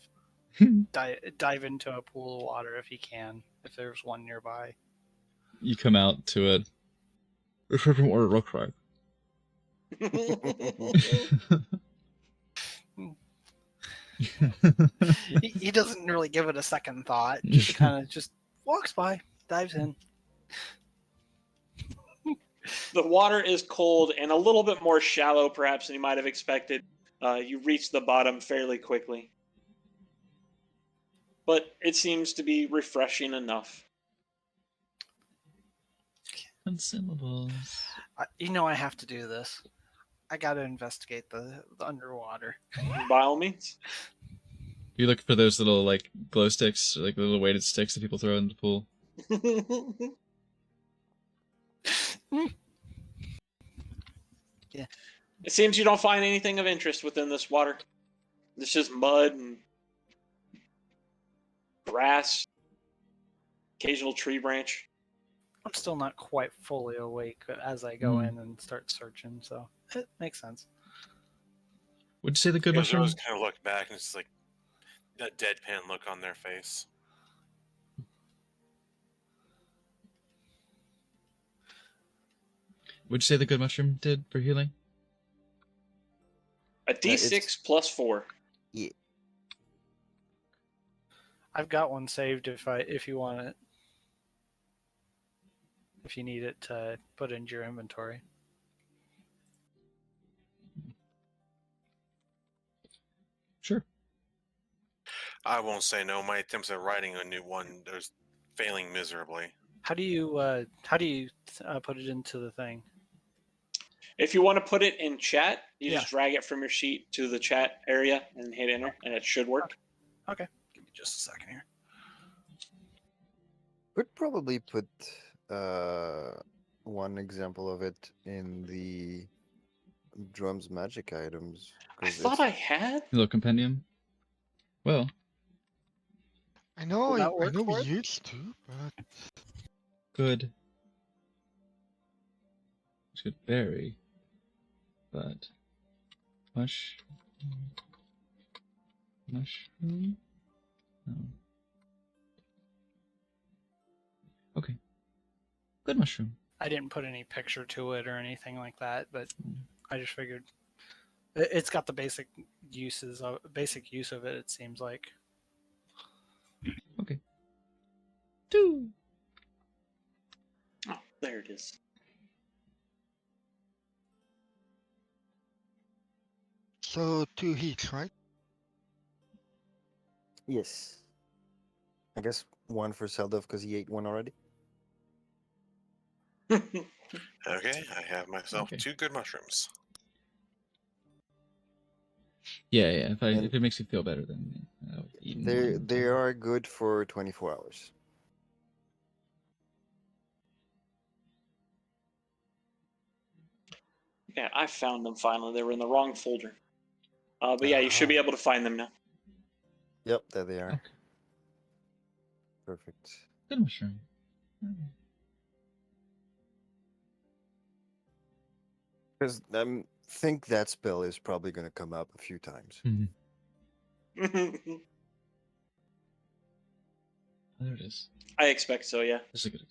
dive into a pool of water if he can, if there's one nearby.
You come out to it. This isn't what it looks like.
He doesn't really give it a second thought. Just kind of just walks by, dives in.
The water is cold and a little bit more shallow, perhaps, than you might have expected. You reach the bottom fairly quickly, but it seems to be refreshing enough.
Consumables.
I have to do this. I got to investigate the underwater.
By all means.
You look for those little like glow sticks, like little weighted sticks that people throw in the pool.
Yeah.
It seems you don't find anything of interest within this water. It's just mud and grass, occasional tree branch.
I'm still not quite fully awake as I go in and start searching, so it makes sense.
Would you say the good
You
mushroom?
guys kind of look back and it's like that deadpan look on their face.
Would you say the good mushroom did for healing?
A D6 plus 4.
Yeah.
I've got one saved if you want it. If you need it to put into your inventory.
Sure.
I won't say no. My attempts at writing a new one are failing miserably.
How do you put it into the thing?
If you want to put it in chat, you
Yeah.
just drag it from your sheet to the chat area and hit enter, and it should work.
Okay. Give me just a second here.
Could probably put one example of it in the drums magic items.
I
'cause
thought
it's-
I had.
Little compendium. Well,
I know,
Will that
I
work
know
for
we
it?
used to, but
good. Should vary, but mushroom. No. Okay. Good mushroom.
I didn't put any picture to it or anything like that, but I just figured it's got the basic use of it. It seems like.
Okay. 2.
Oh, there it is.
so 2 heats, right?
Yes. I guess one for Zelda because he ate one already.
Okay, I have myself
Okay.
2 good mushrooms.
Yeah. If
And-
it makes you feel better, then I'll eat one.
They are good for 24 hours.
Yeah, I found them finally. They were in the wrong folder. But yeah, you should be able to find them now.
Yep, there they are.
Okay.
Perfect.
Good mushroom.
Because I think that spell is probably going to come up a few times.
Oh, there it is.
I expect so, yeah.
This is a good.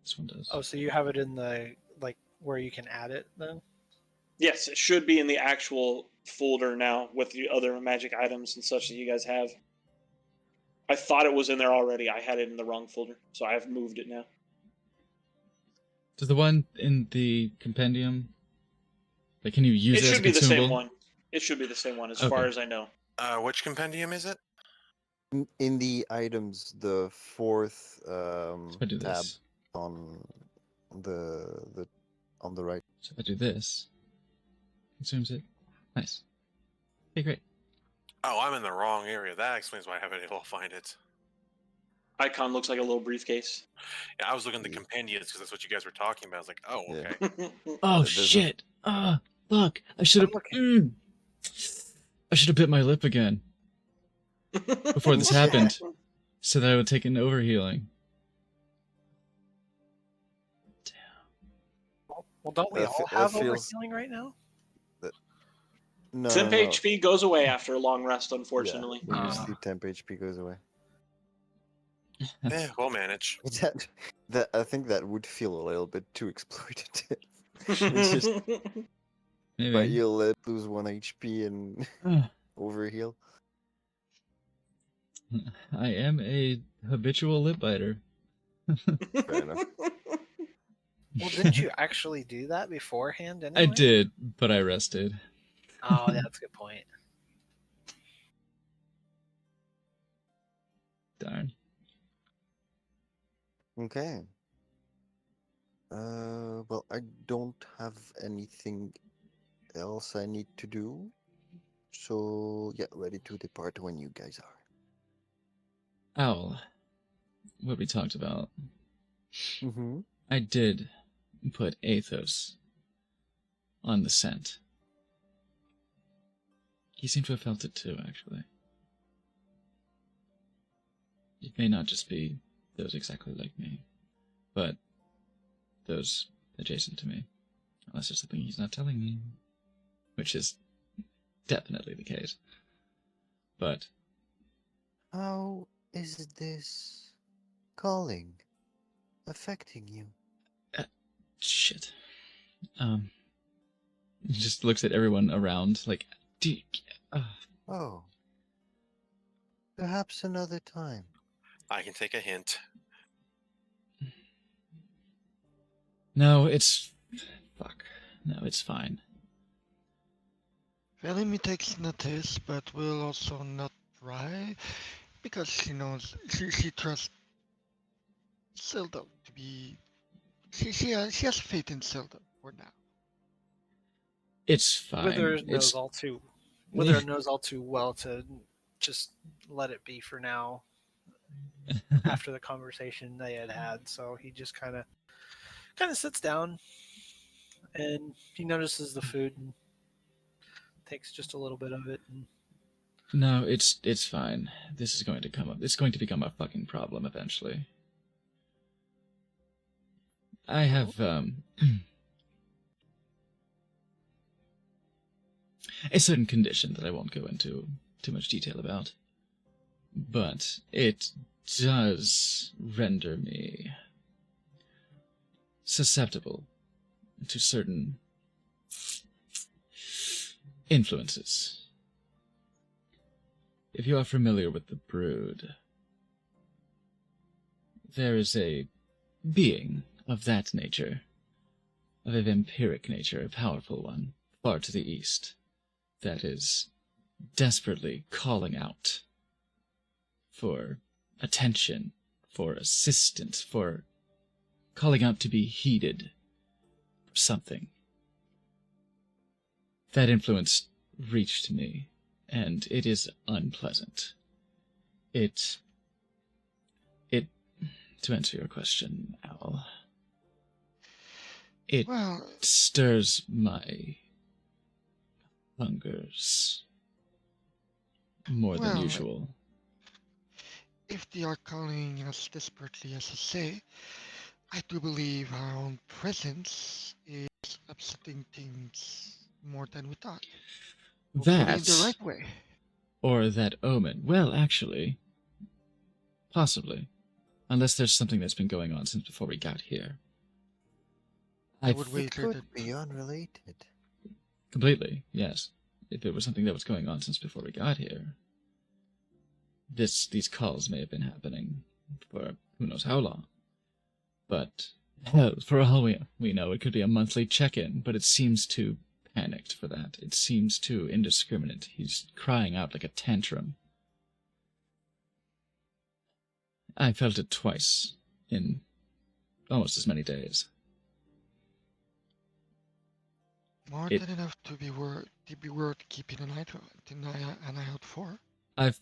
This one does.
Oh, so you have it in the like where you can add it then?
Yes, it should be in the actual folder now with the other magic items and such that you guys have. I thought it was in there already. I had it in the wrong folder, so I've moved it now.
Does the one in the compendium? Like, can you use
It
it as a
should be the
consumable?
same one. It should be the same one as
Okay.
far as I know.
Which compendium is it?
In the items, the fourth
So if I do
tab
this,
on the on the right.
so if I do this, consumes it. Nice. Okay, great.
Oh, I'm in the wrong area. That explains why I haven't been able to find it.
Icon looks like a little briefcase.
Yeah, I was looking at the compendiums because that's what you guys were talking about. I was like, oh,
Yeah.
okay.
Oh
There's a-
shit! Fuck! I should have. I should have bit my lip again before this happened, so that I would take an overhealing.
Well, don't we
That
all
fe- that
have
feels-
overhealing right now?
No,
Temp
no, no.
HP goes away after a long rest,
Yeah,
unfortunately.
when you
Ah.
sleep, temp HP goes away.
We'll manage.
That I think that would feel a little bit too exploitative. It's just,
Maybe.
but you'll lose 1 HP and
Ah,
overheal.
I am a habitual lip biter.
Fair enough.
Well, didn't you actually do that beforehand anyway?
I did, but I rested.
Oh, that's a good point.
Darn.
Okay. Well, I don't have anything else I need to do. So, yeah, ready to depart when you guys are.
Owl. What we talked about.
Mm-hmm.
I did put Athos on the scent. He seemed to have felt it too, actually. It may not just be those exactly like me, but those adjacent to me. Unless there's something he's not telling me. Which is definitely the case. But
How is this calling affecting you?
shit. He just looks at everyone around like,
Oh. Perhaps another time.
I can take a hint.
no, it's fuck. No, it's fine.
Velimi takes notice, but will also not try, because she knows she trusts Zelda to be. She has faith in Zelda for now.
It's fine.
Wither
It's
knows all too. Wither knows all too well to just let it be for now. After the conversation they had had, so he just kind of sits down, and he notices the food and takes just a little bit of it. And
no, it's fine. This is going to come up. It's going to become a fucking problem eventually. I have a certain condition that I won't go into too much detail about, but it does render me susceptible to certain influences. If you are familiar with the Brood, there is a being of that nature, of a vampiric nature, a powerful one, far to the east, that is desperately calling out for attention, for assistance, for calling out to be heeded, something. That influence reached me, and it is unpleasant. It, to answer your question, Al, it
Well,
stirs my hungers more than
Well,
usual.
if they are calling us desperately, as you say, I do believe our own presence is upsetting things more than we thought. Hopefully in the
That,
right way.
or that omen. Well, actually, possibly. Unless there's something that's been going on since before we got here.
I
I
would
It
wager
could
that
be unrelated.
completely, yes. If it was something that was going on since before we got here, these calls may have been happening for who knows how long. But hell, for all we know, it could be a monthly check-in, but it seems too panicked for that. It seems too indiscriminate. He's crying out like a tantrum. I felt it twice in almost as many days.
more
it-
than enough to be worth keeping an eye out for.
I've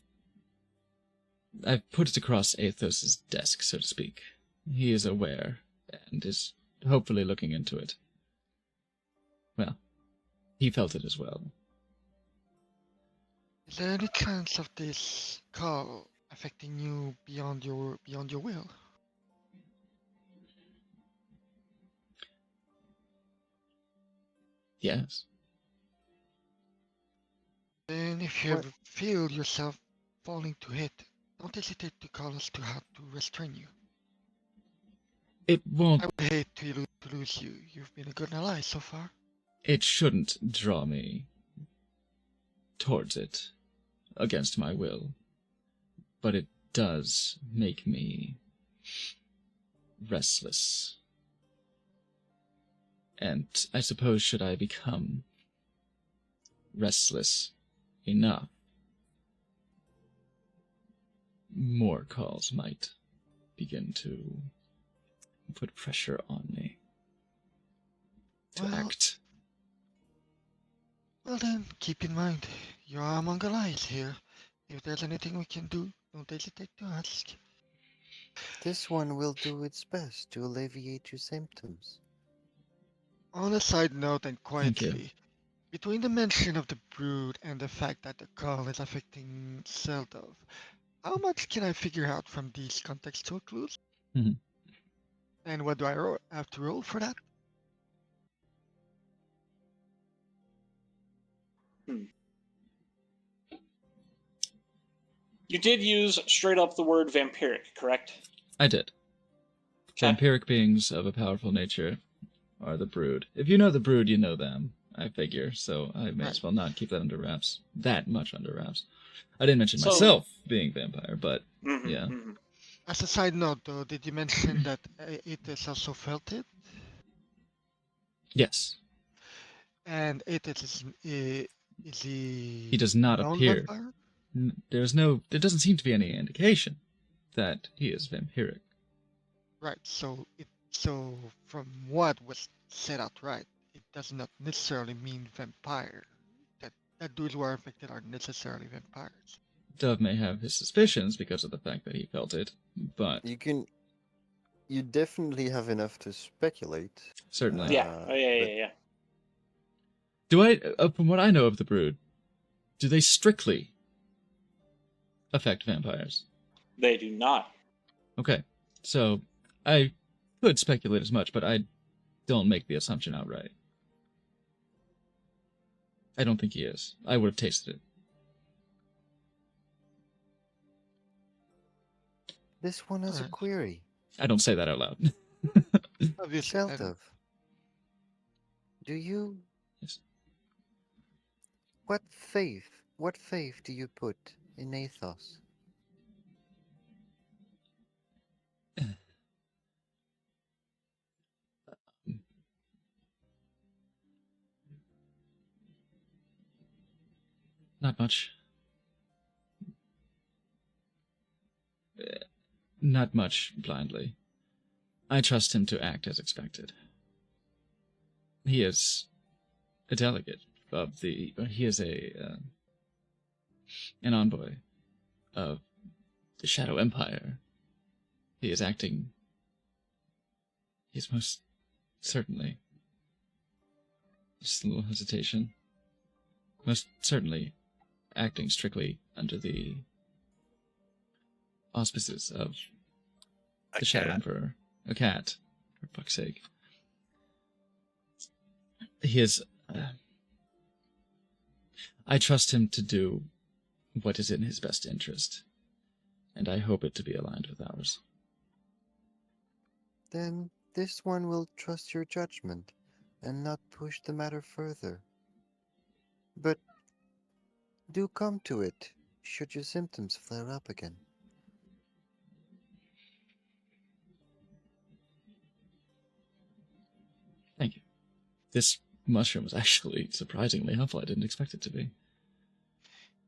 put it across Athos's desk, so to speak. He is aware and is hopefully looking into it. Well, he felt it as well.
Is there any chance of this call affecting you beyond your will?
Yes.
Then if you
What-
ever feel yourself falling to it, don't hesitate to call us to help to restrain you.
It won't.
I would hate to lose you. You've been a good ally so far.
It shouldn't draw me towards it against my will. But it does make me restless. And I suppose should I become restless enough, more calls might begin to put pressure on me to
Well,
act.
Well then, keep in mind, you are among allies here. If there's anything we can do, don't hesitate to ask.
This one will do its best to alleviate your symptoms.
On a side note and
Thank you.
quietly, between the mention of the brood and the fact that the call is affecting Seldov, how much can I figure out from these contextual clues?
Mhm.
And what do I have to roll for that?
You did use straight up the word vampiric, correct?
I did.
Okay.
Vampiric beings of a powerful nature are the brood. If you know the brood, you know them, I figure, so I may as well not keep that under wraps. That much under wraps. I didn't mention
So-
myself being vampire, but
Mhm,
Yeah.
mhm.
As a side note, though, did you mention that it has also felt it?
yes,
And it is
he does not
known
appear.
vampire?
There doesn't seem to be any indication that he is vampiric.
Right. So from what was said outright, it does not necessarily mean vampire. That those who are affected are necessarily vampires.
Dove may have his suspicions because of the fact that he felt it, but
You definitely have enough to speculate.
certainly.
Yeah.
Uh,
Oh, yeah,
but-
yeah, yeah.
Do I, from what I know of the brood, do they strictly affect vampires?
They do not.
Okay, so I could speculate as much, but I don't make the assumption outright. I don't think he is. I would have tasted it.
This one has a
Alright.
query.
I don't say that out loud.
Obviously, I don't-
Sheldov, do you...
Yes.
What faith do you put in Athos?
Not much. Not much blindly. I trust him to act as expected. he is a delegate of the. He is an envoy of the Shadow Empire. He is acting. He is most certainly. Just a little hesitation. Most certainly acting strictly under the auspices of the Shadow Emperor. A cat, for fuck's sake. He is. I trust him to do what is in his best interest, and I hope it to be aligned with ours.
Then this one will trust your judgment and not push the matter further. But do come to it should your symptoms flare up again.
Thank you. This mushroom was actually surprisingly helpful. I didn't expect it to be.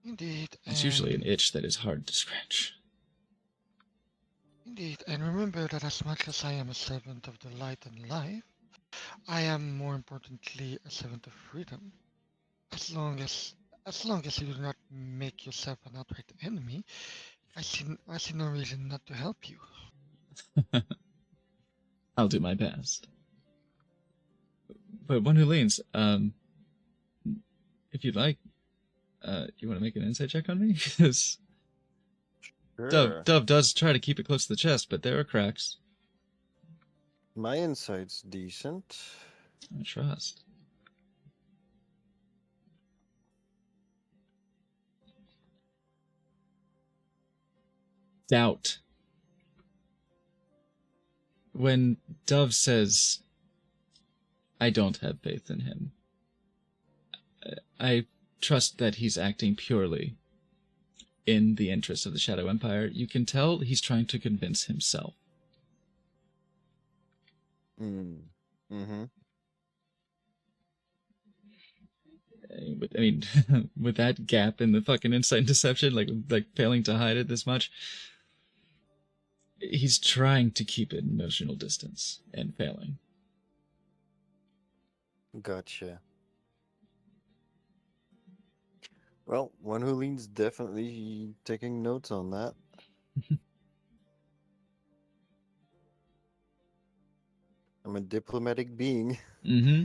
Indeed.
It's usually an itch that is hard to scratch.
Indeed, and remember that as much as I am a servant of the light and life, I am more importantly a servant of freedom. As long as you do not make yourself an outright enemy, I see no reason not to help you.
I'll do my best. But one who leans, if you'd like, you want to make an insight check on me? Because
Sure.
Dove does try to keep it close to the chest, but there are cracks.
My insight's decent.
I trust. Doubt. When Dove says, I don't have faith in him, I trust that he's acting purely in the interest of the Shadow Empire. You can tell he's trying to convince himself.
Mm-hmm.
I mean, with that gap in the fucking insight and deception, like failing to hide it this much, he's trying to keep an emotional distance and failing.
Gotcha. Well, one who leans definitely taking notes on that. I'm a diplomatic being.
Mm-hmm.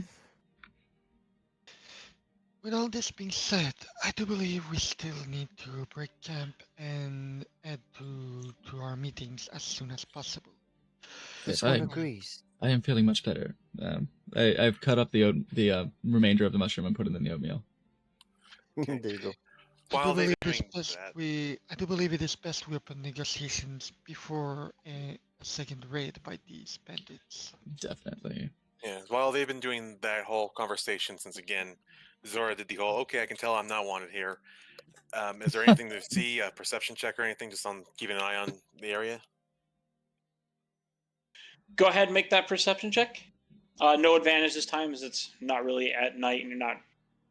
With all this being said, I do believe we still need to break camp and head to our meetings as soon as possible.
This
Yes,
one
I
agrees.
I am feeling much better. I've cut up the remainder of the mushroom and put it in the oatmeal.
There you go.
While they've been doing
I do believe it is best we open negotiations before a second raid by these bandits.
Definitely.
Yeah, while they've been doing that whole conversation, since again, Zora did the whole, okay, I can tell I'm not wanted here. Is there anything to see, a perception check or anything, just on keeping an eye on the area?
Go ahead and make that perception check. No advantage this time, as it's not really at night and you're not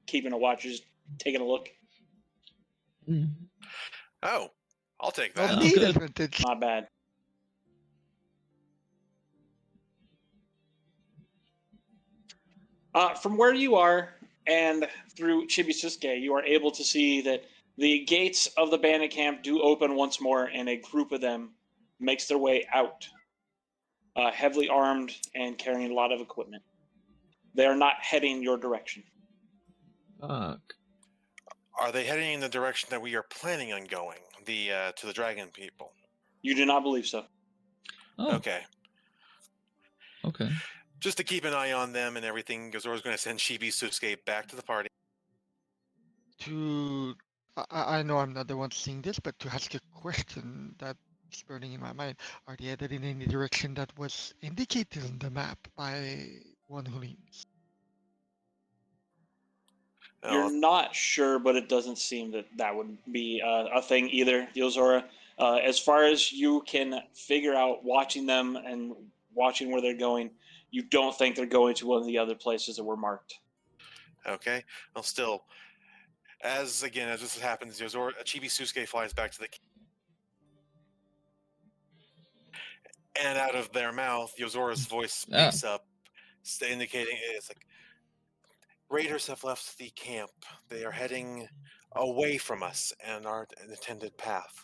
keeping a watch, you're just taking a look.
Oh, I'll take
Not
that.
Oh,
need
good.
advantage.
Not bad. From where you are and through Chibiusuke, you are able to see that the gates of the bandit camp do open once more, and a group of them makes their way out, heavily armed and carrying a lot of equipment. They are not heading your direction.
Fuck.
Are they heading in the direction that we are planning on going, to the dragon people?
You do not believe so.
Oh,
Okay.
Okay.
Just to keep an eye on them and everything, Zora's going to send Chibiusuke back to the party.
I know I'm not the one seeing this, but to ask a question that's burning in my mind, are they headed in any direction that was indicated on the map by one who leans?
You're not sure, but it doesn't seem that that would be a thing either, Yozora. As far as you can figure out, watching them and watching where they're going, you don't think they're going to one of the other places that were marked.
Okay. Well, still, as this happens, Chibiusuke flies back to the and out of their mouth, Yozora's voice speaks up, indicating it's like, Raiders have left the camp. They are heading away from us and our intended path.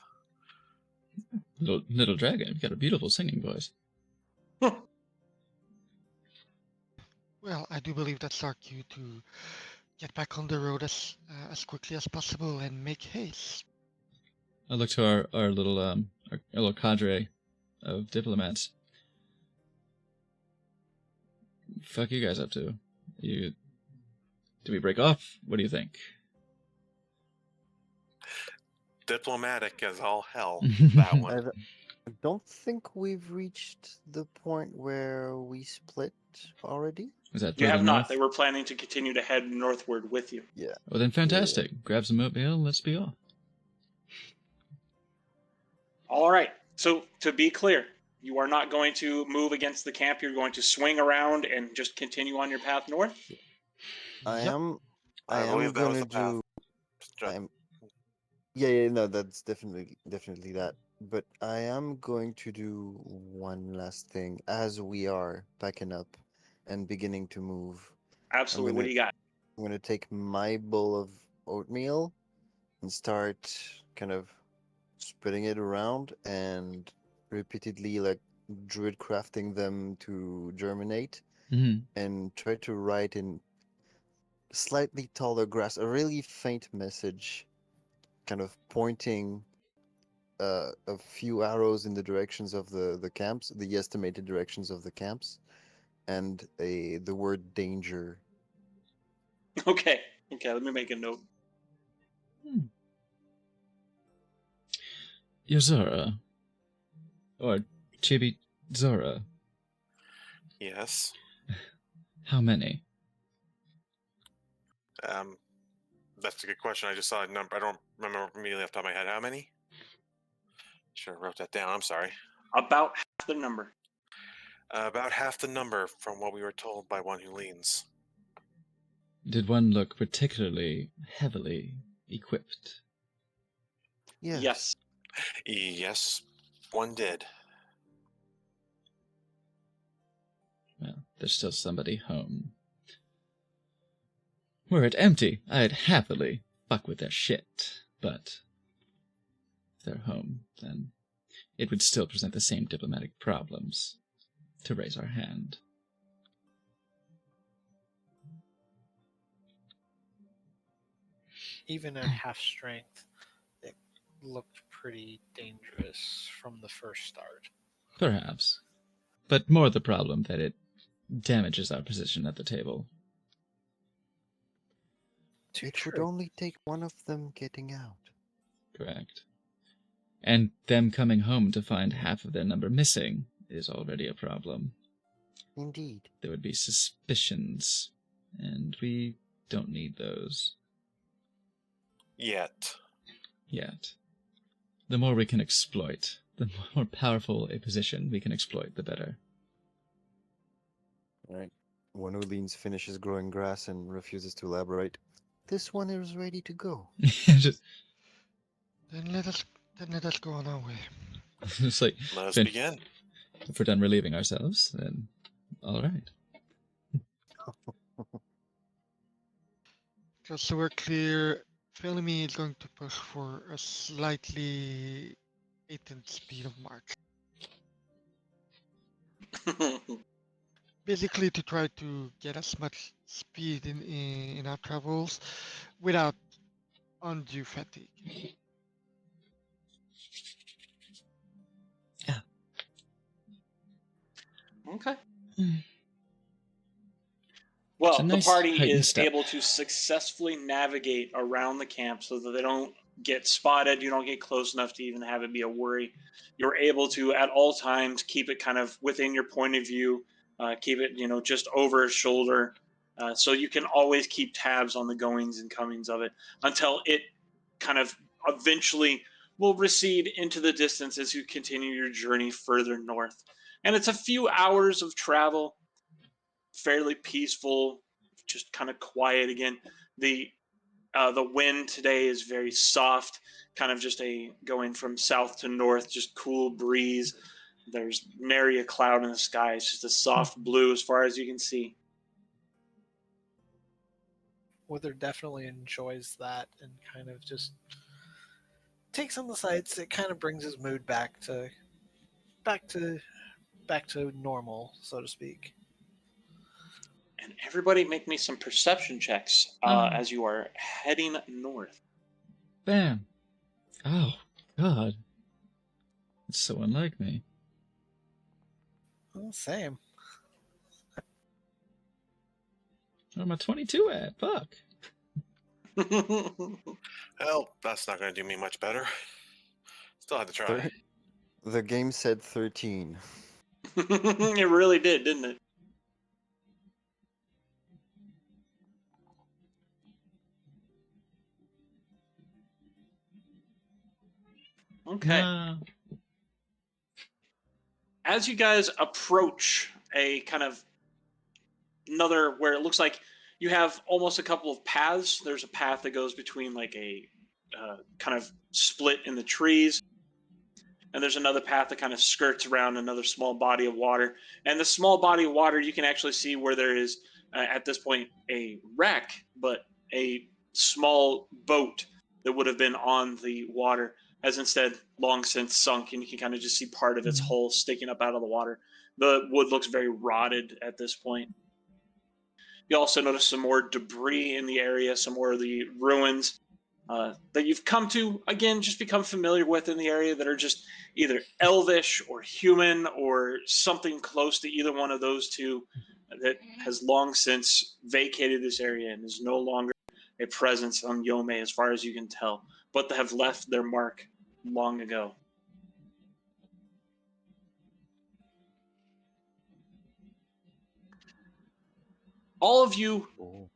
Little dragon, you've got a beautiful singing voice.
Well, I do believe that's our cue to get back on the road as quickly as possible and make haste.
I look to our little cadre of diplomats. Fuck you guys up to? Do we break off? What do you think?
Diplomatic as all hell, that one.
I don't think we've reached the point where we split already.
Is that
You
further
have not.
north?
They were planning to continue to head northward with you.
Yeah.
Well then, fantastic. Grab some oatmeal. Let's be off.
All right. So to be clear, you are not going to move against the camp. You're going to swing around and just continue on your path north.
I
Yep.
am
I believe that was
gonna
the path.
do. Yeah, no, that's definitely that. But I am going to do one last thing as we are packing up and beginning to move.
Absolutely. What do you got?
I'm gonna take my bowl of oatmeal and start kind of spreading it around and repeatedly like druid crafting them to germinate
Mm-hmm.
and try to write in slightly taller grass a really faint message, kind of pointing a few arrows in the directions of the camps, the estimated directions of the camps, and the word danger.
Okay. Okay. Let me make a note.
Yozora. Or Chibi Zora.
Yes.
How many?
That's a good question. I just saw a number. I don't remember immediately off the top of my head. How many? Sure, wrote that down. I'm sorry.
About half the number.
About half the number from what we were told by one who leans.
Did one look particularly heavily equipped?
Yes.
Yes.
Yes, one did.
Well, there's still somebody home. Were it empty, I'd happily fuck with their shit, but if they're home, then it would still present the same diplomatic problems to raise our hand.
Even at half strength, it looked pretty dangerous from the first start.
Perhaps. But more the problem that it damages our position at the table.
It would only take one of them getting out.
Correct. And them coming home to find half of their number missing is already a problem.
Indeed.
There would be suspicions, and we don't need those
Yet.
yet. The more we can exploit, the more powerful a position we can exploit, the better.
All right. One who leans finishes growing grass and refuses to elaborate. This one is ready to go.
just
Then let us go on our way.
It's like,
Let us
Fin-
begin.
if we're done relieving ourselves, then all right.
Just so we're clear, Felemy is going to push for a slightly heightened speed of march. Basically to try to get as much speed in our travels without undue fatigue.
Okay.
Mm.
Well,
It's a nice
the party
heightened
is
step.
able to successfully navigate around the camp so that they don't get spotted. You don't get close enough to even have it be a worry. You're able to, at all times, keep it kind of within your point of view, keep it, just over his shoulder. So you can always keep tabs on the goings and comings of it until it kind of eventually will recede into the distance as you continue your journey further north. And it's a few hours of travel, fairly peaceful, just kind of quiet again. The wind today is very soft, kind of just going from south to north, just cool breeze. There's nary a cloud in the sky. It's just a soft blue as far as you can see.
Wither definitely enjoys that and kind of just takes on the sides. It kind of brings his mood back to back to normal, so to speak.
And everybody make me some perception checks
Oh.
as you are heading north.
Bam. Oh, God. It's so unlike me.
Well, same.
Where my 22 at? Fuck.
Well, that's not going to do me much better. Still had to try.
The game said 13.
It really did, didn't it? Okay.
Nah.
As you guys approach a kind of another where it looks like you have almost a couple of paths. There's a path that goes between like a kind of split in the trees, and there's another path that kind of skirts around another small body of water. And the small body of water, you can actually see where there is at this point a wreck, but a small boat that would have been on the water has instead long since sunk, and you can kind of just see part of its hull sticking up out of the water. The wood looks very rotted at this point. You also notice some more debris in the area, some more of the ruins that you've come to, again, just become familiar with in the area that are just either elvish or human or something close to either one of those two that has long since vacated this area and is no longer a presence on Yome as far as you can tell, but they have left their mark long ago. All of you
Oh.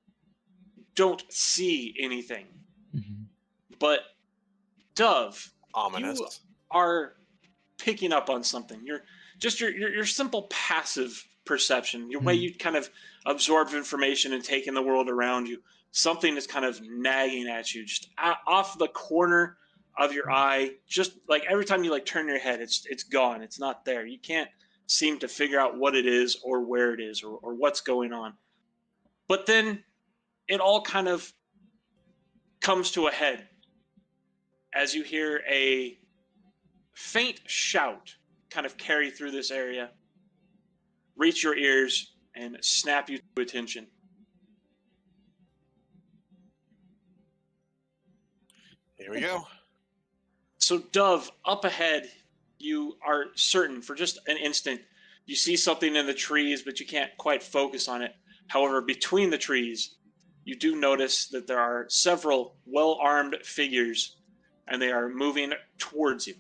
don't see anything,
Mhm.
but Dove,
Ominous.
you are picking up on something. Your simple passive perception, your way you kind of absorb information and take in the world around you. Something is kind of nagging at you, just off the corner of your eye. Just like every time you like turn your head, it's gone. It's not there. You can't seem to figure out what it is or where it is or what's going on. But then it all kind of comes to a head as you hear a faint shout kind of carry through this area, reach your ears, and snap you to attention.
Here we go.
So, Dove, up ahead, you are certain for just an instant you see something in the trees, but you can't quite focus on it. However, between the trees, you do notice that there are several well-armed figures, and they are moving towards you.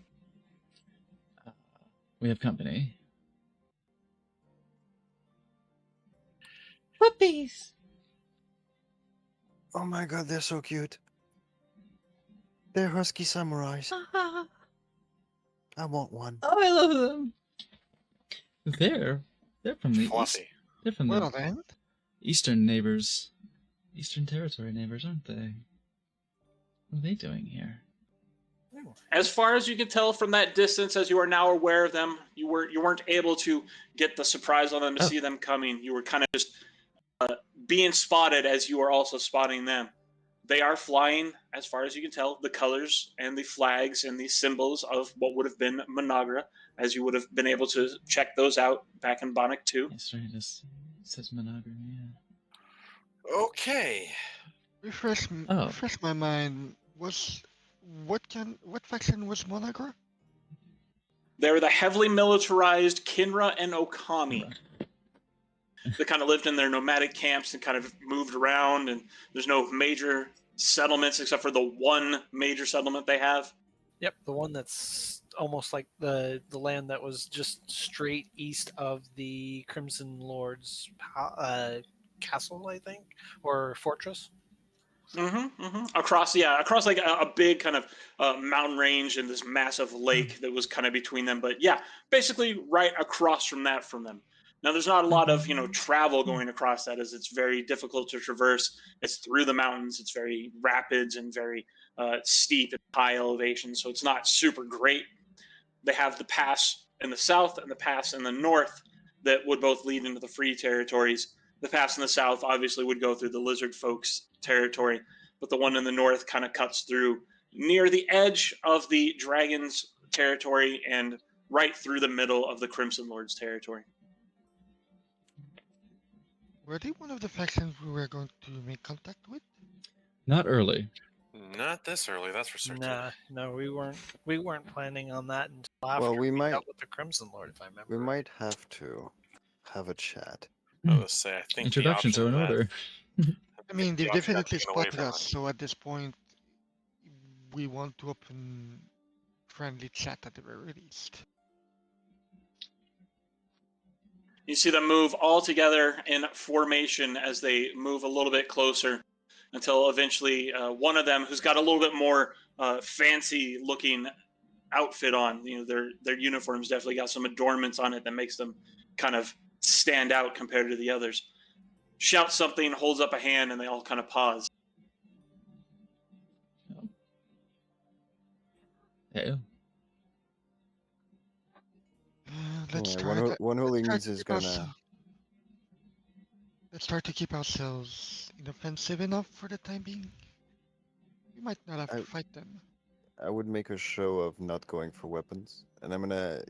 We have company. Puppies!
Oh my god, they're so cute. They're husky samurais.
Oh,
I want one.
I love them. They're from the
Fluffy.
They're from
Well
the
then,
Eastern neighbors, Eastern Territory neighbors, aren't they? What are they doing here?
As far as you can tell from that distance, as you are now aware of them, you weren't able to get the surprise on them to
Oh.
see them coming. You were kind of just being spotted as you were also spotting them. They are flying, as far as you can tell, the colors and the flags and the symbols of what would have been Monagra, as you would have been able to check those out back in Bonnick 2.
Yes, right. It says monogamy. Yeah.
Okay.
refresh my mind. What faction was Monagra?
They were the heavily militarized Kinra and Okami. They kind of lived in their nomadic camps and kind of moved around, and there's no major settlements except for the one major settlement they have.
Yep, the one that's almost like the land that was just straight east of the Crimson Lord's castle, I think, or fortress.
Across like a big kind of mountain range and this massive lake that was kind of between them. But yeah, basically right across from them. Now there's not a lot of travel going across that, as it's very difficult to traverse. It's through the mountains. It's very rapids and very steep and high elevation, so it's not super great. They have the pass in the south and the pass in the north that would both lead into the free territories. The pass in the south obviously would go through the lizard folks territory, but the one in the north kind of cuts through near the edge of the dragon's territory and right through the middle of the Crimson Lord's territory.
Were they one of the factions we were going to make contact with?
Not early.
Not this early, that's for certain.
No, we weren't planning on that until after
Well, we might
dealt with the Crimson Lord, if I remember.
we
right.
might have to have a chat.
I was say, I think the
Introductions
option
are in
of that-
order.
I mean,
the
they've
option got
definitely
taken away
spotted
from
us,
us.
so at this point, we want to open friendly chat at the very least.
You see them move all together in formation as they move a little bit closer until eventually one of them, who's got a little bit more fancy looking outfit on, their uniforms definitely got some adornments on it that makes them kind of stand out compared to the others, shouts something, holds up a hand, and they all kind of pause.
Yeah.
Let's
Yeah,
try.
one who
Let's try
leans
to
is
keep
gonna.
Let's try to keep ourselves inoffensive enough for the time being. We might not have to fight them.
I would make a show of not going for weapons, and I'm gonna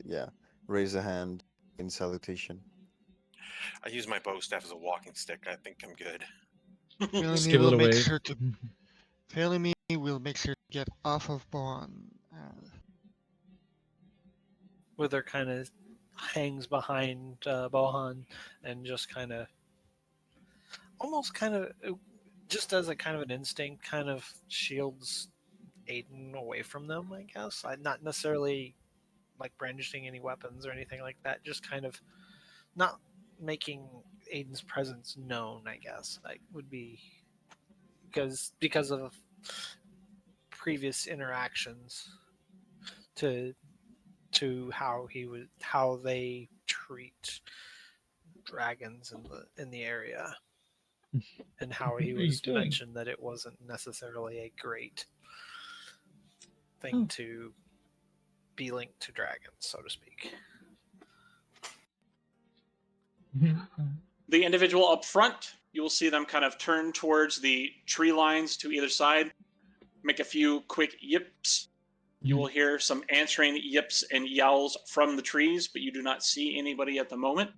raise a hand in salutation.
I use my bow staff as a walking stick. I think I'm good.
Just
Felony
give a
will
little
make
wave.
sure to. Felony will make sure to get off of Bohan.
Wither kind of hangs behind Bohan and just kind of, almost kind of, just as a kind of an instinct, kind of shields Aiden away from them, I guess. Not necessarily like brandishing any weapons or anything like that, just kind of not making Aiden's presence known, I guess. Like, would be because of previous interactions to how they treat dragons in the area, and how he
What are you
was
doing?
mentioned that it wasn't necessarily a great thing to be linked to dragons, so to speak.
The individual up front, you will see them kind of turn towards the tree lines to either side, make a few quick yips. You will hear some answering yips and yowls from the trees, but you do not see anybody at the moment.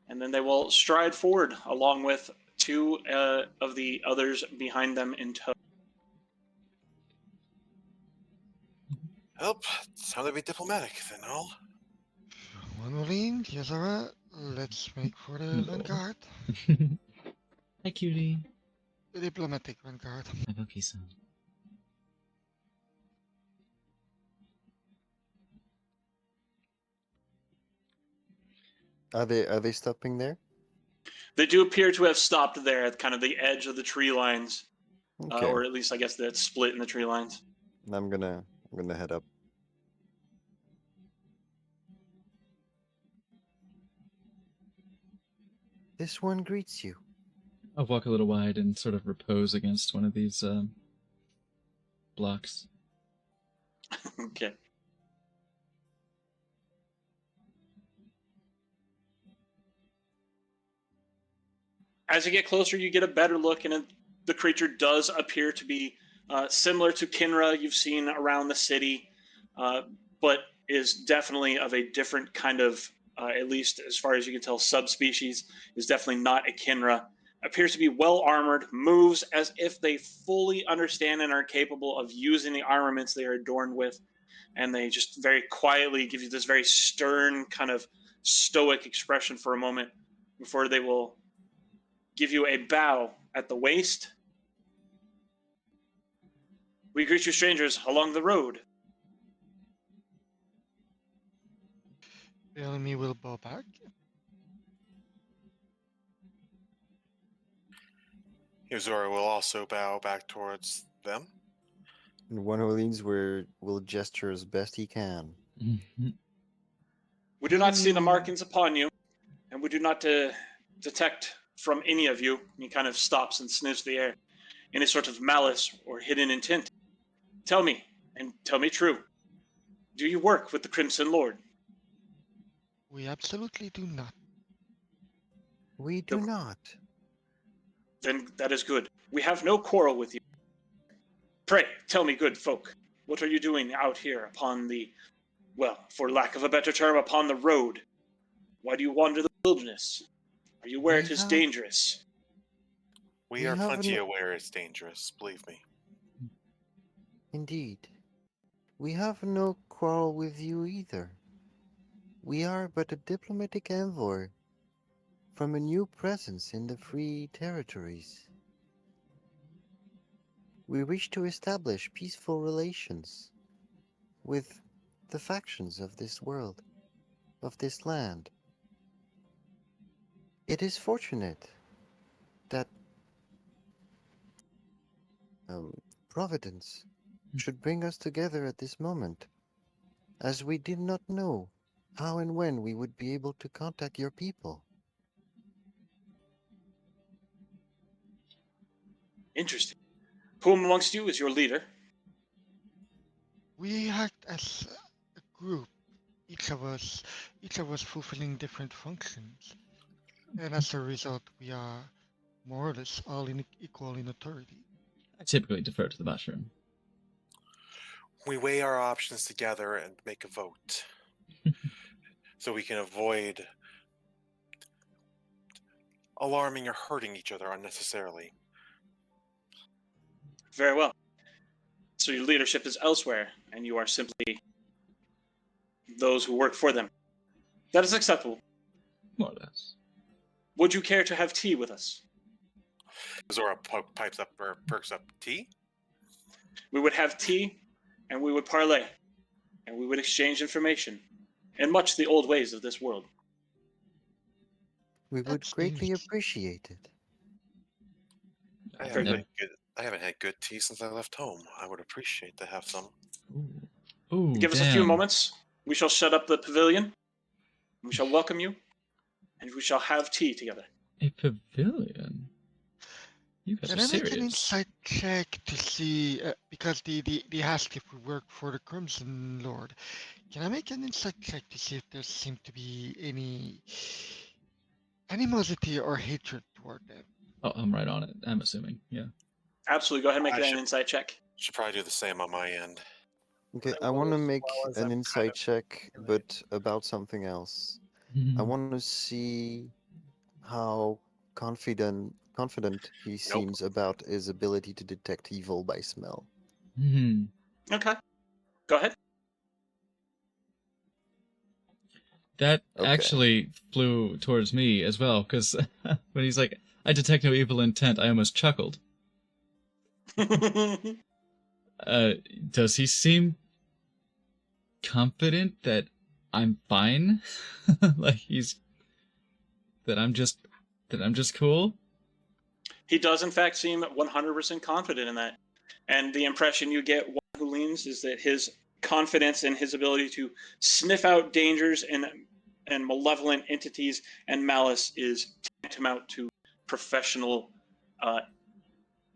And then they will stride forward along with two of the others behind them in tow.
Well, it's time to be diplomatic, then, all.
Manolin, Yazara, let's make for the
No.
vanguard.
Hi, cutie.
The diplomatic vanguard.
Hi, Boki-san.
Are they stopping there?
They do appear to have stopped there at kind of the edge of the tree lines,
Okay.
or at least I guess that split in the tree lines.
I'm gonna head up. This one greets you.
I'll walk a little wide and sort of repose against one of these blocks.
Okay. As you get closer, you get a better look, and the creature does appear to be similar to Kinra you've seen around the city, but is definitely of a different kind of, at least as far as you can tell, subspecies. Is definitely not a Kinra. Appears to be well armored, moves as if they fully understand and are capable of using the armaments they are adorned with, and they just very quietly give you this very stern kind of stoic expression for a moment before they will give you a bow at the waist. We greet you, strangers, along the road.
Felony will bow back.
Yuzora will also bow back towards them.
And one who leans will gesture as best he can.
We do not see the markings upon you, and we do not detect from any of you, and he kind of stops and sniffs the air, any sort of malice or hidden intent. Tell me, and tell me true, do you work with the Crimson Lord?
We absolutely do not.
We do not.
Then that is good. We have no quarrel with you. Pray, tell me, good folk, what are you doing out here upon the, well, for lack of a better term, upon the road? Why do you wander the wilderness? Are you where
We
it is
have-
dangerous?
We
We
are
have
plenty
an-
aware it's dangerous, believe me.
Indeed. We have no quarrel with you either. We are but a diplomatic envoy from a new presence in the free territories. We wish to establish peaceful relations with the factions of this world, of this land. It is fortunate that Providence should bring us together at this moment, as we did not know how and when we would be able to contact your people.
Interesting. Whom amongst you is your leader?
We act as a group, each of us fulfilling different functions, and as a result, we are more or less all equal in authority.
I typically defer to the mushroom.
We weigh our options together and make a vote. So we can avoid alarming or hurting each other unnecessarily.
Very well. So your leadership is elsewhere, and you are simply those who work for them. That is acceptable.
More or less.
Would you care to have tea with us?
Zora pipes up or perks up. Tea?
We would have tea, and we would parlay, and we would exchange information, in much the old ways of this world.
We would
That's
greatly
neat.
appreciate it.
I
Very
haven't had good tea since I left home. I would appreciate to have some.
Ooh. Ooh,
Give us a few
damn.
moments. We shall shut up the pavilion. We shall welcome you, and we shall have tea together.
A pavilion? You guys
Can
are
I make an
serious.
insight check to see, because they asked if we work for the Crimson Lord. Can I make an insight check to see if there seemed to be any animosity or hatred toward them?
Oh, I'm right on it. I'm assuming. Yeah.
Absolutely. Go ahead and make
I
an
should-
insight check.
Should probably do the same on my end.
Okay,
I
I want to
will as
make
well as
an
I'm kind
insight
of
check, but about something else. I want to see how confident he seems about his ability to detect evil by smell.
Mhm.
Okay. Go ahead.
That
Okay.
actually flew towards me as well, because when he's like, I detect no evil intent, I almost chuckled. Does he seem confident that I'm fine? Like that I'm just cool?
He does, in fact, seem 100% confident in that. And the impression you get, one who leans, is that his confidence in his ability to sniff out dangers and malevolent entities and malice is tantamount to professional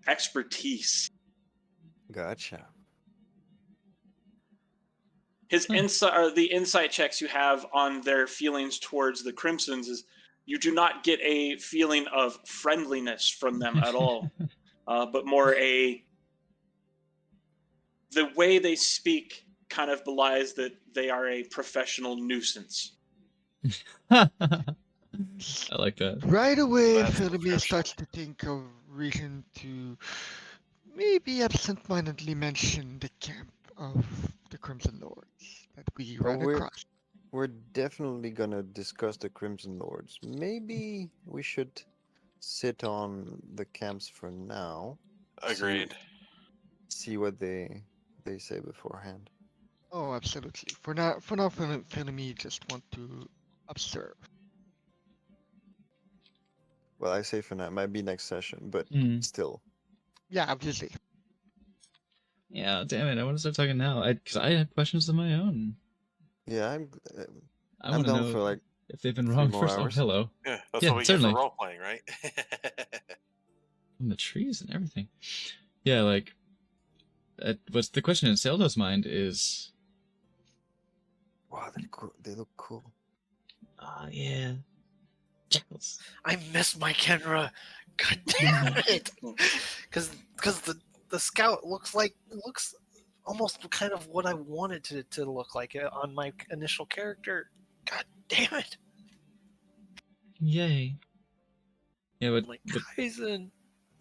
expertise.
Gotcha.
His insight, or the insight checks you have on their feelings towards the Crimsons, is you do not get a feeling of friendliness from them at all, but more the way they speak kind of belies that they are a professional nuisance.
I like that.
Right away,
That's
Philomene
professional.
starts to think of reason to maybe absent-mindedly mention the camp of the Crimson Lords that we
Well,
ran across.
We're definitely gonna discuss the Crimson Lords. Maybe we should sit on the camps for now.
Agreed.
See what they say beforehand.
Oh, absolutely. For now, Philomene just want to observe.
Well, I say for now. It might be next session, but
Mm.
still.
Yeah, obviously.
Yeah, damn it! I want to start talking now, because I have questions of my own.
Yeah,
I
I'm
want to
down
know
for like
if they've been
3
wrong
more
first. Oh,
hours.
hello.
Yeah, that's
Yeah,
what we
certainly.
get for role playing, right?
And the trees and everything. Yeah, like, what's the question in Zelda's mind is,
wow, they look cool.
yeah, jackals.
I miss my Kenra. God damn it! Because the scout looks almost kind of what I wanted to look like on my initial character. God damn it!
Yay. Yeah,
I'm like,
what
Kaizen.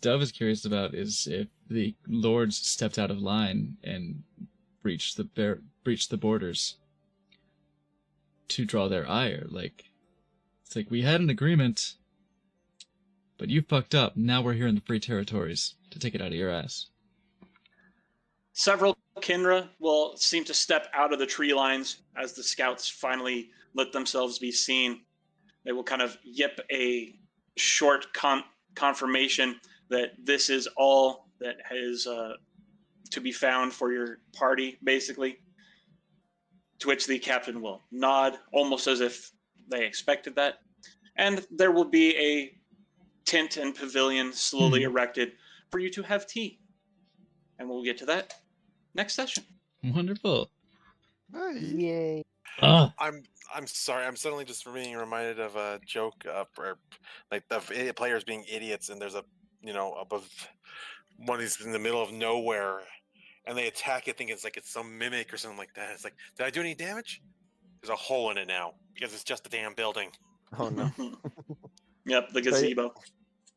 Dove is curious about is if the lords stepped out of line and breached the borders to draw their ire. Like, it's like, we had an agreement, but you fucked up. Now we're here in the free territories to take it out of your ass.
Several Kinra will seem to step out of the tree lines as the scouts finally let themselves be seen. They will kind of yip a short confirmation that this is all that is to be found for your party, basically. To which the captain will nod, almost as if they expected that. And there will be a tent and pavilion slowly erected for you to have tea. And we'll get to that next session.
Wonderful.
Nice.
Yay.
Ah,
I'm sorry. I'm suddenly just being reminded of a joke, like the players being idiots, and there's above one is in the middle of nowhere, and they attack it thinking it's some mimic or something like that. It's like, did I do any damage? There's a hole in it now because it's just a damn building.
Oh no.
Yep, the gazebo.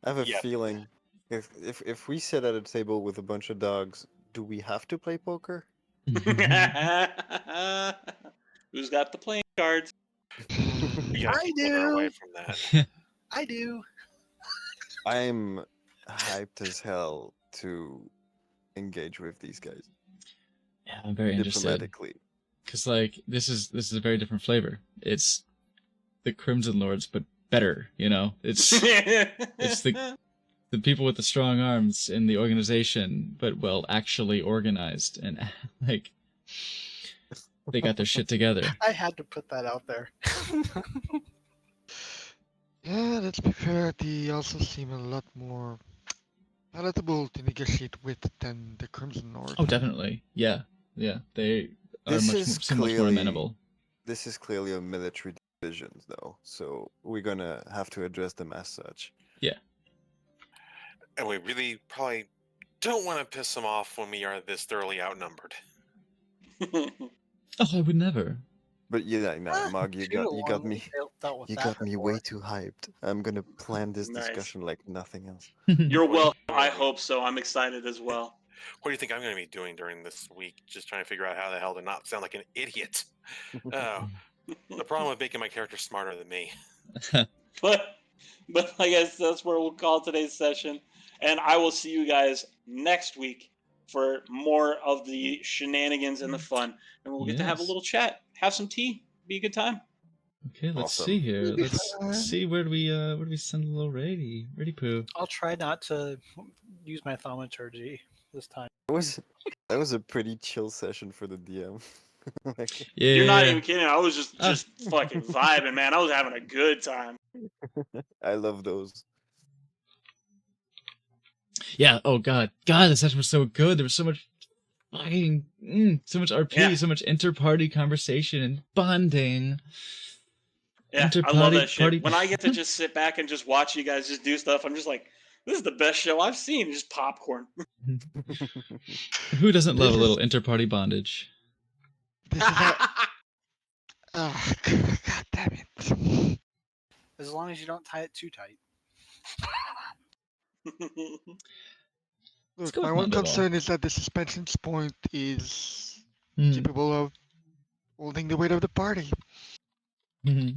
I have a
Yeah.
feeling if we sit at a table with a bunch of dogs, do we have to play poker?
Who's got the playing cards?
We gotta
I
keep Winter
do.
away from that.
I do.
I'm hyped as hell to engage with these guys
yeah, I'm very interested.
diplomatically.
Because, like, this is a very different flavor. It's the Crimson Lords, but better, you know? It's the people with the strong arms in the organization, but, well, actually organized. And, like, they got their shit together.
I had to put that out there.
Yeah, let's be fair, they also seem a lot more palatable to negotiate with than the Crimson Lords.
Oh, definitely. Yeah. Yeah. They are
This
much
is
more
clearly-
amenable.
This is clearly a military division, though, so we're gonna have to address them as such.
And we really probably don't want to piss them off when we are this thoroughly outnumbered.
Oh, I would never.
But yeah, no, Mog, you got me.
Dealt with
You
that
got me way
before.
too hyped. I'm gonna plan this
Nice.
discussion like nothing else.
You're welcome. I hope so. I'm excited as well.
What do you think I'm going to be doing during this week? Just trying to figure out how the hell to not sound like an idiot. Oh, the problem with making my character smarter than me.
But I guess that's where we'll call today's session. And I will see you guys next week for more of the shenanigans and the fun. And we'll get to have a
Yes.
little chat, have some tea, be a good time.
Okay, let's
Awesome.
see here.
It'll be
Let's
fun.
see where do we send a little ready poo.
I'll try not to use my thaumaturgy this time.
That was a pretty chill session for the DM. Like,
Yeah.
You're not even kidding. I was just
Ah.
fucking vibing, man. I was having a good time.
I love those.
Yeah. Oh God, the session was so good. There was so much fucking, so much RP,
Yeah.
so much inter-party conversation and bonding.
Yeah, I love
Inter-party-
that shit.
party-
When I get to just sit back and just watch you guys just do stuff, I'm just like, this is the best show I've seen. Just popcorn.
Who doesn't love a
This
little inter-party bondage?
This is a... Oh, God damn it.
As long as you don't tie it too tight.
Look,
go
my
with
one
Mondo.
concern is that the suspension point is
Hmm.
capable of holding the weight of the party.
Mhm.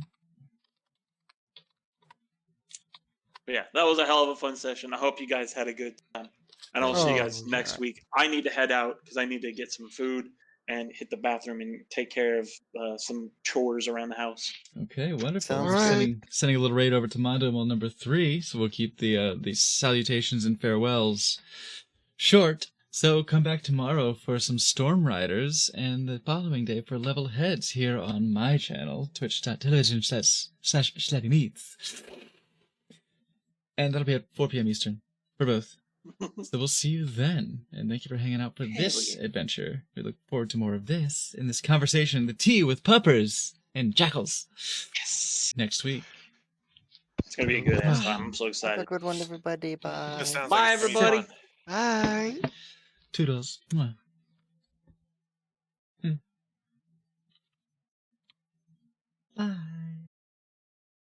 But yeah, that was a hell of a fun session. I hope you guys had a good time. And I'll see you guys
Oh,
next
yeah.
week. I need to head out because I need to get some food and hit the bathroom and take care of some chores around the house.
Okay, wonderful.
Sounds
We're
good.
sending a little raid over to Mondo Mill number 3, so we'll keep the salutations and farewells short. So come back tomorrow for some Storm Riders, and the following day for Level Heads here on my channel, twitch.tv/slappymeats. And that'll be at 4 p.m. Eastern for both. So we'll see you then, and thank you for hanging out for this
yeah.
adventure. We look forward to more of this in this conversation, the tea with puppers and jackals.
Yes.
Next week.
Let's
gonna be a good ass time. I'm so
Have a
excited.
good one, everybody. Bye.
This sounds
Bye,
like it's gonna be
everybody.
fun.
Bye.
Toodles. Mwah. Bye.